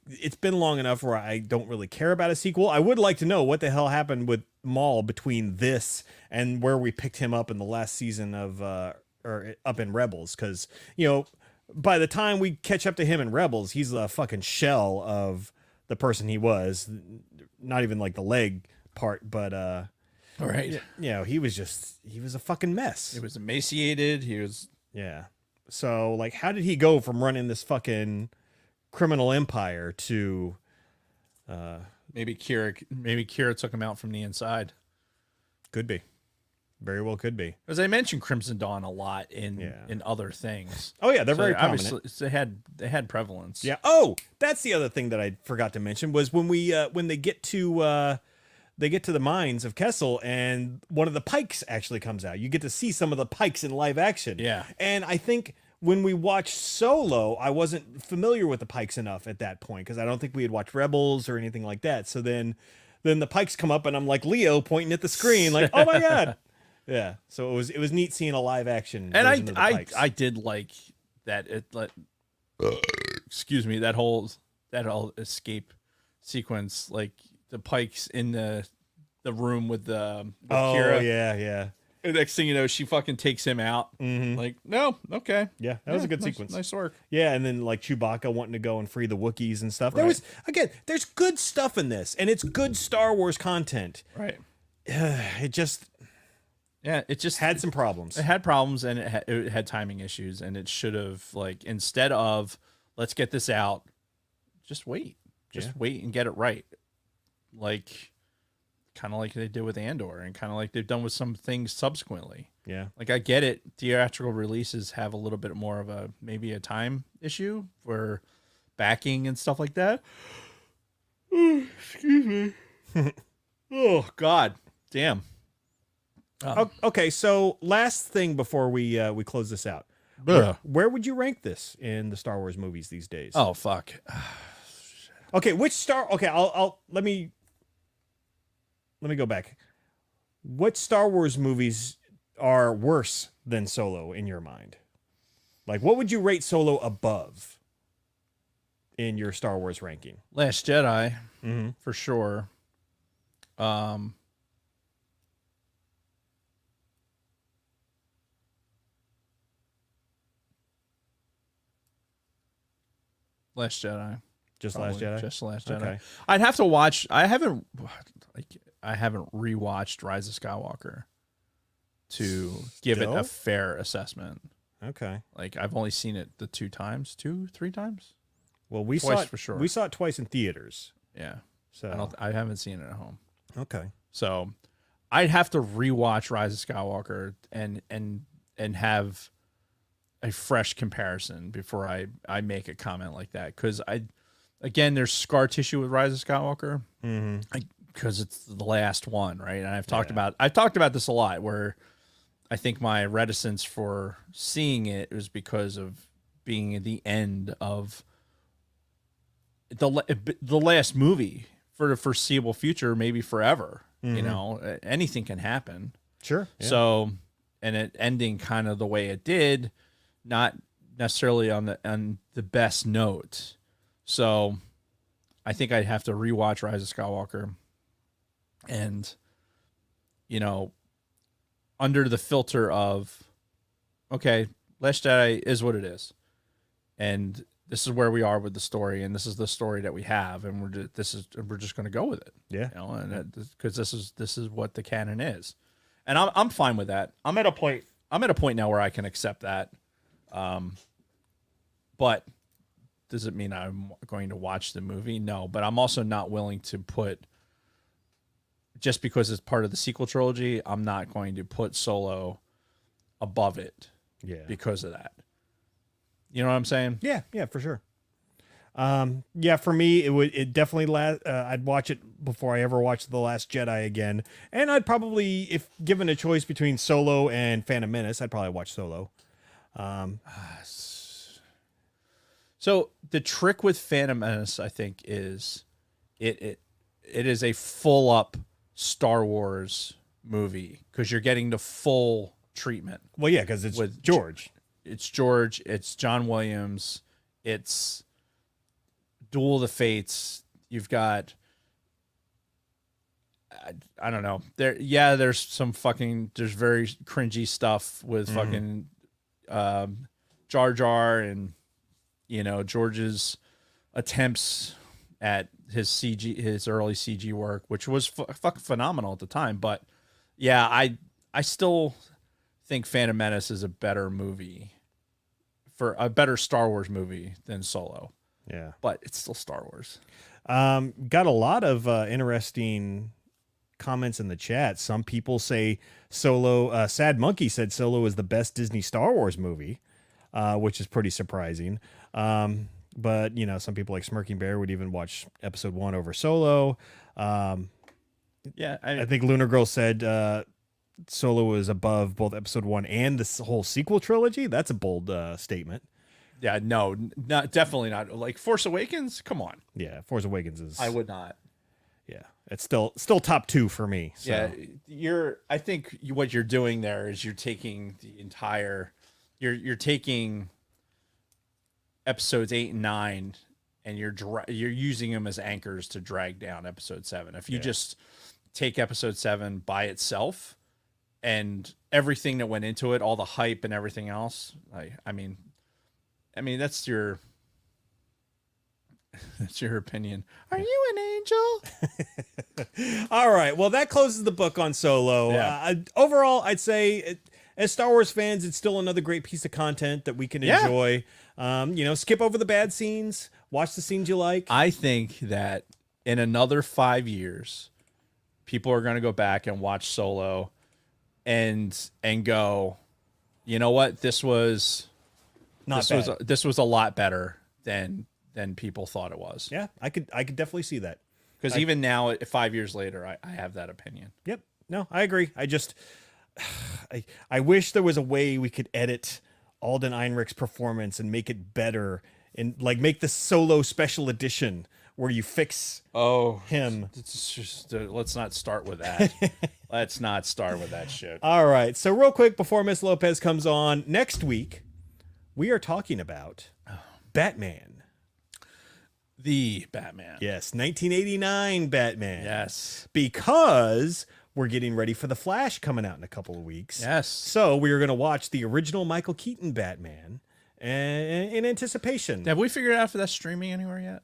it's been long enough where I don't really care about a sequel. I would like to know what the hell happened with Maul between this and where we picked him up in the last season of, or up in Rebels. Cause you know, by the time we catch up to him in Rebels, he's a fucking shell of the person he was, not even like the leg part, but, all right. you know, he was a fucking mess. He was emaciated. He was. Yeah. So, like, how did he go from running this fucking criminal empire to... Maybe Kira took him out from the inside. Could be. Very well could be. As I mentioned Crimson Dawn a lot in other things. Oh, yeah, they're very prominent. Obviously, they had prevalence. Yeah. Oh, that's the other thing that I forgot to mention was when they get to the mines of Kessel and one of the Pikes actually comes out. You get to see some of the Pikes in live action. Yeah. And I think when we watched Solo, I wasn't familiar with the Pikes enough at that point because I don't think we had watched Rebels or anything like that. So then the Pikes come up and I'm like Leo pointing at the screen like, oh my God. Yeah. So it was neat seeing a live action. And version of the Pikes. I did like that. Excuse me. That whole escape sequence, like the Pikes in the room with Kira. Yeah. And next thing you know, she fucking takes him out. Mm-hmm. Like, no, okay. Yeah, that was a good sequence. Nice work. Yeah, and then like Chewbacca wanting to go and free the Wookiees and stuff. There was, again, there's good stuff in this, and it's good Star Wars content. Right. It just had some problems. It had problems, and it had timing issues, and it should have, like, instead of let's get this out, just wait. Just wait and get it right. Like, kind of like they did with Andor, and kind of like they've done with some things subsequently. Yeah. Like, I get it. Theatrical releases have a little bit more of maybe a time issue for backing and stuff like that. Excuse me. Oh, God. Damn. Okay, so last thing before we close this out. Where would you rank this in the Star Wars movies these days? Oh, fuck. Okay, I'll let me go back. What Star Wars movies are worse than Solo in your mind? Like, what would you rate Solo above in your Star Wars ranking? Last Jedi, for sure. Last Jedi. Just Probably. Last Jedi? Just Last Jedi. Okay. I'd have to watch. I haven't rewatched Rise of Skywalker to give it a Still? fair assessment. Okay. Like, I've only seen it the 3 times. Well, we Twice saw it for sure. We saw it twice in theaters. Yeah. So I haven't seen it at home. okay. So I'd have to rewatch Rise of Skywalker and have a fresh comparison before I make a comment like that. Because again, there's scar tissue with Rise of Skywalker because it's the last one, right? And I've talked about this a lot, where I think my reticence for seeing it was because of being at the end of the last movie for the foreseeable future, maybe forever. You know, anything can happen. Sure. Yeah. So, and it ending kind of the way it did, not necessarily on the best note. So, I think I'd have to rewatch Rise of Skywalker, and, you know, under the filter of, okay, Last Jedi is what it is, and this is where we are with the story, and this is the story that we have, and we're just going to go with it. Yeah. You know, and because this is what the canon is, and I'm fine with that. I'm at a point now where I can accept that. But does it mean I'm going to watch the movie? No, but I'm also not willing to put, just because it's part of the sequel trilogy, I'm not going to put Solo above it. Yeah. Because of that. You know what I'm saying? Yeah, for sure. Yeah, for me, it definitely I'd watch it before I ever watched The Last Jedi again. And I'd probably, if given a choice between Solo and Phantom Menace, I'd probably watch Solo. So the trick with Phantom Menace, I think, is it is a full up Star Wars movie, because you're getting the full treatment. Well, yeah, because it's with George. It's George. It's John Williams. It's Duel of the Fates. You've got, I don't know. There's some there's very cringy stuff with fucking Jar Jar, and, you know, George's attempts at his early CG work, which was fucking phenomenal at the time. But yeah, I still think Phantom Menace is a better movie, for a better Star Wars movie than Solo. Yeah. But it's still Star Wars. Got a lot of interesting comments in the chat. Some people say Solo, Sad Monkey said Solo is the best Disney Star Wars movie, which is pretty surprising. But, you know, some people like Smirking Bear would even watch episode 1 over Solo. Yeah. I think Lunar Girl said Solo is above both episode 1 and the whole sequel trilogy. That's a bold statement. Yeah, no, definitely not. Like Force Awakens, come on. Yeah, Force Awakens is. I would not. Yeah, it's still top 2 for me. So. Yeah, I think what you're doing there is you're taking the entire, you're taking episodes 8 and 9, and you're using them as anchors to drag down episode 7. If you just take episode 7 by itself, and everything that went into it, all the hype and everything else, I mean, that's your opinion. Are you an angel? All right. Well, that closes the book on Solo. Yeah. Overall, I'd say, as Star Wars fans, it's still another great piece of content that we can enjoy. You know, skip over the bad scenes, watch the scenes you like. I think that in another 5 years, people are going to go back and watch Solo and go, you know what? This was a lot better than people thought it was. Yeah, I could definitely see that. Because even now, 5 years later, I have that opinion. Yep. No, I agree. I just, I wish there was a way we could edit Alden Ehrenreich's performance and make it better, and like make the Solo special edition where you fix him. It's just, let's not start with that. Let's not start with that shit. All right. So real quick, before Miss Lopez comes on, next week, we are talking about Batman. The Batman. Yes, 1989 Batman. Yes. Because we're getting ready for The Flash coming out in a couple of weeks. Yes. So we are going to watch the original Michael Keaton Batman in anticipation. Have we figured out if that's streaming anywhere yet?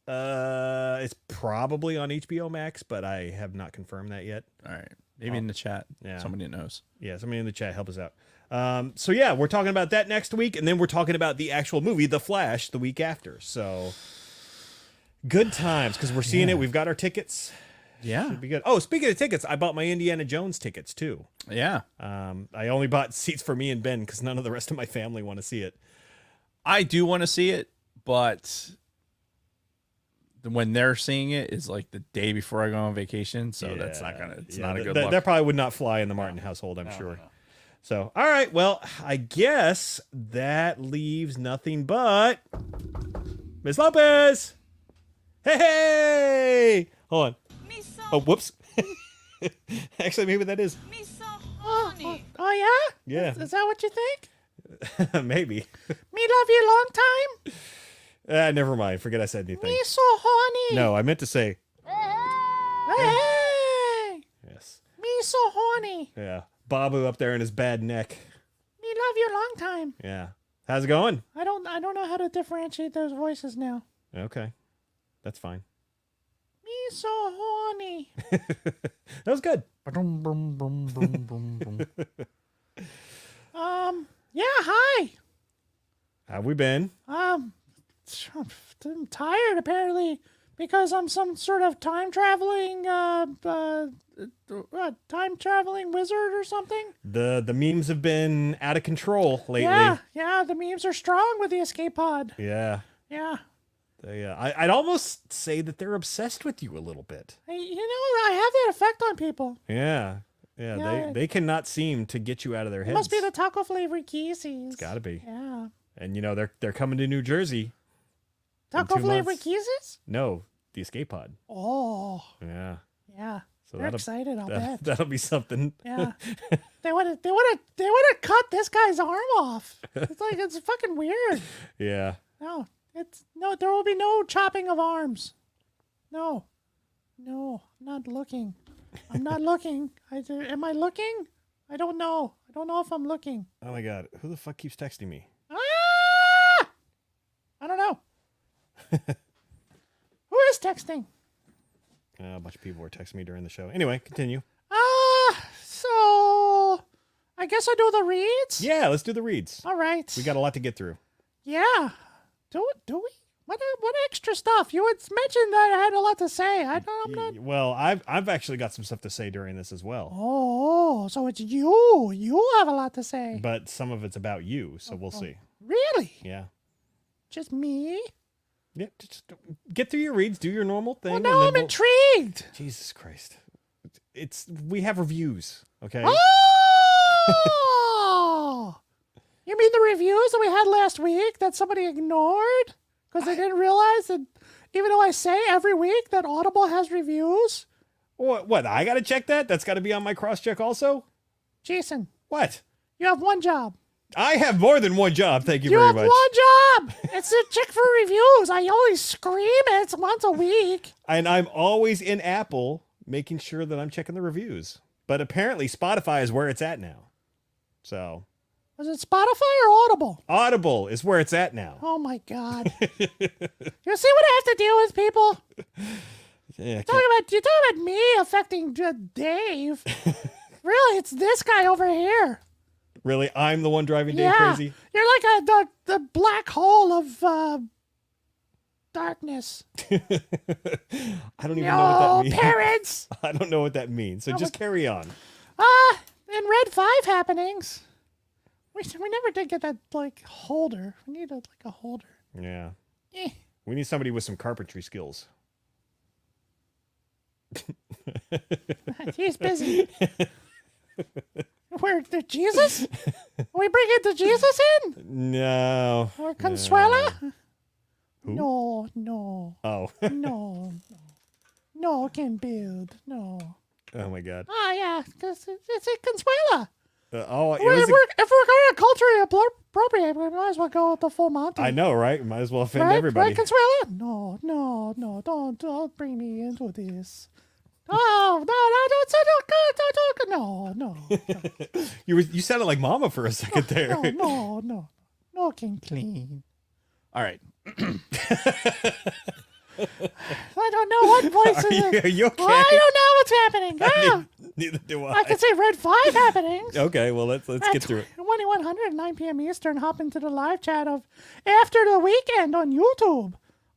It's probably on HBO Max, but I have not confirmed that yet. All right. Maybe in the chat. Yeah. Somebody knows. Yeah, somebody in the chat help us out. So yeah, we're talking about that next week, and then we're talking about the actual movie, The Flash, the week after. So good times, because we're seeing it. We've got our tickets. Yeah. Should be good. Oh, speaking of tickets, I bought my Indiana Jones tickets too. Yeah. I only bought seats for me and Ben because none of the rest of my family want to see it. I do want to see it, but when they're seeing it is like the day before I go on vacation, so that's not gonna. It's not a good look. That probably would not fly in the Martin household, I'm sure. No. So, all right, well, I guess that leaves nothing but Miss Lopez. Hey, hold on. Oh, whoops. Actually, maybe that is. Me so horny. Oh yeah? Yeah. Is that what you think? Maybe. Me love you long time? Never mind. Forget I said anything. Me so horny. No, I meant to say. Hey. Yes. Me so horny. Yeah. Babu up there in his bad neck. Me love you long time. Yeah. How's it going? I don't know how to differentiate those voices now. Okay. That's fine. Me so horny. That was good. Yeah, hi. How we been? I'm tired apparently because I'm some sort of time traveling wizard or something. The memes have been out of control lately. Yeah, the memes are strong with the escape pod. Yeah. Yeah. I'd almost say that they're obsessed with you a little bit. I have that effect on people. Yeah. Yeah. They cannot seem to get you out of their It heads. must be the taco flavored Kisses. It's got to be. Yeah. And they're coming to New Jersey. Taco 2 flavored months. Kisses? No, the escape pod. Oh. Yeah. Yeah. So They're excited, I'll bet. That'll be something. Yeah. They wanna cut this guy's arm off. It's fucking weird. Yeah. No. There will be no chopping of arms. No, I'm not looking. I'm not looking. Am I looking? I don't know. I don't know if I'm looking. Oh my God. Who the fuck keeps texting me? Ah! I don't know. Who is texting? A bunch of people were texting me during the show. Anyway, continue. So I guess I do the reads? Yeah, let's do the reads. All right. We got a lot to get through. Yeah. Do we? What extra stuff? You had mentioned that I had a lot to say. I'm not. Well, I've actually got some stuff to say during this as well. Oh, so it's you. You have a lot to say. But some of it's about you, so we'll see. Really? Yeah. Just me? Yeah, just get through your reads, do your normal thing. Well, and now then I'm intrigued. Jesus Christ. We have reviews, okay? Oh! You mean the reviews that we had last week that somebody ignored? Because they didn't realize that even though I say every week that Audible has reviews? What? I got to check that? That's got to be on my cross-check also? Jason, What? you have one job. I have more than one job, thank you You very have much. one job. It's to check for reviews. I only scream it once a week. And I'm always in Apple making sure that I'm checking the reviews. But apparently Spotify is where it's at now. So Was it Spotify or Audible? Audible is where it's at now. Oh my God. You see what I have to deal with, people? Yeah, You're talking about me affecting Dave. Really, it's this guy over here. really? I'm the one driving Dave crazy? You're like the black hole of darkness. I don't even know what that No, means. parents. I don't know what that means. So just carry on. In Red 5 happenings, we never did get that holder. We need a holder. Yeah. Eh. We need somebody with some carpentry skills. He's busy. Where the Jesus? We bring it to Jesus in? No. Or Consuela? Who? No. Oh. No, can build. No. Oh my God. Yeah, because it's a Consuela. It If was we're going to culturally appropriate, we might as well go with the full Monty. I know, right? Might as well offend Right, everybody. right, Consuela? No, don't bring me into this. Oh, no, You sounded like Mama for a second there. no, can clean. All right. I don't know what voice is it. Are you okay? I don't know what's happening. Neither do I. I can say Red 5 happenings. Okay, well let's get through it. 2100, 9 p.m. Eastern. Hop into the live chat of After the Weekend on YouTube.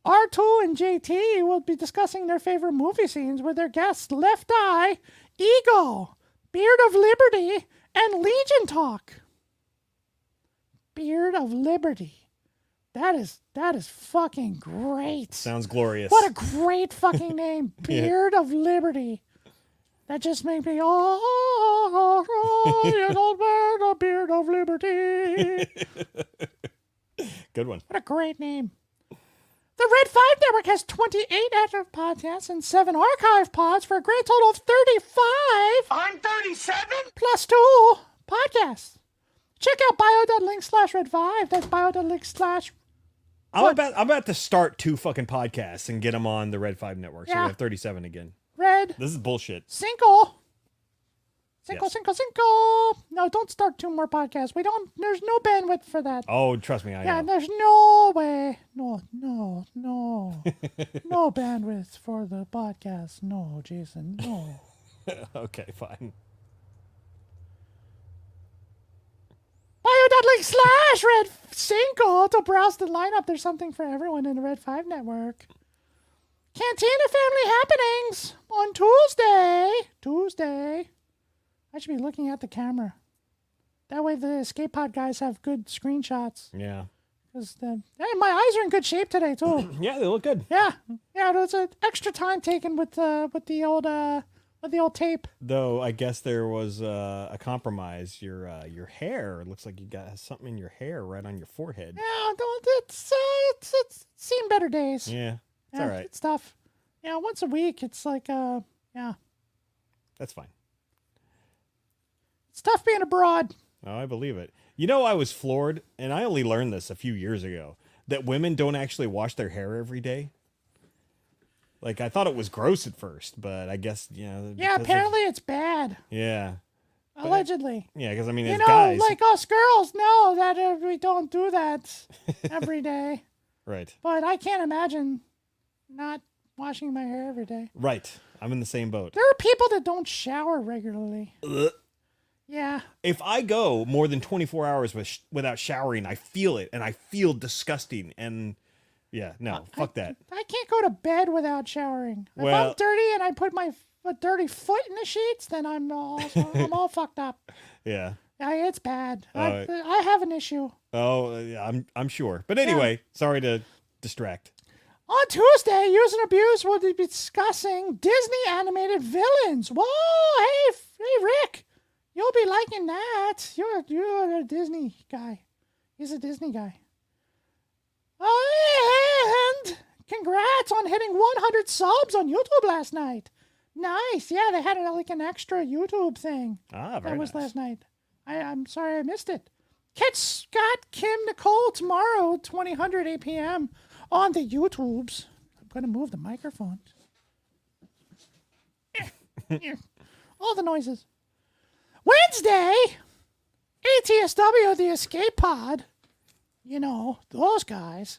R2 and JT will be discussing their favorite movie scenes with their guests Left Eye, Ego, Beard of Liberty, and Legion Talk. Beard of Liberty. That is fucking great. Sounds glorious. What a great fucking name. Beard of Liberty. That just made me, the Beard of Liberty. Good one. What a great name. The Red 5 Network has 28 active podcasts and 7 archive pods for a great total of 35. I'm 37? Plus 2 podcasts. Check out bio.link/red5. That's bio.link/. I'm about to start 2 fucking podcasts and get them on the Red 5 Network. So Yeah. we have 37 again. Red. This is bullshit. Cinco. Yes. No, don't start 2 more podcasts. There's no bandwidth for that. Oh, trust me, I Yeah, know. there's no way. No. No bandwidth for the podcast. No, Jason, no. Okay, fine. Bio.link/Red5 to browse the lineup. There's something for everyone in the Red 5 Network. Cantina Family Happenings on Tuesday. I should be looking at the camera. That way the escape pod guys have good screenshots. Yeah. Because my eyes are in good shape today too. Yeah, they look good. Yeah. There's an extra time taken with the old tape. Though I guess there was a compromise. Your hair looks like you got something in your hair right on your forehead. Yeah, it's seen better days. Yeah, it's all right. It's tough. Yeah, once a week, it's like yeah, That's fine. it's tough being abroad. Oh, I believe it. You know, I was floored, and I only learned this a few years ago, that women don't actually wash their hair every day. Like, I thought it was gross at first, but I guess, Yeah, because apparently it's bad. Yeah. Allegedly. Yeah, because, I mean, You as know, guys... like us girls know that we don't do that every day. Right. But I can't imagine not washing my hair every day. Right. I'm in the same boat. There are people that don't shower regularly. Ugh. Yeah. If I go more than 24 hours without showering, I feel it, and I feel disgusting, and... Yeah, no, fuck that. I can't go to bed without showering. If Well- I'm dirty and I put my dirty foot in the sheets, then I'm all fucked up. Yeah. Yeah, it's bad. Alright. I have an issue. Oh, yeah, I'm sure. But anyway, sorry to distract. On Tuesday, Use and Abuse will be discussing Disney animated villains. Whoa, hey, Rick, you'll be liking that. You're a Disney guy. He's a Disney guy. And congrats on hitting 100 subs on YouTube last night. Nice. Yeah, they had like an extra YouTube thing. Ah, very That was nice. last night. I'm sorry I missed it. Catch Scott, Kim, Nicole tomorrow, 2000 8 p.m. on the YouTubes. I'm going to move the microphone. All the noises. Wednesday, ATSW, the Escape Pod, you know, those guys,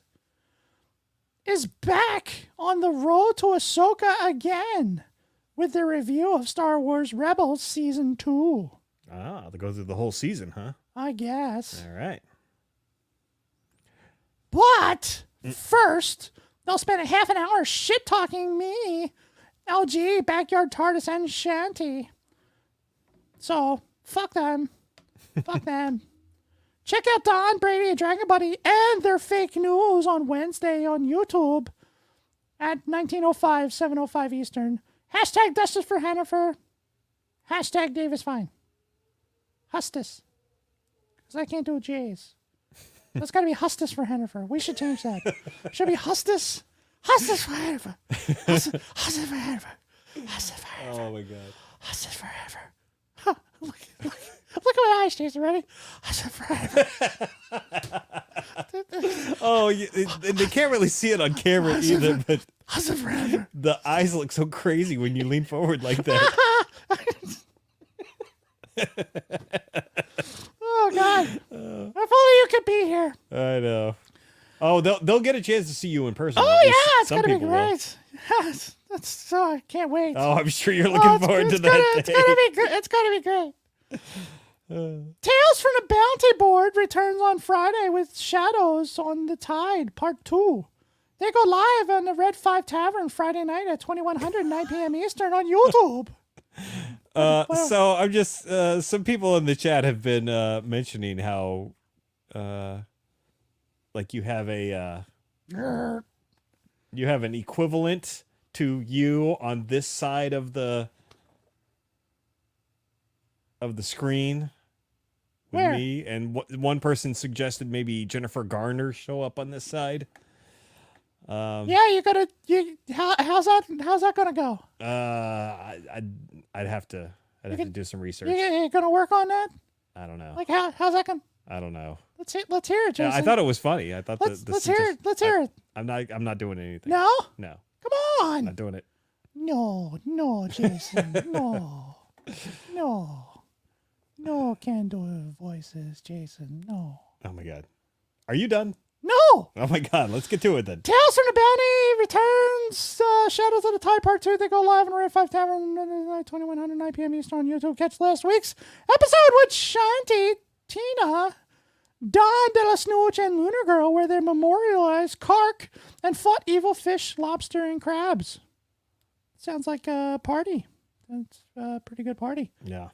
is back on the road to Ahsoka again with their review of Star Wars Rebels Season 2. Ah, they go through the whole season, huh? I guess. All right. But first, they'll spend a half an hour shit-talking me, LG, Backyard TARDIS, and Shanty. So, fuck them. Fuck them. Check out Don, Brady, and Dragon Buddy and their fake news on Wednesday on YouTube at 19:05, 7:05 Eastern. Hashtag Justice for Hannaford. Hashtag Davis Fine. Hustis. Because I can't do J's. That's got to be Hustis for Hannaford. We should change that. Should be Hustis. Hustis for Hannaford. Hustis for Hannaford. Hustis for Hannaford. Oh my god. Hustis for Hannaford. Huh. Look at my eyes, Jason. Ready? Hustis for Hannaford. Oh, they can't really see it on camera either, but Hustis for Hannaford. the eyes look so crazy when you lean forward like that. Oh, God. If only you could be here. I know. Oh, they'll get a chance to see you in person. Oh, At least yeah. It's some going to be people will. great. That's so, I can't wait. Oh, I'm sure you're looking forward to that It's day. gonna be good. It's gonna be great. Tales from the Bounty Board returns on Friday with Shadows on the Tide Part 2. They go live on the Red 5 Tavern Friday night at 2100, 9 p.m. Eastern on YouTube. So I'm just some people in the chat have been mentioning how like you have an equivalent to you on this side of the screen with Where? me, and one person suggested maybe Jennifer Garner show up on this side. Yeah, how's that gonna go? I'd have to do some research. You gonna work on that? I don't know. Like how's that gonna? I don't know. Let's hear it, Jason. Yeah, I thought it was funny. I thought Let's hear it. Let's hear it. I'm not doing anything. No, No, come on. not doing it. No, Jason. No, can't do voices, Jason. No. Oh my god. Are you done? No. Oh my god, let's get to it then. Tales from the Bounty returns. Shadows of the Tide Part 2. They go live on Red 5 Tavern 2100, 9 p.m. Eastern on YouTube. Catch last week's episode with Shanti, Tina, Don De La Snooch, and Lunar Girl, where they memorialized Kark and fought evil fish, lobster, and crabs. Sounds like a party. That's a pretty good party. Yeah.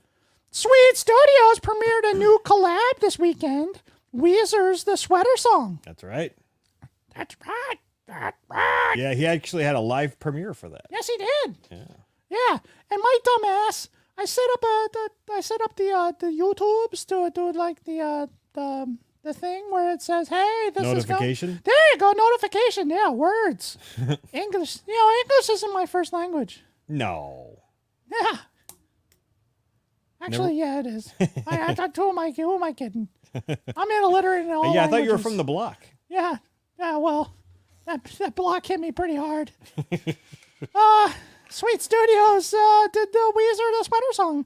Sweet Studios premiered a new collab this weekend. Weezer's The Sweater Song. That's right. That's right. That's right. Yeah, he actually had a live premiere for that. Yes, he did. Yeah. Yeah, and my dumbass, I set up the YouTubes to do like the thing where it says, "Hey, this Notification? is there you go, notification." Yeah, words. English. English isn't my first language. No. Yeah. Actually, yeah, it is. Who am I kidding? I'm illiterate in all Yeah, I thought you were languages. from the block. Yeah. Yeah, well, that block hit me pretty hard. Sweet Studios did the Weezer The Sweater Song.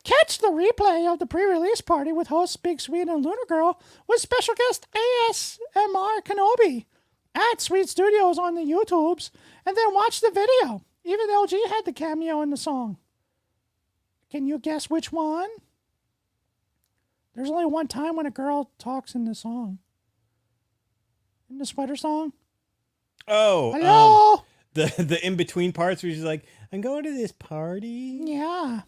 Catch the replay of the pre-release party with hosts Big Sweet and Lunar Girl with special guest ASMR Kenobi at Sweet Studios on the YouTubes, and then watch the video. Even LG had the cameo in the song. Can you guess which one? There's only one time when a girl talks in the song. In the Sweater Song. Oh. Hello? The in-between parts where she's like, I'm going to this party. Yeah.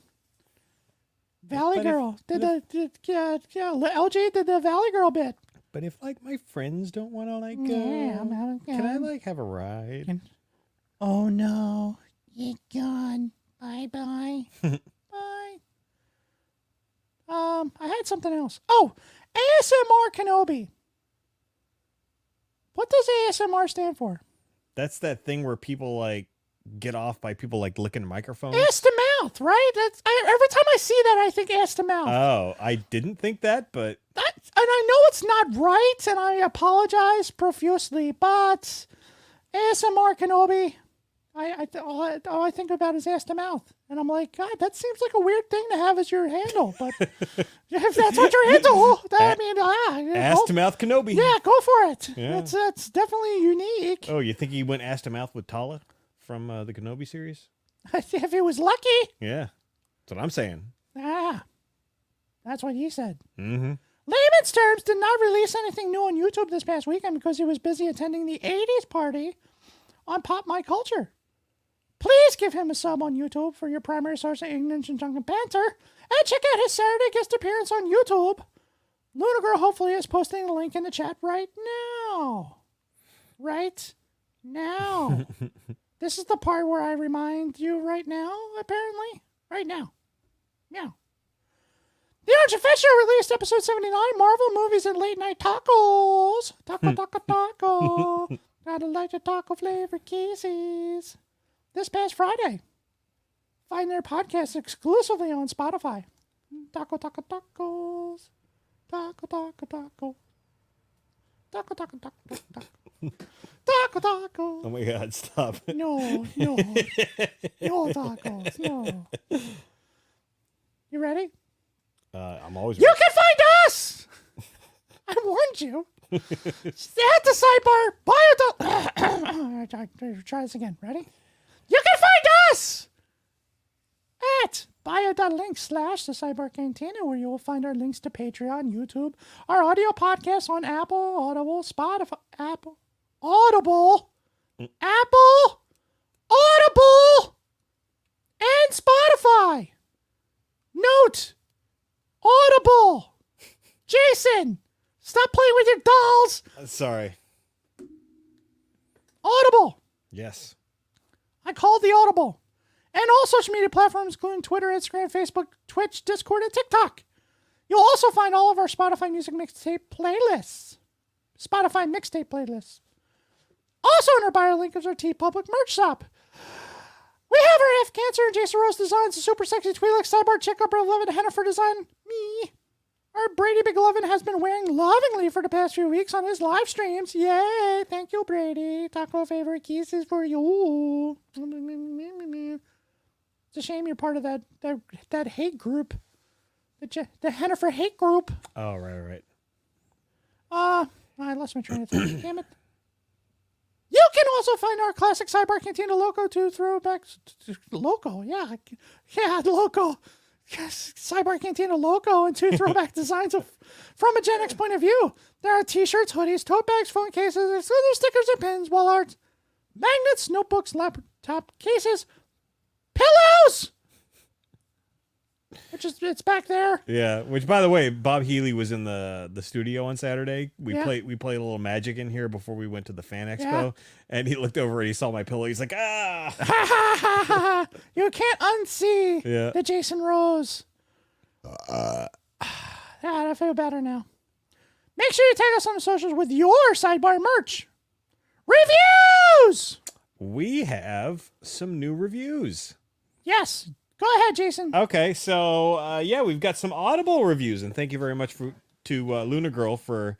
Valley But if- Girl. LG did the Valley Girl bit. But if like my friends don't want to like go, Yeah, I'm having can I fun. like have a ride? Oh no. You're gone. Bye-bye. Bye. I had something else. Oh, ASMR Kenobi. What does ASMR stand for? That's that thing where people like get off by people like licking microphones. Ass to mouth, right? Every time I see that, I think ass to mouth. Oh, I didn't think that, but And I know it's not right, and I apologize profusely, but ASMR Kenobi, all I think about is ass to mouth. And I'm like, God, that seems like a weird thing to have as your handle. But if that's what you're into, ass to mouth Kenobi. yeah, go for it. Yeah. That's definitely unique. Oh, you think he went ass to mouth with Tala from the Kenobi series? If he was lucky. Yeah, that's what I'm saying. That's what he said. Mm-hmm. Layman's Terms did not release anything new on YouTube this past weekend because he was busy attending the 80s party on Pop My Culture. Please give him a sub on YouTube for your primary source of ignorance and junk and banter, and check out his Saturday guest appearance on YouTube. Luna Girl hopefully is posting a link in the chat right now. Right now. This is the part where I remind you right now, apparently. Right now. Yeah. The Orange Fisher released episode 79, Marvel Movies and Late Night Tacos. Taco. Gotta like your taco flavored kisses. This past Friday. Find their podcast exclusively on Spotify. Tacos. Taco. Taco. Oh my God, stop. No tacos, no. You ready? I'm always. You can find us! I warned you. At the sidebar, try this again. Ready? You can find us at bio.link/the sidebar cantina, where you will find our links to Patreon, YouTube, our audio podcasts on Apple, Audible, Spotify, Audible, Apple, Audible, and Spotify. Note, Audible. Jason, stop playing with your dolls. Sorry. Audible. Yes. I called the Audible. And all social media platforms, including Twitter, Instagram, Facebook, Twitch, Discord, and TikTok. You'll also find all of our Spotify music mixtape playlists. Spotify mixtape playlists. Also in our bio link is our TeePublic merch shop. We have our F Cancer and Jason Rose designs, the super sexy Twi'lek cyborg chick upper 11 Hennifer design. Me. Our Brady McLovin has been wearing lovingly for the past few weeks on his live streams. Yay! Thank you, Brady. Taco favorite kisses for you. It's a shame you're part of that hate group. The Hennifer hate group. Oh, right. I lost my train of thought. Damn it. You can also find our classic Sidebar Cantina logo to throwbacks. Logo, yeah. Yeah, logo. Yes, Sidebar Cantina logo and 2 throwback designs from a Gen X point of view. There are t-shirts, hoodies, tote bags, phone cases, other stickers and pins, wall art, magnets, notebooks, laptop cases, pillows! It's back there. Yeah, which by the way, Bob Healy was in the studio on Saturday. We Yeah. played a little Magic in here before we went to the Fan Expo, Yeah. and he looked over and he saw my pillow. He's like, ah. Ha ha ha ha ha! You can't unsee Yeah. the Jason Rose. Yeah, I feel better now. Make sure you tag us on the socials with your Sidebar merch. Reviews! We have some new reviews. Yes. Go ahead, Jason. Okay, so yeah, we've got some Audible reviews, and thank you very much to Luna Girl for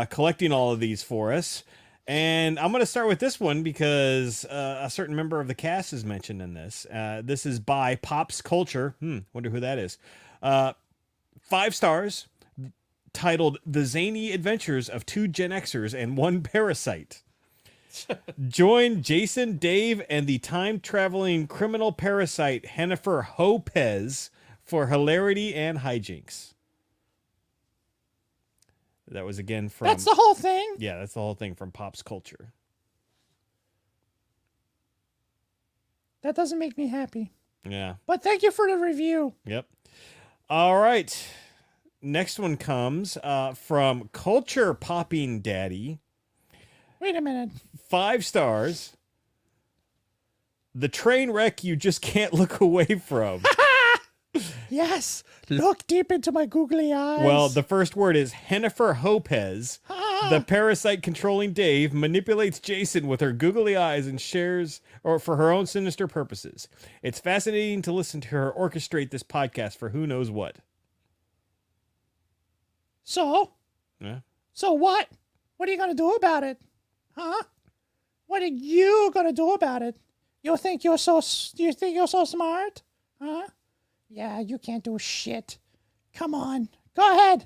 collecting all of these for us. And I'm going to start with this one because a certain member of the cast is mentioned in this. This is by Pops Culture. Wonder who that is. 5 stars, titled "The Zany Adventures of 2 Gen Xers and 1 Parasite." Join Jason, Dave, and the time-traveling criminal parasite Hennifer Hopez for hilarity and hijinks. That was again from... That's the whole thing. Yeah, that's the whole thing from Pops Culture. That doesn't make me happy. Yeah. But thank you for the review. Yep. All right. Next one comes from Culture Popping Daddy. Wait a minute. 5 stars. The train wreck you just can't look away from. Yes. Look deep into my googly eyes. Well, the first word is Hennifer Hopez. The parasite controlling Dave manipulates Jason with her googly eyes and shares or for her own sinister purposes. It's fascinating to listen to her orchestrate this podcast for who knows what. So? Yeah. So what? What are you going to do about it? Huh? What are you going to do about it? You think you're so smart? Huh? Yeah, you can't do shit. Come on. Go ahead.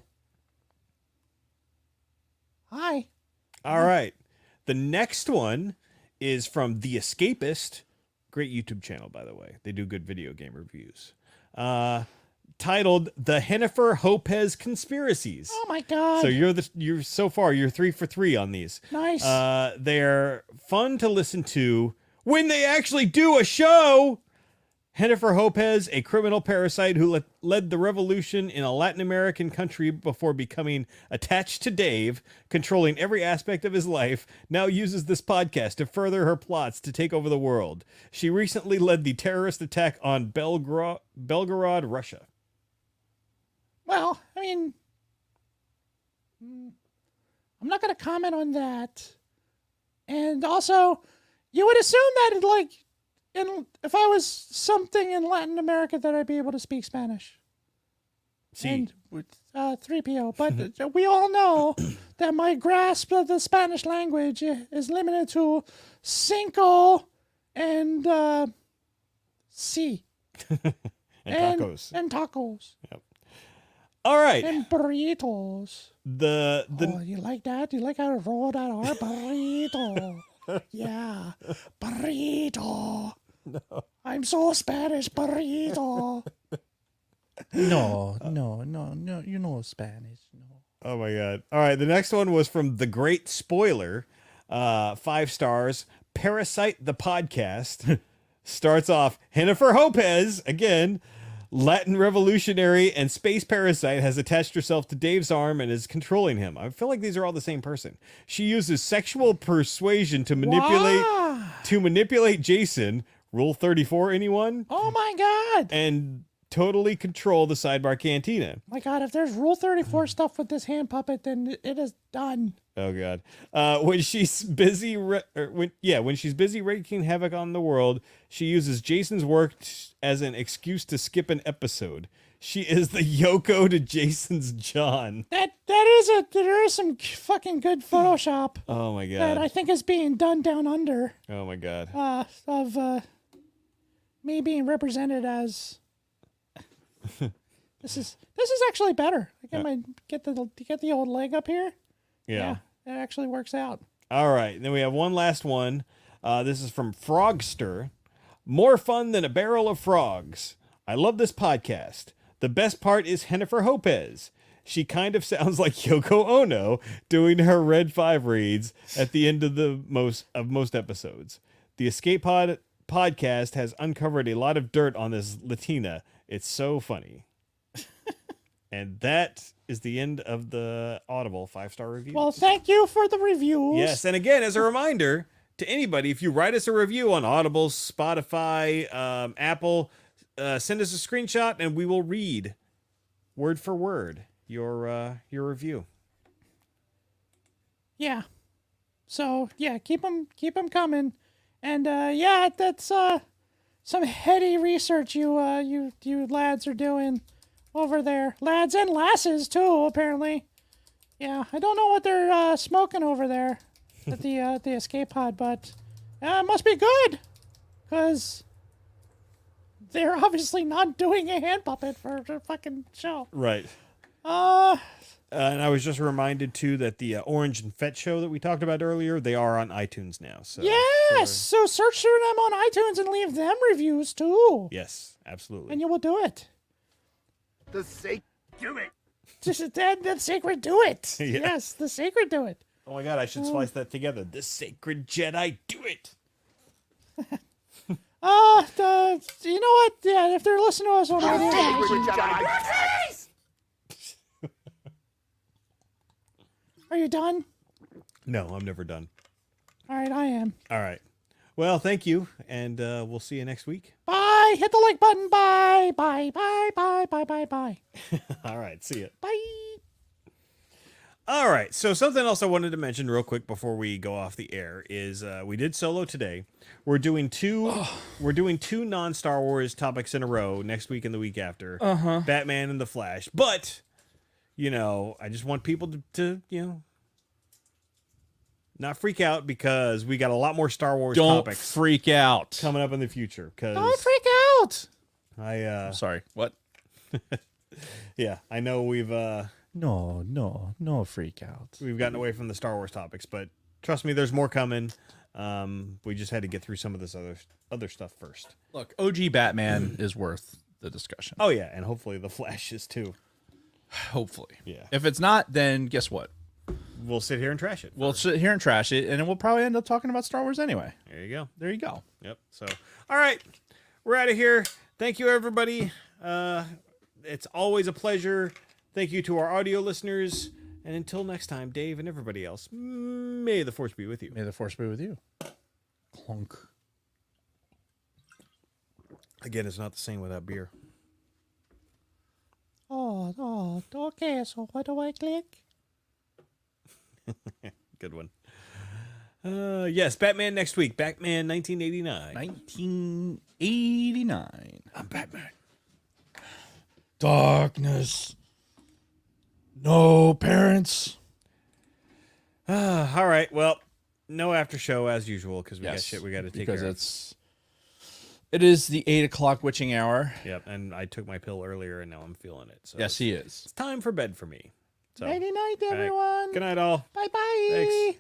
Hi. All right. The next one is from The Escapist. Great YouTube channel, by the way. They do good video game reviews. Titled The Hennifer Hopez Conspiracies. Oh my God. So you're so far you're 3 for 3 on these. Nice. They're fun to listen to when they actually do a show. Hennifer Hopez, a criminal parasite who led the revolution in a Latin American country before becoming attached to Dave, controlling every aspect of his life, now uses this podcast to further her plots to take over the world. She recently led the terrorist attack on Belgorod, Russia. Well, I mean, I'm not going to comment on that. And also, you would assume that, like, if I was something in Latin America, that I'd be able to speak Spanish. See, And 3PO. But we all know that my grasp of the Spanish language is limited to cinco and C. and tacos. And tacos. All right. And burritos. The Oh, you like that? You like how I roll that R? Burrito. Yeah. Burrito. No. I'm so Spanish. Burrito. No. You know Spanish. No. Oh my God. All right. The next one was from The Great Spoiler. 5 stars. Parasite the Podcast starts off, Jennifer Lopez, again, Latin revolutionary and space parasite, has attached herself to Dave's arm and is controlling him. I feel like these are all the same person. She uses sexual persuasion to manipulate Jason. Rule 34, anyone? Oh my God. And totally control the Sidebar Cantina. My God, if there's Rule 34 stuff with this hand puppet, then it is done. Oh God! When she's busy, when she's busy wreaking havoc on the world, she uses Jason's work as an excuse to skip an episode. She is the Yoko to Jason's John. There is some fucking good Photoshop. Oh my God! That I think is being done down under. Oh my God! Of me being represented as. This is actually better. I get the old leg up here. Yeah. It actually works out. All right. Then we have one last one. This is from Frogster. More fun than a barrel of frogs. I love this podcast. The best part is Jennifer Lopez. She kind of sounds like Yoko Ono doing her Red 5 reads at the end of most episodes. The Escape Pod podcast has uncovered a lot of dirt on this Latina. It's so funny. And that is the end of the Audible 5-star review. Well, thank you for the reviews. Yes, and again, as a reminder to anybody, if you write us a review on Audible, Spotify, Apple, send us a screenshot and we will read word for word your review. Yeah. So yeah, keep them coming, and yeah, that's some heady research you lads are doing over there, lads and lasses too, apparently. Yeah, I don't know what they're smoking over there at the escape pod, but it must be good, because they're obviously not doing a hand puppet for the fucking show. Right. And I was just reminded too that the Orange and Fett show that we talked about earlier, they are on iTunes now. So Yes, so search for them on iTunes and leave them reviews too. yes, absolutely. And you will do it. The sake, do it. Just the sacred do it. Yeah. Yes, the sacred do it. Oh my God, I should splice that together. The sacred Jedi, do it. You know what? Yeah, if they're listening to us on audio, are you done? No, I'm never done. All right, I am. All right. Well, thank you, and we'll see you next week. Bye. Hit the like button. Bye. Bye. Bye. Bye. Bye. Bye. Bye. All right, see you. Bye. All right, so something else I wanted to mention real quick before we go off the air is we did Solo today. We're doing two non-Star Wars topics in a row next week and the week after. Batman and the Flash. But, I just want people to not freak out, because we got a lot more Star Wars Don't topics freak out. coming up in the future. Don't freak out. Sorry, what? Yeah, I know we've No freak out. we've gotten away from the Star Wars topics, but trust me, there's more coming. We just had to get through some of this other stuff first. Look, OG Batman is worth the discussion. Oh yeah, and hopefully the Flash is too. Hopefully. Yeah. If it's not, then guess what? We'll sit here and trash it. We'll sit here and trash it, and then we'll probably end up talking about Star Wars anyway. There you go. There you go. Yep. So, all right, we're out of here. Thank you, everybody. It's always a pleasure. Thank you to our audio listeners. And until next time, Dave and everybody else, may the Force be with you. May the Force be with you. Clunk. Again, it's not the same without beer. Oh, okay. So what do I click? Good one. Yes, Batman next week. Batman 1989. 1989. I'm Batman. Darkness. No parents. All right. Well, no after show as usual, because we got Yes, shit we got to take because care of. it is the 8 o'clock witching hour. Yep, and I took my pill earlier, and now I'm feeling it. So Yes, he is. it's time for bed for me. So, Nighty night, all right. everyone. Good night, all. Bye bye. Thanks.